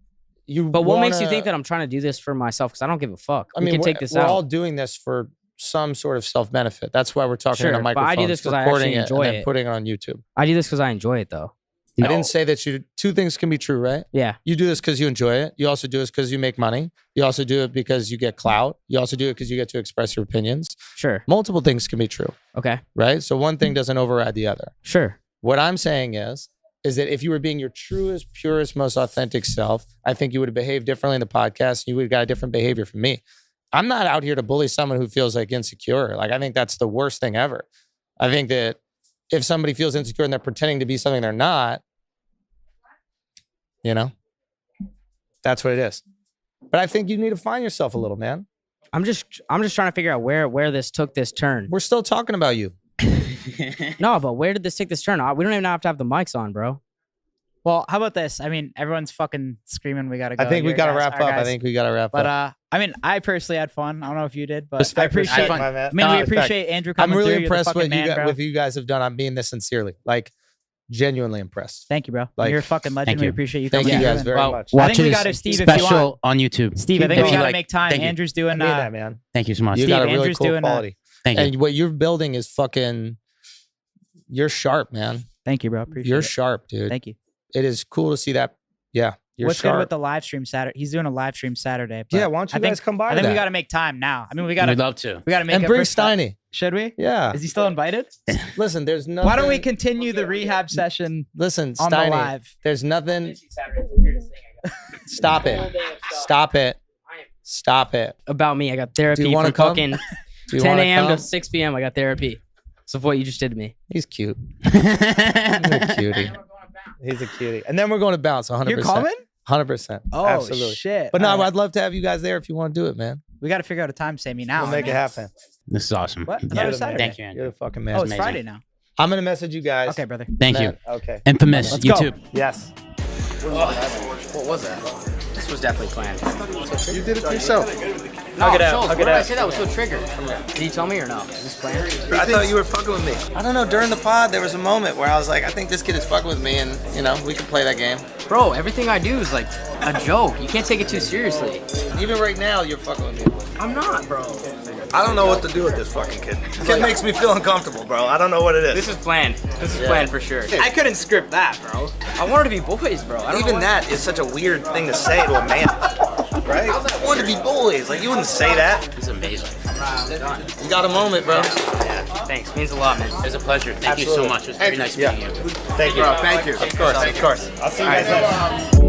Speaker 4: you.
Speaker 3: But what makes you
Speaker 4: wanna-
Speaker 3: think that I'm trying to do this for myself? Because I don't give a fuck.
Speaker 4: I
Speaker 3: We
Speaker 4: mean,
Speaker 3: can
Speaker 4: we're,
Speaker 3: take this
Speaker 4: we're
Speaker 3: out.
Speaker 4: all doing this for some sort of self-benefit. That's why we're talking
Speaker 3: Sure,
Speaker 4: on a
Speaker 3: but I
Speaker 4: microphone.
Speaker 3: do this 'cause I
Speaker 4: recording
Speaker 3: actually
Speaker 4: it
Speaker 3: enjoy
Speaker 4: and then
Speaker 3: it.
Speaker 4: putting it on YouTube.
Speaker 3: I do this because I enjoy it, though.
Speaker 4: I didn't say that you. Two things can be true, right?
Speaker 3: Yeah.
Speaker 4: You do this because you enjoy it. You also do this because you make money. You also do it because you get clout. You also do it because you get to express your opinions.
Speaker 3: Sure.
Speaker 4: Multiple things can be true,
Speaker 3: Okay.
Speaker 4: right? So one thing doesn't override the other.
Speaker 3: Sure.
Speaker 4: What I'm saying is that if you were being your truest, purest, most authentic self, I think you would have behaved differently in the podcast. You would have got a different behavior from me. I'm not out here to bully someone who feels like insecure. Like, I think that's the worst thing ever. I think that if somebody feels insecure and they're pretending to be something they're not, you know, that's what it is. But I think you need to find yourself a little, man.
Speaker 3: I'm just trying to figure out where this took this turn.
Speaker 4: We're still talking about you.
Speaker 3: No, but where did this take this turn? We don't even have to have the mics on, bro.
Speaker 1: Well, how about this? I mean, everyone's fucking screaming. We gotta go.
Speaker 4: I think we
Speaker 1: Your
Speaker 4: got to
Speaker 1: guys-
Speaker 4: wrap
Speaker 1: our
Speaker 4: up. I
Speaker 1: guys.
Speaker 4: think we got to wrap
Speaker 1: But
Speaker 4: up.
Speaker 1: I mean, I personally had fun. I don't know if you did, but
Speaker 4: Respect,
Speaker 1: I appreciate.
Speaker 4: respect, my man.
Speaker 1: I mean, we
Speaker 4: Respect.
Speaker 1: appreciate Andrew
Speaker 4: I'm
Speaker 1: coming
Speaker 4: really
Speaker 1: through. You're the
Speaker 4: impressed
Speaker 1: fucking
Speaker 4: with
Speaker 1: man, bro.
Speaker 4: what you guys have done. I mean this sincerely. Like, genuinely impressed.
Speaker 1: Thank you, bro.
Speaker 4: Like,
Speaker 1: You're a fucking legend.
Speaker 5: thank
Speaker 1: We
Speaker 5: you.
Speaker 1: appreciate you
Speaker 4: Thank
Speaker 1: coming
Speaker 4: you
Speaker 1: through
Speaker 4: guys
Speaker 1: and-
Speaker 4: very
Speaker 5: Well,
Speaker 4: much.
Speaker 1: I
Speaker 5: watch
Speaker 1: think we
Speaker 5: his
Speaker 1: got to Steve if you want.
Speaker 5: special on YouTube.
Speaker 1: Steve, I think
Speaker 5: If
Speaker 1: we
Speaker 5: you
Speaker 1: gotta
Speaker 5: like-
Speaker 1: make time.
Speaker 5: thank you.
Speaker 1: Andrew's
Speaker 4: I
Speaker 1: doing.
Speaker 4: mean that, man.
Speaker 5: Thank you so much.
Speaker 4: You
Speaker 1: Steve,
Speaker 4: got a really
Speaker 1: Andrew's
Speaker 4: cool
Speaker 1: doing,
Speaker 4: quality.
Speaker 5: Thank you.
Speaker 4: And what you're building is fucking, you're sharp, man.
Speaker 1: Thank you, bro. Appreciate
Speaker 4: You're
Speaker 1: it.
Speaker 4: sharp, dude.
Speaker 1: Thank you.
Speaker 4: It is cool to see that. Yeah. You're
Speaker 1: What's
Speaker 4: sharp.
Speaker 1: good with the live stream Saturday? He's doing a live stream Saturday. but
Speaker 4: Yeah, why don't you
Speaker 1: I think-
Speaker 4: guys come by
Speaker 1: I think
Speaker 4: to
Speaker 1: we
Speaker 4: that?
Speaker 1: got to make time now. I mean, we
Speaker 5: We'd
Speaker 1: got to
Speaker 5: love to.
Speaker 1: make
Speaker 4: And
Speaker 1: it
Speaker 4: bring
Speaker 1: for Sky-
Speaker 4: Steiny.
Speaker 1: Should we?
Speaker 4: Yeah.
Speaker 1: Is he still invited?
Speaker 4: Listen, there's nothing.
Speaker 1: Why don't we continue the rehab session
Speaker 4: Listen,
Speaker 1: on the
Speaker 4: Steiny,
Speaker 1: live?
Speaker 4: there's nothing. Stop it. Stop it. Stop it.
Speaker 3: About me, I got therapy
Speaker 4: Do you wanna
Speaker 3: from
Speaker 4: come?
Speaker 3: fucking
Speaker 4: Do you
Speaker 3: 10
Speaker 4: wanna
Speaker 3: a.m.
Speaker 4: come?
Speaker 3: to 6 p.m. I got therapy. So what you just did to me.
Speaker 4: He's cute. He's a cutie. He's a cutie. And then we're going to bounce 100%.
Speaker 1: You're coming?
Speaker 4: 100%.
Speaker 1: Oh,
Speaker 4: Absolutely.
Speaker 1: shit.
Speaker 4: But no,
Speaker 1: All right.
Speaker 4: I'd love to have you guys there if you want to do it, man.
Speaker 1: We got to figure out a time, Sammy, now.
Speaker 4: We'll make it happen.
Speaker 5: This is awesome.
Speaker 1: What? I thought
Speaker 5: Yeah.
Speaker 1: it was Saturday.
Speaker 5: Thank you, Andrew.
Speaker 4: You're the fucking man.
Speaker 1: Oh, it's
Speaker 5: amazing.
Speaker 1: Friday now.
Speaker 4: I'm going to message you guys.
Speaker 1: Okay, brother.
Speaker 5: Thank you.
Speaker 4: Okay.
Speaker 5: Infamous
Speaker 1: Let's go.
Speaker 5: YouTube.
Speaker 4: Yes.
Speaker 3: What was that? This was definitely planned.
Speaker 4: You did it yourself.
Speaker 3: No,
Speaker 1: it out,
Speaker 3: Schulz,
Speaker 1: hug
Speaker 3: what
Speaker 1: it
Speaker 3: did I
Speaker 1: out.
Speaker 3: say that was so triggered? Did you tell me or no? Is this planned?
Speaker 7: I thought you were fucking with me. I don't know. During the pod, there was a moment where I was like, I think this kid is fucking with me, and you know, we can play that game.
Speaker 3: Bro, everything I do is like a joke. You can't take it too seriously.
Speaker 7: Even right now, you're fucking with me.
Speaker 3: I'm not, bro.
Speaker 7: I don't know what to do with this fucking kid. This kid makes me feel uncomfortable, bro. I don't know what it is.
Speaker 3: This is planned. This is planned for sure. I couldn't script that, bro. I wanted to be boys, bro. I don't know
Speaker 7: Even
Speaker 3: why-
Speaker 7: that is such a weird thing to say to a man, right? I want to be boys. Like you wouldn't say that.
Speaker 5: This is amazing.
Speaker 3: Done.
Speaker 7: You got a moment, bro.
Speaker 3: Yeah, thanks. Means a lot, man.
Speaker 5: It was a pleasure. Thank you so much. It was very nice meeting you.
Speaker 7: Thank you. Bro, thank you. Of course, of course. I'll see you guys later.